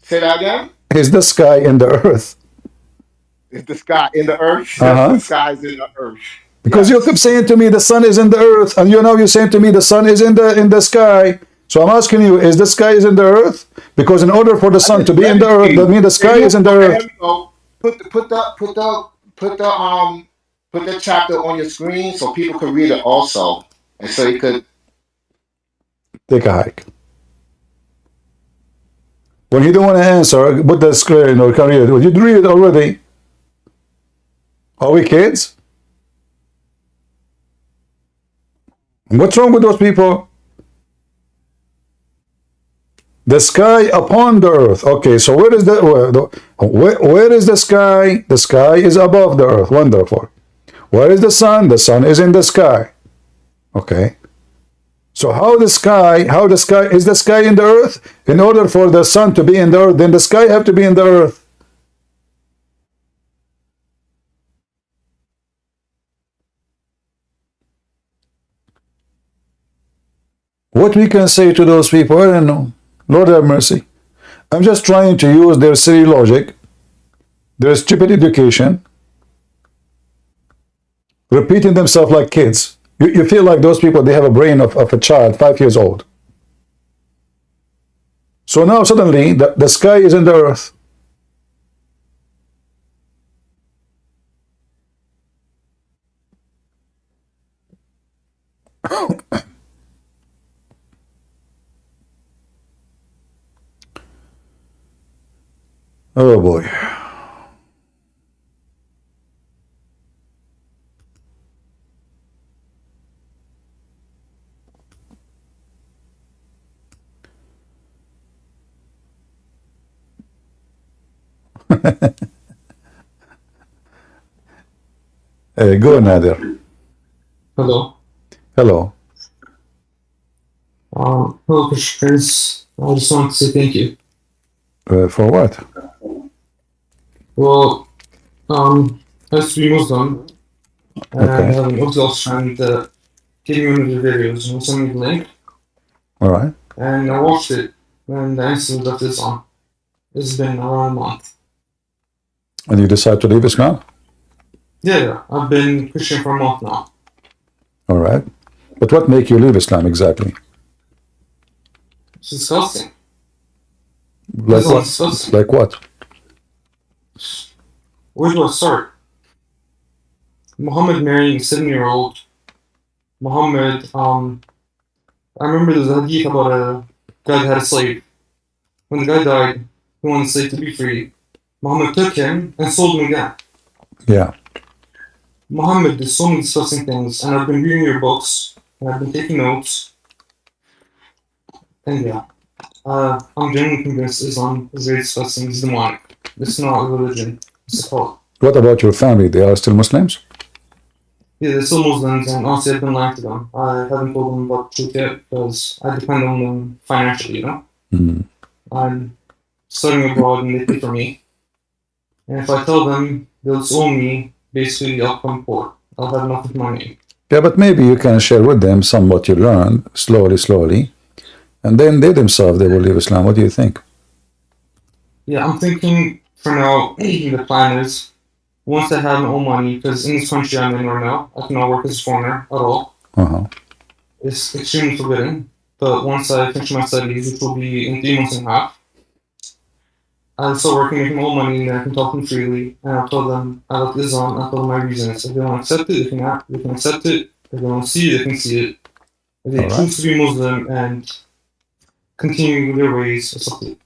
Say that again. Is the sky in the earth? Is the sky in the earth? Uh Yes, the huh. sky is in the earth. Because you keep Yes. saying to me the sun is in the earth, and you're saying to me the sun is in the sky. So I'm asking you, is the sky is in the earth? Because in order for the I sun to just be in read the it to earth, that you. means the Can sky you? is in the Okay, here earth. we go. Put the chapter on your screen so people can read it also, and so you could. Take a hike. When you don't want to answer, put the screen or can read it. You read it already. Are we kids? What's wrong with those people? The sky upon the earth. Okay, so where is where is the sky? The sky is above the earth. Wonderful. Where is the sun? The sun is in the sky. Okay. So how the sky, is the sky in the earth? In order for the sun to be in the earth, then the sky have to be in the earth. What we can say to those people, I don't know. Lord have mercy. I'm just trying to use their silly logic, their stupid education, repeating themselves like kids. You feel like those people, they have a brain of a child, 5 years old. So now suddenly the sky is in the earth. Oh boy. Go Nader. Hello. Hello. Hello, Christians. I just want to say thank you. For what? Well, I used to be Muslim, and I Okay. have an Orthodox friend that gave me one of your videos and sent me the link, All right. and I watched it, and I instantly left Islam. It's been around a month. And you decide to leave Islam? Yeah, I've been Christian for a month now. All right. But what make you leave Islam exactly? It's disgusting. Like Islam what? is disgusting. Like what? Where do I start? Muhammad marrying a 7-year-old. Muhammad, I remember there's a hadith about a guy that had a slave. When the guy died, he wanted the slave to be free. Muhammad took him and sold him again. Yeah. Muhammad did so many disgusting things, and I've been reading your books, and I've been taking notes, and yeah, I'm genuinely convinced Islam is very disgusting. It's demonic. It's not a religion. It's a cult. What about your family? They are still Muslims? Yeah, they're still Muslims, and honestly, I've been lying to them. I haven't told them about the truth yet because I depend on them financially, you know? Mm. I'm studying abroad and they pay for me. And if I tell them, they'll disown me, basically, I'll become poor. I'll have nothing to my name. Yeah, but maybe you can share with them some what you learn slowly, and then they themselves, they will leave Islam. What do you think? Yeah, I'm thinking for now, the plan is once I have my own money, because in this country I'm in right now, I cannot work as a foreigner at all. It's extremely forbidden. But once I finish my studies, which will be in 3 months and a half, I'll start working, making my own money, and then I can talk to them freely. And I'll tell them I like Islam, I'll tell them my reasons. If they want to accept it, they can accept it. If they want to see it, they can see it. If they choose to be Muslim and continue their ways, it's up to them.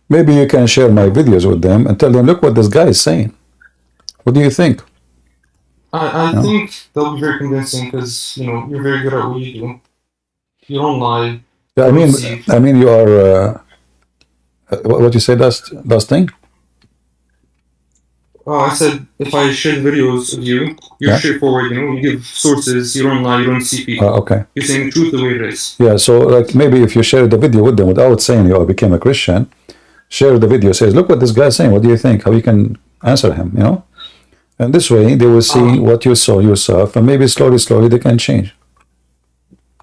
Maybe you can share my videos with them and tell them, look what this guy is saying. What do you think? I think they'll be very convincing because, you know, you're very good at what you do. You don't lie. Yeah, I mean, you are, what you say last thing? I said if I share videos of you, you're straightforward, you know, you give sources, you don't lie, you don't deceive people. Okay. You're saying the truth the way it is. Yeah, so like maybe if you share the video with them without saying you became a Christian, share the video, says, look what this guy is saying, what do you think? How you can answer him, you know? And this way they will see what you saw yourself, and maybe slowly they can change.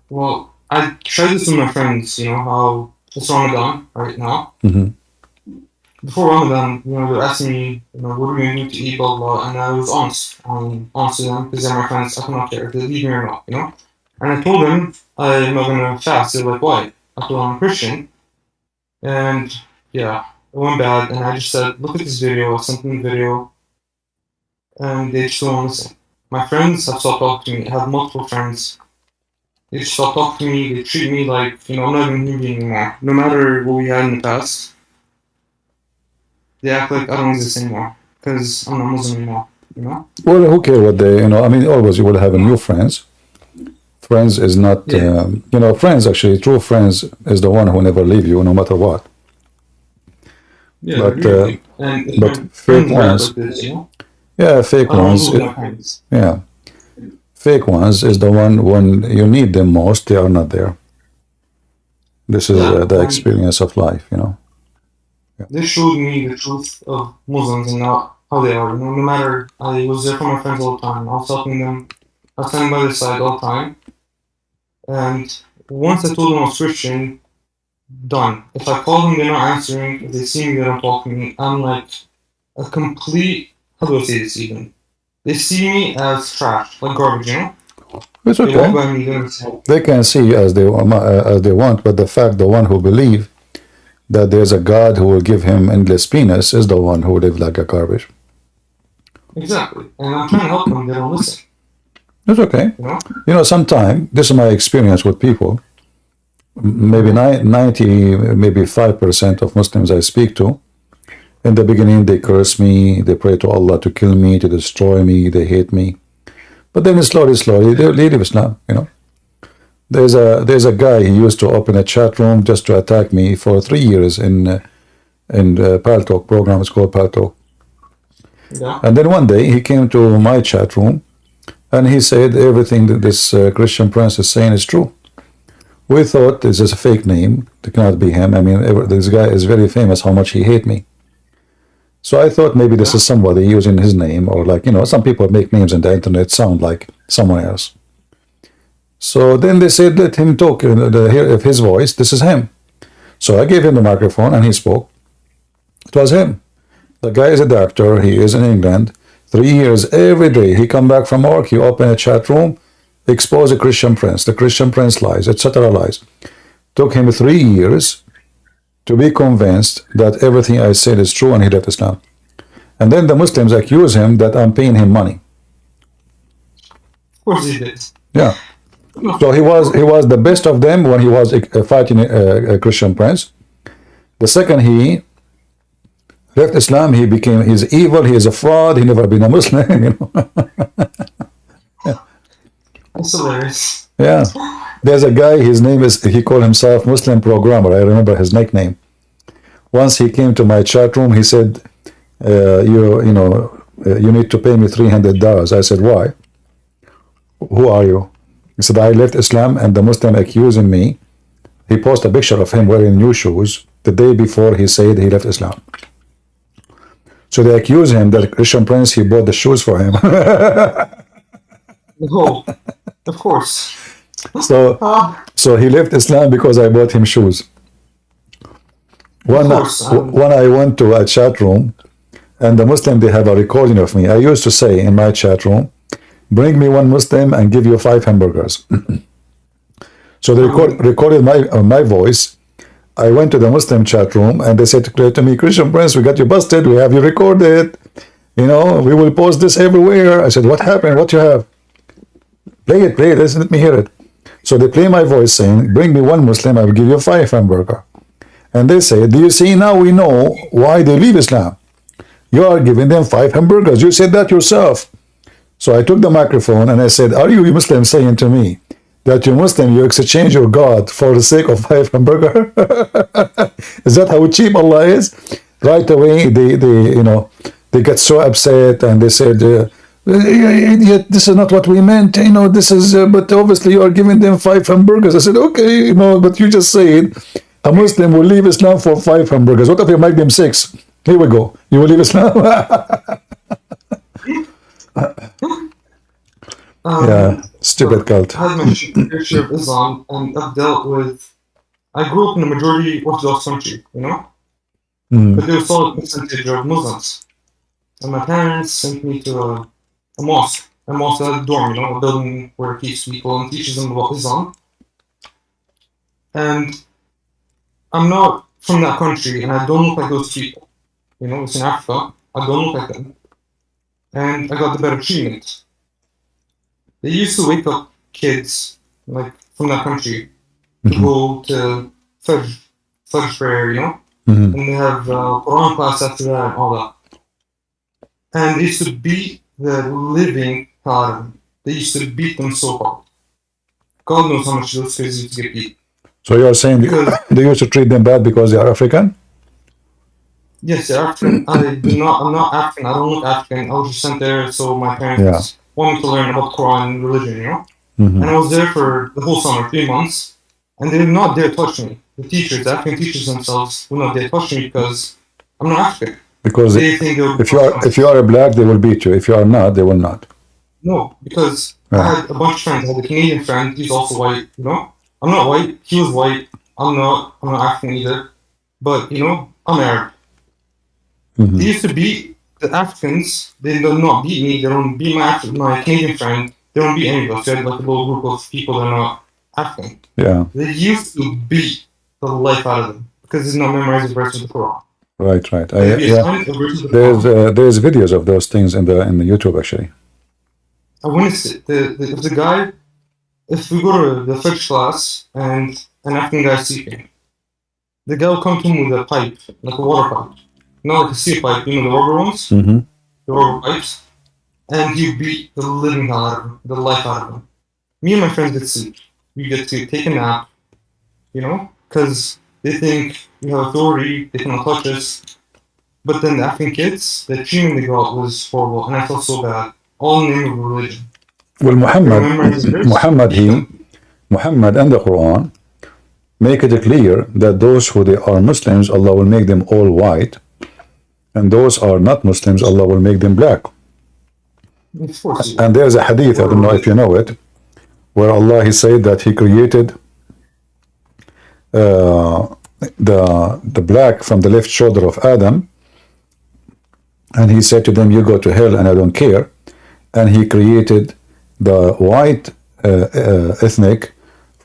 Well, I tried this with my friends, you know, how it's Ramadan right now. Before Ramadan, you know, they were asking me, you know, what are we going to do to eat, blah, blah, and I was honest to them, because they're my friends, I cannot care if they leave me or not, you know? And I told them I'm not going to fast. They're like, why? I told them I'm a Christian. And, yeah, it went bad, and I just said, look at this video, I sent them the video, and they just don't listen. My friends have stopped talking to me. I have multiple friends. They just stopped talking to me. They treat me like, you know, I'm not even human being anymore. No matter what we had in the past, they act like I don't exist anymore because I'm not Muslim anymore, you know? Well, who cares what they, you know, I mean, always you will have new friends. Friends is not, you know, friends actually, true friends is the one who never leave you no matter what. Yeah, but fake ones, yeah, fake ones, yeah, fake ones is the one when you need them most, they are not there. This is the experience of life, you know. They showed me the truth of Muslims and not how they are. You know, no matter, I was there for my friends all the time. I was helping them. I was standing by their side all the time. And once I told them I was Christian, done. If I call them, they're not answering. If they see me, they don't talk to me. I'm like a complete, how do I say this even? They see me as trash, like garbage, you know? It's okay. They can see as they want, but the fact the one who believe that there's a God who will give him endless penis is the one who lives like a garbage. Exactly. And I'm trying to help them, they don't listen. It's okay. You know, sometimes, this is my experience with people, maybe 90, maybe 5% of Muslims I speak to, in the beginning they curse me, they pray to Allah to kill me, to destroy me, they hate me. But then slowly, they leave Islam, you know. There's a guy, he used to open a chat room just to attack me for 3 years in Paltalk program, it's called Paltalk. Yeah. And then one day he came to my chat room and he said everything that this Christian prince is saying is true. We thought this is a fake name, it cannot be him. I mean, this guy is very famous how much he hate me. So I thought maybe this is somebody using his name, or like, you know, some people make names on the internet sound like someone else. So then they said, let him talk, hear his voice, this is him. So I gave him the microphone and he spoke. It was him. The guy is a doctor, he is in England. 3 years, every day, he come back from work, he open a chat room, expose a Christian prince, the Christian prince lies, etc. lies. Took him 3 years to be convinced that everything I said is true and he left Islam. And then the Muslims accuse him that I'm paying him money. Of course he did. Yeah. So he was the best of them when he was fighting a Christian prince. The second he left Islam, he's evil, he is a fraud, he never been a Muslim, you know. That's hilarious. Yeah. There's a guy, his name is, he called himself Muslim Programmer. I remember his nickname. Once he came to my chat room, he said, you need to pay me $300. I said, why? Who are you? He said, I left Islam and the Muslim accusing me. He posted a picture of him wearing new shoes the day before he said he left Islam. So they accuse him that Christian Prince, he bought the shoes for him. Oh, of course. So he left Islam because I bought him shoes. When I went to a chat room, and the Muslim, they have a recording of me. I used to say in my chat room, bring me one Muslim and give you 5 hamburgers. So they recorded my voice. I went to the Muslim chat room and they said to me, Christian Prince, we got you busted. We have you recorded. You know, we will post this everywhere. I said, what happened? What you have? Play it. Listen, let me hear it. So they play my voice saying, bring me one Muslim, I will give you 5 hamburger. And they say, do you see, now we know why they leave Islam. You are giving them 5 hamburgers. You said that yourself. So I took the microphone and I said, are you Muslim saying to me that you're Muslim, you exchange your God for the sake of 5 hamburger? Is that how cheap Allah is? Right away, they get so upset and they said, this is not what we meant, this is, but obviously you are giving them 5 hamburgers. I said, okay, but you just said a Muslim will leave Islam for 5 hamburgers. What if you make them 6? Here we go. You will leave Islam? Yeah, stupid cult. I had mentioned the history of Islam, and I've dealt with. I grew up in a majority Orthodox country, but there was still a percentage of Muslims. And my parents sent me to a mosque. A mosque at a dorm, a building where it keeps people and teaches them about Islam. And I'm not from that country, and I don't look like those people. It's in Africa. I don't look like them. And I got the better treatment. They used to wake up kids, from that country, to go to Fajr prayer, and they have Qur'an class after that and all that. And they used to beat the living out of them. They used to beat them so hard. God knows how much those kids used to get beat. So you're saying they used to treat them bad because they are African? Yes, they're African. I'm not African. I don't look African. I was just sent there so my parents wanted me to learn about Quran and religion, And I was there for the whole summer, 3 months, and they did not dare touch me. The African teachers themselves, would not dare touch me because I'm not African. Because if you are a black, they will beat you. If you are not, they will not. No, because I had a bunch of friends. I had a Canadian friend. He's also white. I'm not white. He was white. I'm not African either. But I'm Arab. They used to beat the Africans. They do not beat me. They don't beat my Canadian friend. They don't beat any of us. They had a little group of people that are not African. Yeah. They used to beat the life out of them because it's not memorizing verse of the Quran. Right. There's videos of those things in the YouTube actually. I witnessed it. If the guy, if we go to the French class and an African guy is sleeping, the guy will come to him with a pipe, like a water pipe, not like a sea pipe, the rubber ones, the rubber pipes, and he beat the living hell out of him, the life out of him. Me and my friends get to sleep. We get to take a nap, because they think we have authority, they cannot touch us. But then the African kids, the treatment they got was horrible, and I felt so bad. All in the name of religion. Well, Muhammad and the Quran make it clear that those who they are Muslims, Allah will make them all white, and those are not Muslims, Allah will make them black. And there's a hadith, I don't know if you know it, where Allah, he said that he created the black from the left shoulder of Adam, and he said to them, you go to hell and I don't care. And he created the white ethnic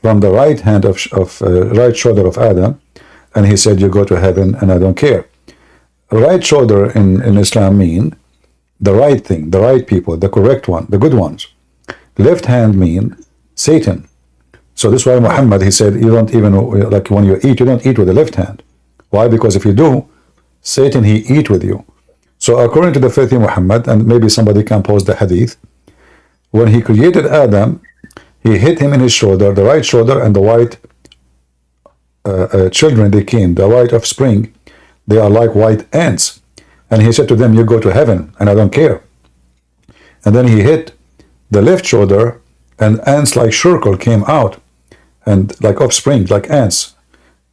from the right hand of right shoulder of Adam, and he said, you go to heaven and I don't care. Right shoulder in Islam mean the right thing, the right people, the correct one, the good ones. Left hand mean Satan. So this is why Muhammad, he said, you don't even, like when you eat, you don't eat with the left hand. Why? Because if you do, Satan, he eat with you. So according to the faith in Muhammad, and maybe somebody can post the hadith, when he created Adam, he hit him in his shoulder, the right shoulder, and the white children, they came, the white offspring, they are like white ants. And he said to them, you go to heaven, and I don't care. And then he hit the left shoulder, and ants like circle came out, and like offspring, like ants.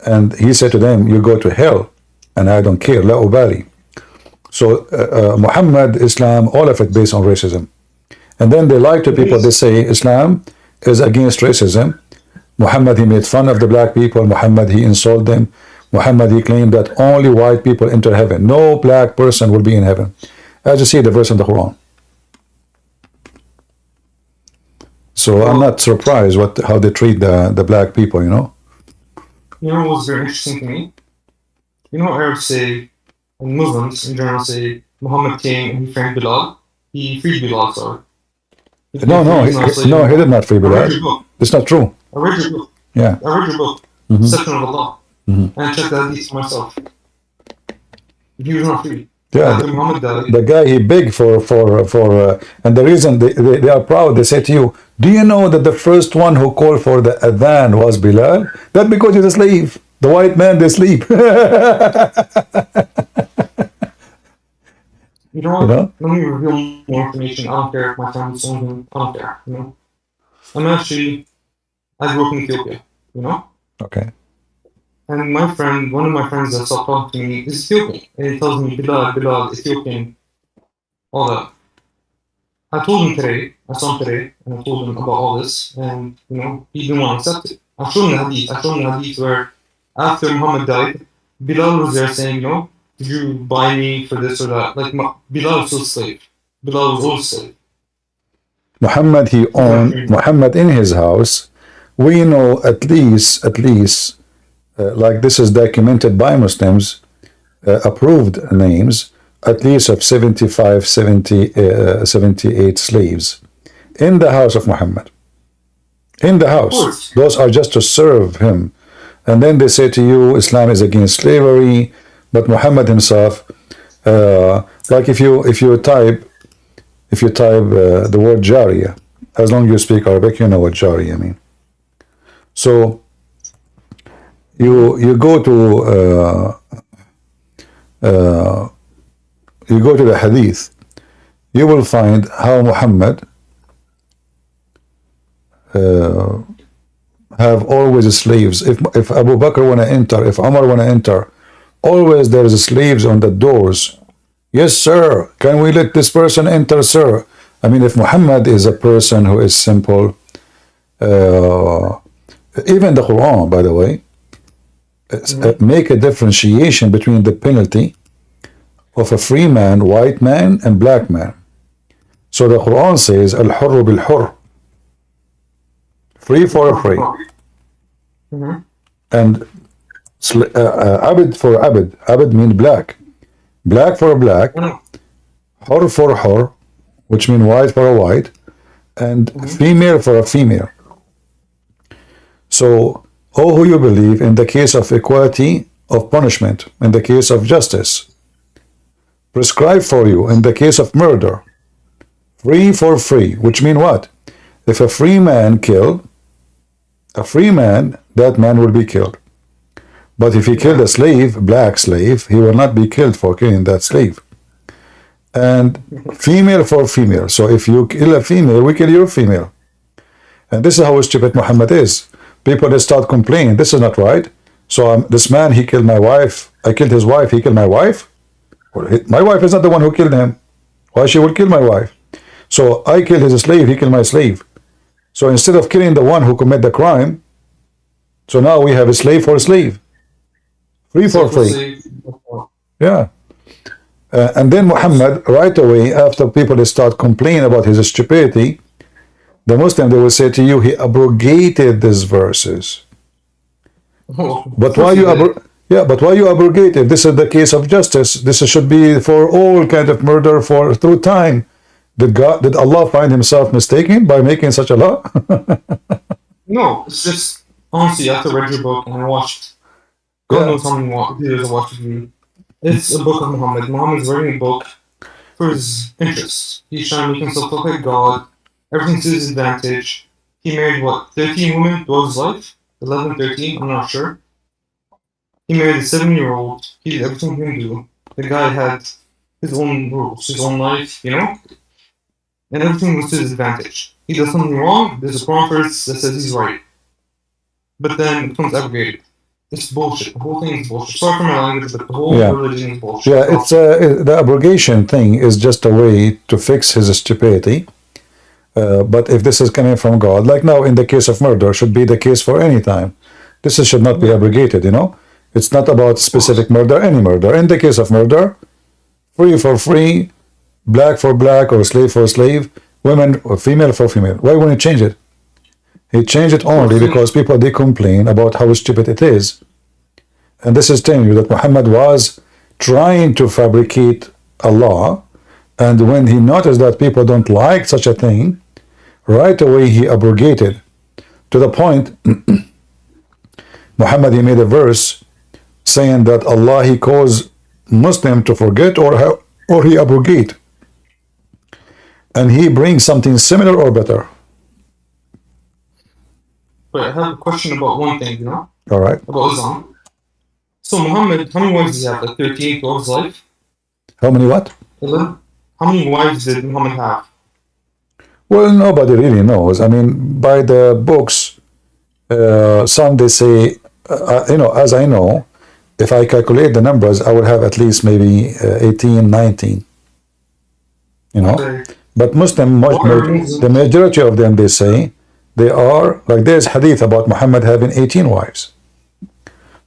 And he said to them, you go to hell, and I don't care, la ubali. So Muhammad, Islam, all of it based on racism. And then they lie to people, they say Islam is against racism. Muhammad, he made fun of the black people. Muhammad, he insulted them. Muhammad, he claimed that only white people enter heaven. No black person will be in heaven. As you see the verse in the Quran. So I'm not surprised how they treat the black people, you know. You know what's very interesting to me? You know Arabs say, and Muslims in general say, Muhammad came and he freed Bilal. He freed Bilal, sorry. No, he did not free Bilal. It's not true. I read your book. Yeah. I read your book, Section of Allah. And I checked the hadith for myself. He was not free. Yeah, the guy he begged for and the reason they are proud, they say to you, do you know that the first one who called for the adhan was Bilal? That because he's a slave. The white man, they sleep. You know what? Let me reveal more information. I don't care if my family's something. I don't care. You know, I grew up in Ethiopia. You know. Okay. And one of my friends that stopped talking to me is Ethiopian, and he tells me Bilal, Ethiopian, all that. I told him today, I saw him today, and I told him about all this, and you know, he didn't want to accept it. I showed him the hadith. I showed him the hadith where after Muhammad died, Bilal was there saying, you know, did you buy me for this or that? Like Bilal was still a slave. Bilal was always a slave. Muhammad, he owned Muhammad in his house. We know at least. Like this is documented by Muslims, approved names, at least of 75, 78 slaves in the house of Muhammad. In the house. Those are just to serve him. And then they say to you, Islam is against slavery, but Muhammad himself, like if you type the word Jariya, as long as you speak Arabic, you know what Jariya mean. So you go to the hadith, you will find how Muhammad have always slaves. If Abu Bakr want to enter, if Umar want to enter, always there is slaves on the doors. Yes, sir. Can we let this person enter, sir? I mean, if Muhammad is a person who is simple, even the Quran, by the way, make a differentiation between the penalty of a free man, white man, and black man. So the Quran says, Al-Hurru bil-Hurr, free for a free. And Abid for Abid. Abid means black. Black for a black. Hur for a hur, which means white for a white. And female for a female. So, oh, who you believe in the case of equality of punishment, in the case of justice, prescribed for you in the case of murder, free for free, which mean what? If a free man kill a free man, that man will be killed. But if he killed a slave, black slave, he will not be killed for killing that slave. And female for female. So if you kill a female, we kill your female. And this is how stupid Muhammad is. People, they start complaining, this is not right. So this man, he killed my wife. I killed his wife, he killed my wife. Well, my wife is not the one who killed him. Why she will kill my wife? So I killed his slave, he killed my slave. So instead of killing the one who committed the crime, so now we have a slave for a slave. Free for free. Yeah. And then Muhammad, right away, after people they start complaining about his stupidity, the Muslim, they will say to you, he abrogated these verses. But why you abrogate it? This is the case of justice. This should be for all kind of murder through time. Did Allah find himself mistaken by making such a law? No, it's just honestly after I read your book and I watched God knows how many videos I watched of you. It's a book of Muhammad. Muhammad's writing a book for his interests. He's trying to make himself look like God. Everything's to his advantage. He married, what, 13 women throughout his life? 11, 13, I'm not sure. He married a 7-year-old. He did everything he can do. The guy had his own rules, his own life, you know? And everything was to his advantage. He does something wrong, there's a Quran verse that says he's right. But then it becomes abrogated. It's bullshit. The whole thing is bullshit. Sorry for my language, but the whole religion is bullshit. Yeah, it's the abrogation thing is just a way to fix his stupidity. But if this is coming from God, like now in the case of murder, should be the case for any time. This should not be abrogated, you know? It's not about specific murder, any murder. In the case of murder, free for free, black for black, or slave for slave, women or female for female. Why wouldn't he change it? He changed it only because people, they complain about how stupid it is. And this is telling you that Muhammad was trying to fabricate a law, and when he noticed that people don't like such a thing, right away he abrogated. To the point, Muhammad, he made a verse saying that Allah, he calls Muslim to forget or he abrogate. And he brings something similar or better. Wait, I have a question about one thing, you know? All right. About Islam. So Muhammad, how many wives does he have? Like 13 throughout his life? How many what? 11? How many wives did Muhammad have? Well, nobody really knows. I mean, by the books, some they say, you know, as I know, if I calculate the numbers, I would have at least maybe 18, 19. You know? Okay. But Muslim, the majority of them, they say, they are, like there's hadith about Muhammad having 18 wives.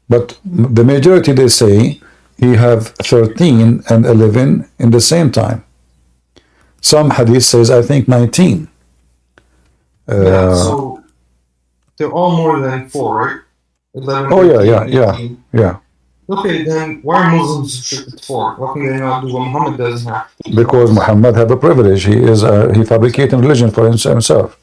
But the majority, they say, he have 13 and 11 in the same time. Some hadith says, I think, 19. So they're all more than 4, right? 11, oh, 13, yeah. Okay, then why are Muslims restricted to 4? Why can they not do what Muhammad doesn't have? Because Muhammad have a privilege. He fabricating religion for himself.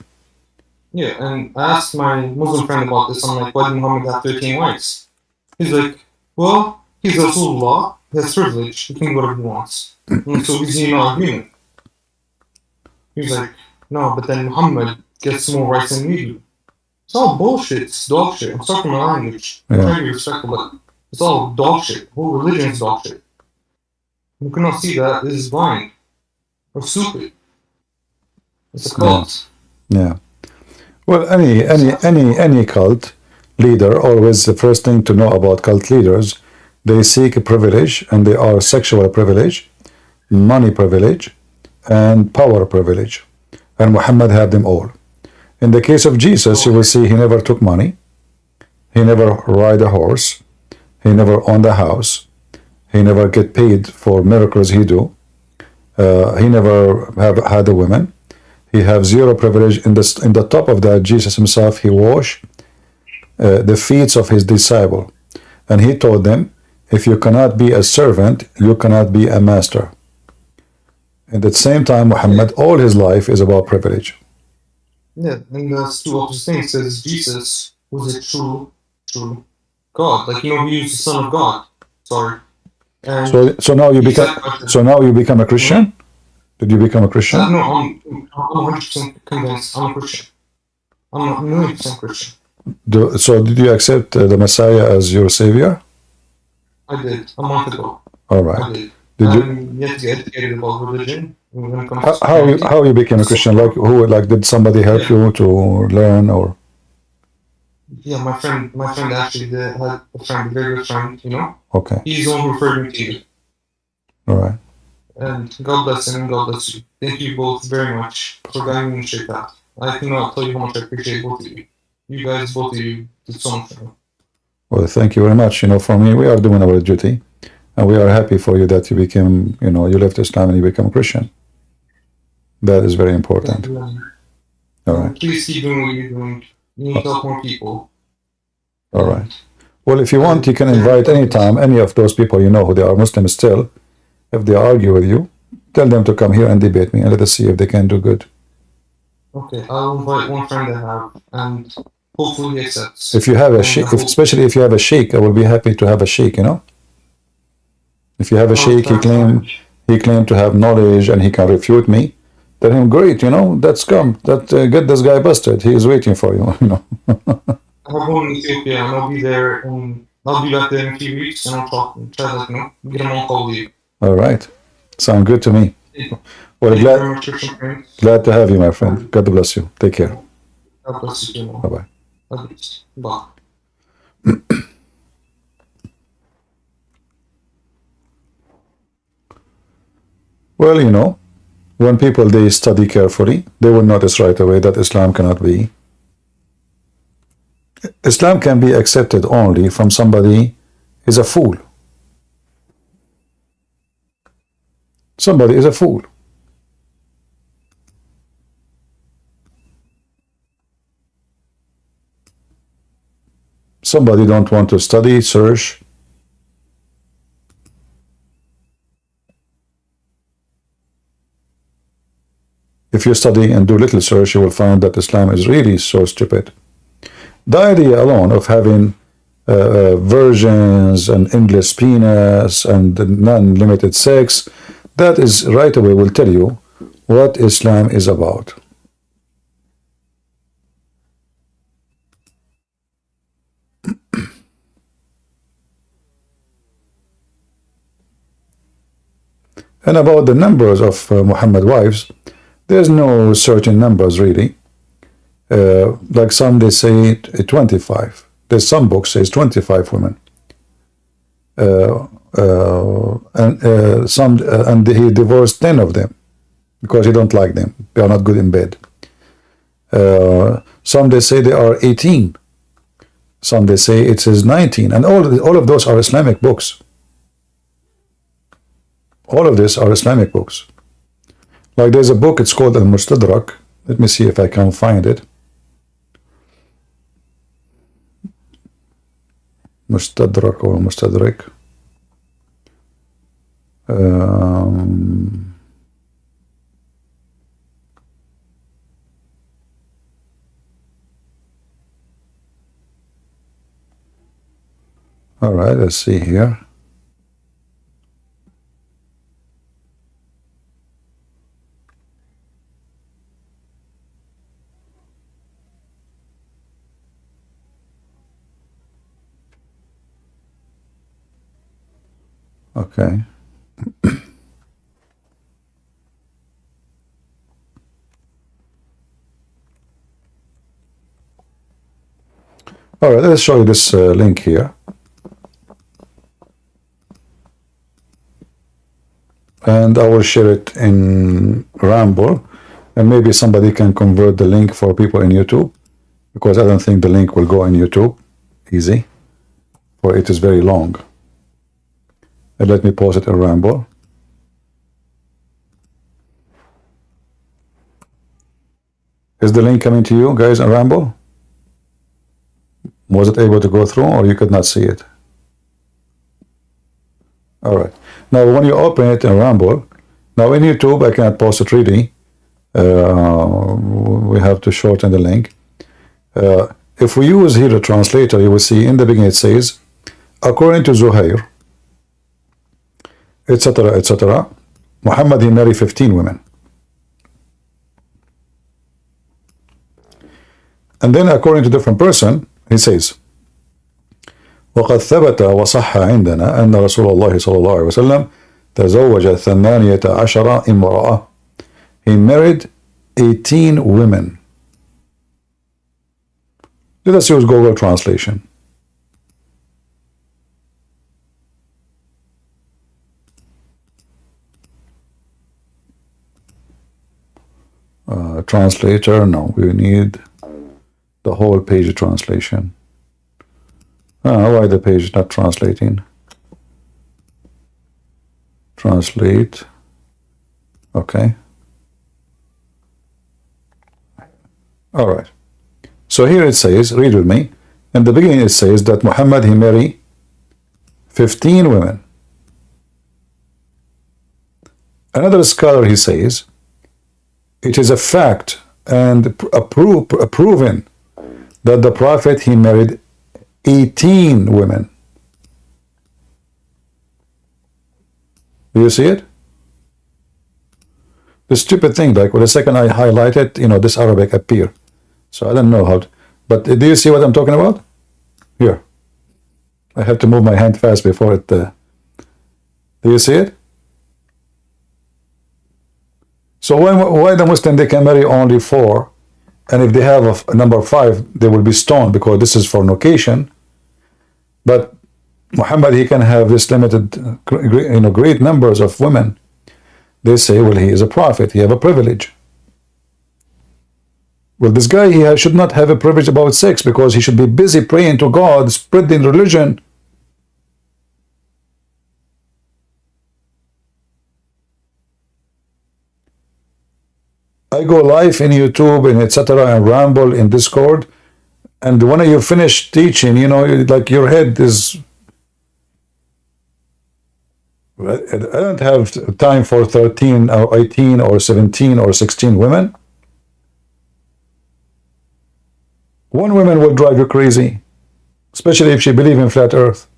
Yeah, and I asked my Muslim friend about this. I'm like, why did Muhammad have 13 wives? He's like, well, he's Rasulullah, he has privilege, he can do whatever he wants. And so he's in our agreement. He's like, no, but then Muhammad gets more rights than we do. It's all bullshit, it's dog shit. I'm sorry for my language. I'm trying to be respectful, but it's all dog shit. The whole religion is dog shit. You cannot see that this is blind or stupid. It's a cult. Yeah. Well, any cult leader, always the first thing to know about cult leaders, they seek a privilege, and they are sexual privilege, money privilege, and power privilege. And Muhammad had them all. In the case of Jesus, you will see he never took money, he never ride a horse, he never owned a house, he never get paid for miracles he do, he never have had a woman. He have zero privilege. In the top of that, Jesus himself, he washed the feet of his disciple. And he told them, if you cannot be a servant, you cannot be a master. At the same time, Muhammad, all his life is about privilege. Yeah, and that's two opposite things. Says Jesus was a true God. Like, you know, he was the Son of God. Sorry. And so now you become a Christian? Did you become a Christian? No, I'm 100% convinced I'm a Christian. I'm a 1,000,000% Christian. So did you accept the Messiah as your savior? I did, a month ago. All right. I did. Did you? I'm yet to get educated about religion. How you became a Christian? Like did somebody help you to learn, or? Yeah, my friend actually had a very good friend, you know? Okay. He's the one who referred me to you. All right. And God bless him and God bless you. Thank you both very much for guiding me in straight path. I cannot tell you how much I appreciate both of you. You guys, both of you, did so much for me. Well, thank you very much. You know, for me, we are doing our duty, and we are happy for you that you became, you know, you left Islam and you become a Christian. That is very important. All right. Please keep doing what you're doing. You need to help more people. All right. Well, if you want, you can invite anytime any of those people you know who they are Muslims still. If they argue with you, tell them to come here and debate me, and let us see if they can do good. Okay, I'll invite one friend I have, and hopefully he accepts. If you have a sheikh, especially if you have a sheikh, I will be happy to have a sheikh, you know? If you have a sheikh, he claimed to have knowledge and he can refute me, tell him, great, that's come, get this guy busted. He is waiting for you, I have one in Ethiopia, and I'll be there, and I'll be back there in a few weeks, and I'll try to, get them on call with you. All right. Sound good to me. Well, glad to have you, my friend. God bless you. Take care. God bless you. Bye-bye. Bye. Well, when people, they study carefully, they will notice right away that Islam can be accepted only from somebody is a fool. Somebody is a fool. Somebody don't want to study, search. If you study and do little search, you will find that Islam is really so stupid. The idea alone of having virgins and endless penis and non-limited sex, that is right away will tell you what Islam is about. And about the numbers of Muhammad wives, there's no certain numbers really. Like some they say 25. There's some books says 25 women. And he divorced 10 of them because he don't like them. They are not good in bed. Some they say they are 18. Some they say it says 19. And all of those are Islamic books. All of these are Islamic books. Like there's a book, it's called Al-Mustadrak. Let me see if I can find it. Mustadrak or Mustadrak. All right, let's see here. Okay. All right, let's show you this link here. And I will share it in Ramble, and maybe somebody can convert the link for people in YouTube, because I don't think the link will go in YouTube easy, for it is very long. And let me pause it in Ramble. Is the link coming to you guys in Ramble? Was it able to go through, or you could not see it? All right. Now, when you open it in Ramble, now in YouTube, I cannot post it really. We have to shorten the link. If we use here the translator, you will see in the beginning it says, according to Zuhair, etc., etc., Muhammad, he married 15 women. And then according to different person, he says, وقد ثبت وصح عندنا أن رسول الله صلى الله عليه وسلم تزوج 18 امرأة. He married 18 women. Let us use Google Translation. Translator, no, we need the whole page translation. Why the page is not translating? Translate. Okay. All right. So here it says, read with me. In the beginning it says that Muhammad, he married 15 women. Another scholar, he says, it is a fact and proven that the Prophet, he married 18 women. Do you see it? The stupid thing, like, well, the second I highlight it, you know, this Arabic appear. So I don't know how to, but do you see what I'm talking about? Here. I have to move my hand fast before it, do you see it? So why the Muslim, they can marry only 4, and if they have a number 5, they will be stoned because this is fornication. But Muhammad, he can have this limited, you know, great numbers of women. They say, well, he is a prophet, he have a privilege. Well, this guy, he should not have a privilege about sex because he should be busy praying to God, spreading religion. I go live in YouTube and etc. and ramble in Discord, and when you finish teaching, you know, like your head is. I don't have time for 13 or 18 or 17 or 16 women. One woman will drive you crazy, especially if she believes in flat earth.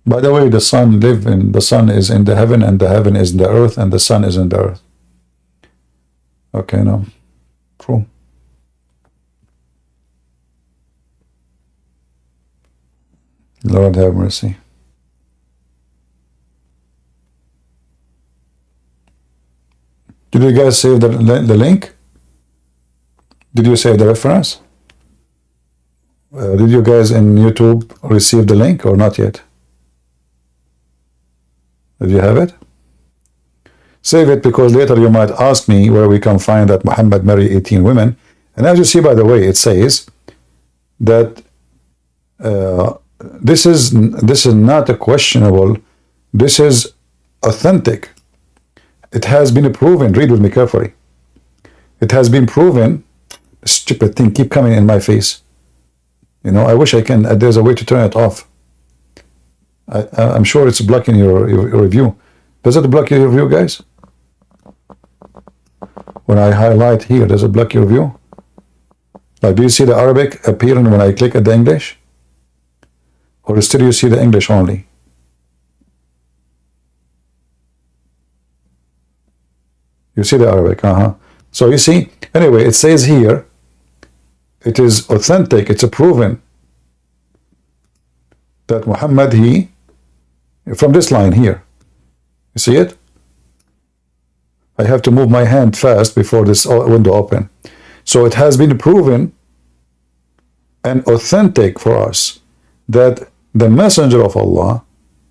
By the way, the sun is in the heaven, and the heaven is in the earth, and the sun is in the earth. Okay, no. True. Lord have mercy. Did you guys save the link? Did you save the reference? Did you guys in YouTube receive the link or not yet? Did you have it? Save it, because later you might ask me where we can find that Muhammad married 18 women. And as you see, by the way, it says that this is not a questionable, this is authentic. It has been proven. Read with me carefully. It has been proven. Stupid thing keep coming in my face. You know, I wish I can, there's a way to turn it off. I'm sure it's blocking your review. Does it block your review, guys? When I highlight here, does it block your view? Like, do you see the Arabic appearing when I click at the English? Or still you see the English only? You see the Arabic, So you see, anyway, it says here, it is authentic, it's proven that Muhammad, he, from this line here, you see it? I have to move my hand fast before this window open. So it has been proven and authentic for us that the messenger of Allah,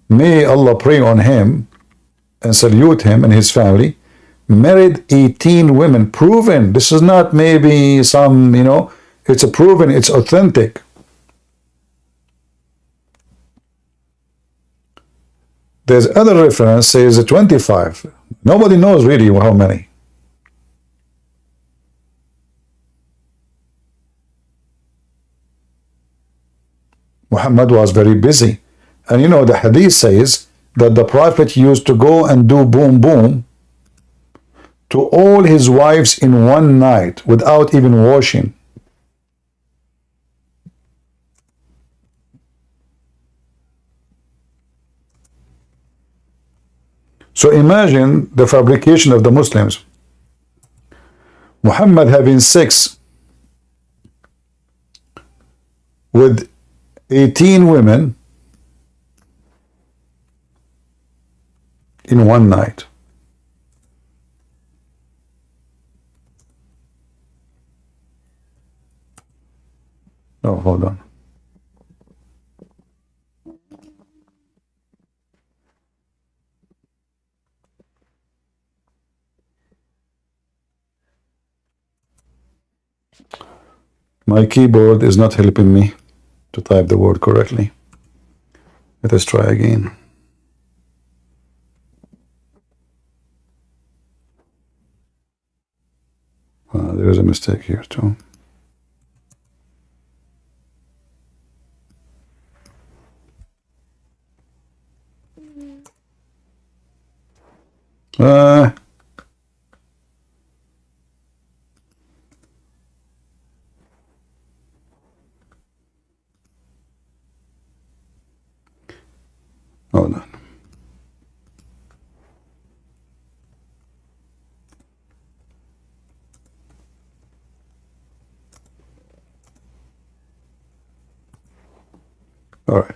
may Allah pray on him and salute him and his family, married 18 women. Proven. This is not maybe some, you know, it's a proven, it's authentic. There's other reference says 25. Nobody knows really how many. Muhammad was very busy. And you know, the hadith says that the Prophet used to go and do boom boom to all his wives in one night without even washing. So imagine the fabrication of the Muslims. Muhammad having sex with 18 women in one night. Oh, hold on. My keyboard is not helping me to type the word correctly. Let us try again. There is a mistake here too. Hold on. All right.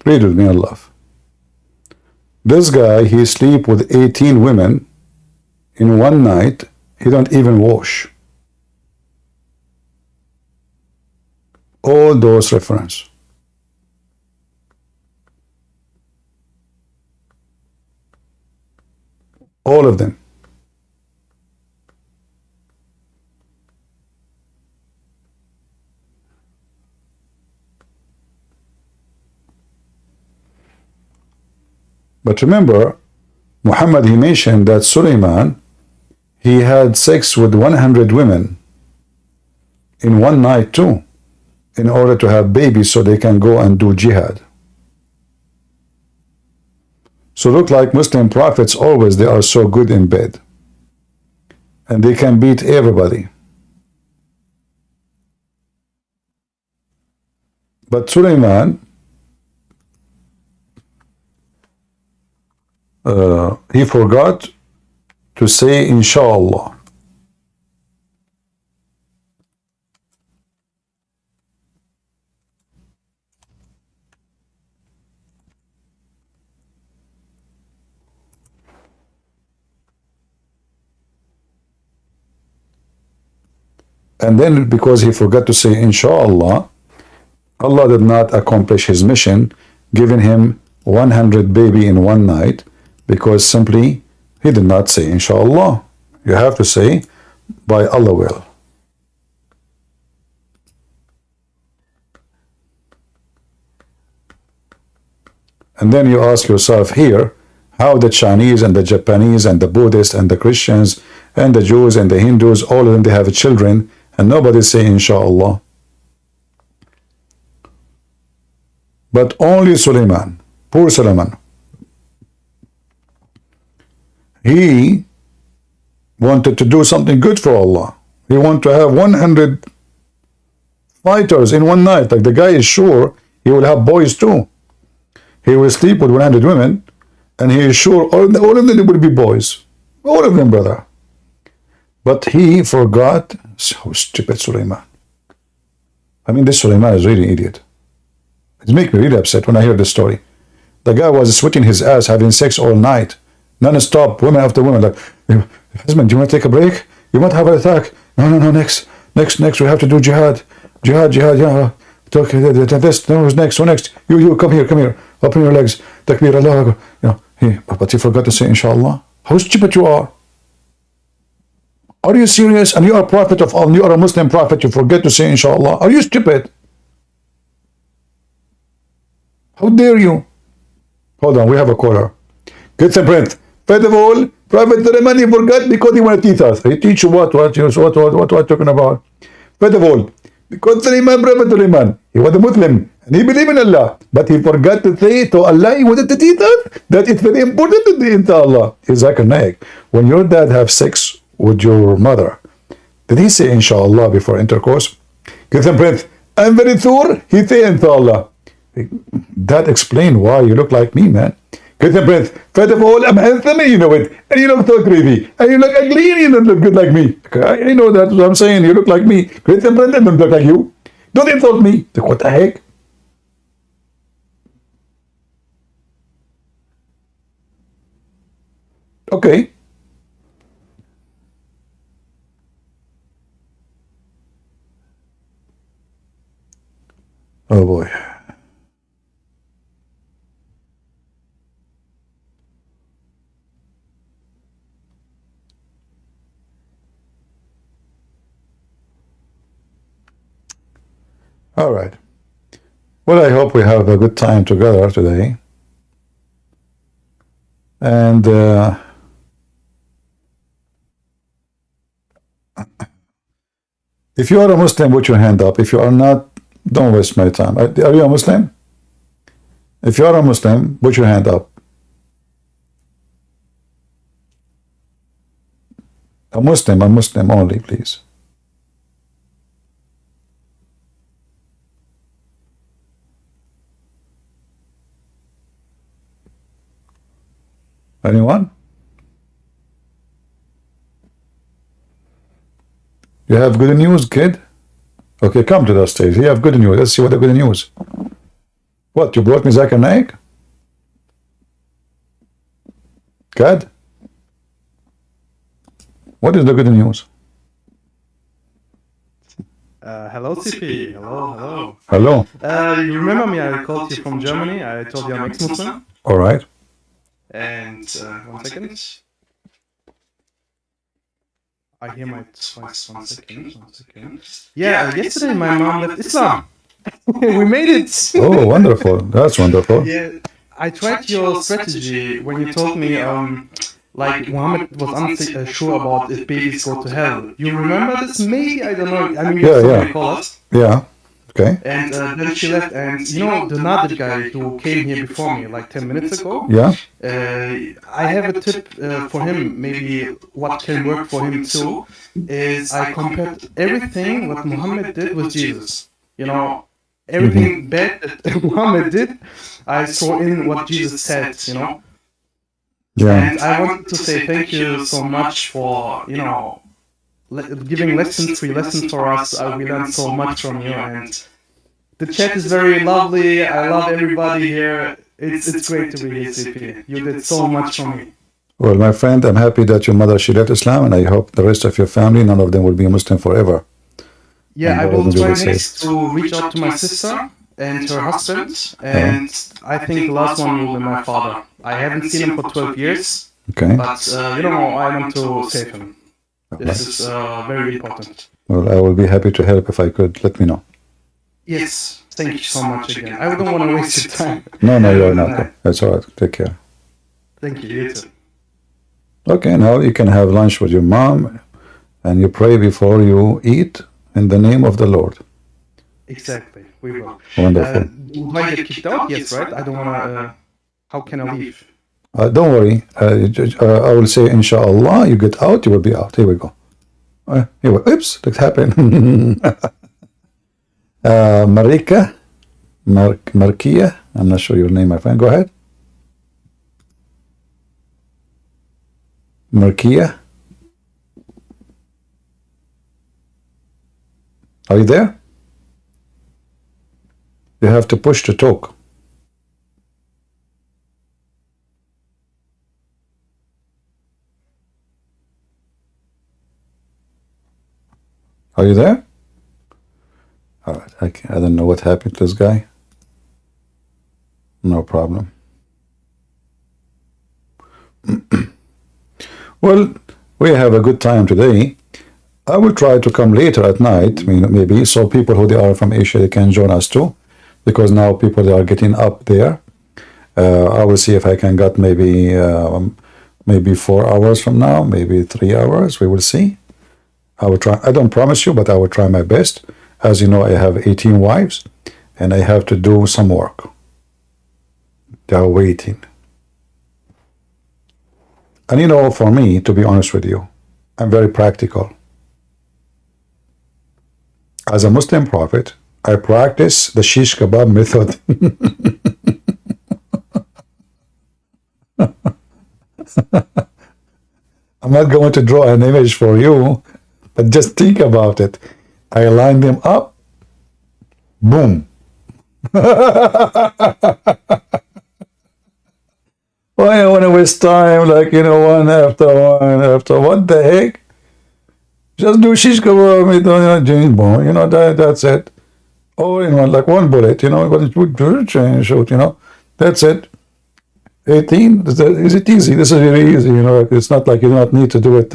Read with me, Allah. This guy, he sleep with 18 women in one night. He don't even wash. All those reference. All of them. But remember, Muhammad, he mentioned that Sulaiman, he had sex with 100 women in one night too, in order to have babies so they can go and do jihad. So look like Muslim prophets always, they are so good in bed. And they can beat everybody. But Sulaiman, he forgot to say inshallah. And then because he forgot to say inshallah, Allah did not accomplish his mission, giving him 100 baby in one night, because simply he did not say inshallah. You have to say by Allah will. And then you ask yourself here, how the Chinese and the Japanese and the Buddhists and the Christians and the Jews and the Hindus, all of them, they have children and nobody say inshallah. But only Sulaiman, poor Sulaiman, he wanted to do something good for Allah. He wanted to have 100 fighters in one night. Like the guy is sure he will have boys too. He will sleep with 100 women, and he is sure all of them will be boys. All of them, brother. But he forgot. So stupid Sulaiman. I mean, this Sulaiman is really an idiot. It makes me really upset when I hear this story. The guy was sweating his ass, having sex all night, non-stop, women after women. Like, husband, do you want to take a break? You want to have an attack? No, next, we have to do jihad. Jihad, yeah. Okay, this, no, who's next? Who next? You, come here. Open your legs. Takbir, Allah. But you forgot to say inshallah. How stupid you are. Are you serious? And you are a prophet of Allah. You are a Muslim prophet. You forget to say inshallah. Are you stupid? How dare you? Hold on, we have a caller. Get some print. First of all, Prophet Sulaiman, he forgot because he want to teach us. He teach you what talking about. First of all, because Prophet Sulaiman, he was a Muslim and he believed in Allah, but he forgot to say to Allah, he wanted to teach us that it's very important to say to Allah. He's like a naik. When your dad have sex with your mother, did he say inshallah before intercourse? Get some print. I'm very sure he say inshallah. That explains why you look like me, man. Get the breath. First of all, I'm handsome, you know it. And you look so crazy. And you look ugly, and you don't look good like me. I know that's what I'm saying. You look like me. Get the breath, I don't look like you. Don't insult me. What the heck? Okay. Oh boy. All right. Well, I hope we have a good time together today. And If you are a Muslim, put your hand up. If you are not, don't waste my time. Are you a Muslim? If you are a Muslim, put your hand up. A Muslim only, please. Anyone? You have good news, kid? Okay, come to the stage. You have good news. Let's see what the good news. What, you brought me Zakir Naik? Good? What is the good news? Hello, CP. Hello. Hello. You remember me? I called you from Germany. I told you I'm ex-Muslim. All right. And 1 second. I hear my twice. 1 second. Yeah, yesterday my mom left Islam. We made it. Oh, wonderful. That's wonderful. Yeah, I tried your strategy when you told me like Muhammad was unsure about if babies go to hell. You remember this? Maybe, I don't know. I mean, you saw call us. Yeah. Okay. And then she left, and you know the Nadir guy who came here before me like 10 minutes ago? Yeah. I have a tip for him, maybe what can work for him too, is I compared everything what Muhammad did with Jesus. You know, everything bad that Muhammad did, I throw in what Jesus said, you know. Yeah. And I wanted to say thank you so much for, you know, giving lessons, free lessons for us. We learned so much from you, and the chat is very lovely. I love everybody here. It's great to be here, CP. You did so much for me. Well, my friend, I'm happy that your mother, she left Islam, and I hope the rest of your family, none of them will be a Muslim forever. Yeah, I will try next to reach out to my sister and her husband, and I think the last one will be my father. I haven't seen him for 12 years, okay. But you know, I want to save him. This is very important. Well, I will be happy to help if I could. Let me know. Yes, thank you so much again. I don't want to waste your time. No, you're not. That's all right. Take care. Thank you, you too. Okay, now you can have lunch with your mom, and you pray before you eat in the name of the Lord. Exactly, we will. Wonderful. Do I get kicked out? Yes, right? I don't want to... how can I leave? Don't worry. I will say, inshallah, you get out, you will be out. Here we go. Here we go. Oops, that happened. Marika? Markia? I'm not sure your name, my friend. Go ahead. Markia? Are you there? You have to push to talk. Are you there? All right. I don't know what happened to this guy. No problem. Well, we have a good time today. I will try to come later at night, maybe, so people who they are from Asia, they can join us too, because now people they are getting up there. I will see if I can get maybe 4 hours from now, maybe 3 hours. We will see. I will try. I don't promise you, but I will try my best. As you know, I have 18 wives, and I have to do some work. They are waiting. And you know, for me, to be honest with you, I'm very practical. As a Muslim prophet, I practice the shish kebab method. I'm not going to draw an image for you, but just think about it. I line them up, boom. Why I want to waste time, like, one after one after what the heck? Just do shish kebab, that's it. All in one, like one bullet, shoot, that's it. 18, is it easy? This is really easy, it's not like you do not need to do it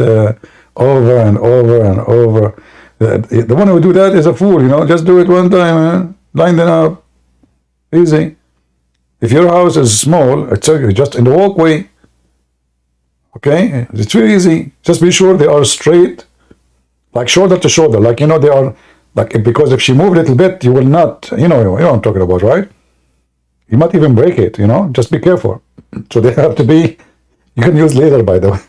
over and over and over. The one who do that is a fool, just do it one time, line them up, easy. If your house is small, it's just in the walkway, okay, it's really easy. Just be sure they are straight, like shoulder to shoulder, like, you know, they are like, because if she moved a little bit, you will not, you know what I'm talking about, right? You might even break it, you know, just be careful. So they have to be, you can use later, by the way.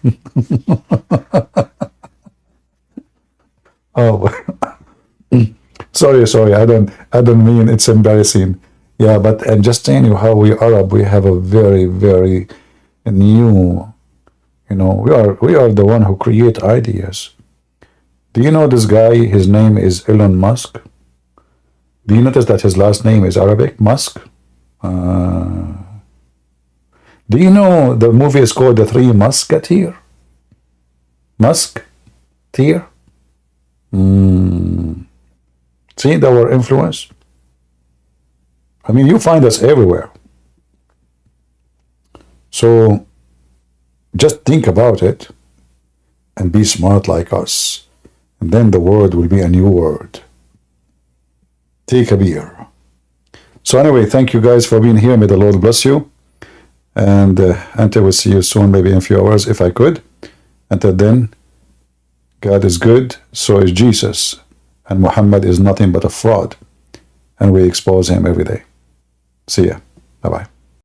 Oh, sorry, I don't mean it's embarrassing. Yeah, but I'm just telling you how we Arab, we have a very, very new, you know, we are the one who create ideas. Do you know this guy? His name is Elon Musk. Do you notice that his last name is Arabic? Musk. Do you know the movie is called The Three Musketeers? Musketeer. See our influence. I mean, you find us everywhere. So just think about it and be smart like us. And then the word will be a new word. Take a beer. So anyway, thank you guys for being here. May the Lord bless you. And until we see you soon, maybe in a few hours, if I could. Until then, God is good, so is Jesus. And Muhammad is nothing but a fraud. And we expose him every day. See ya. Bye-bye.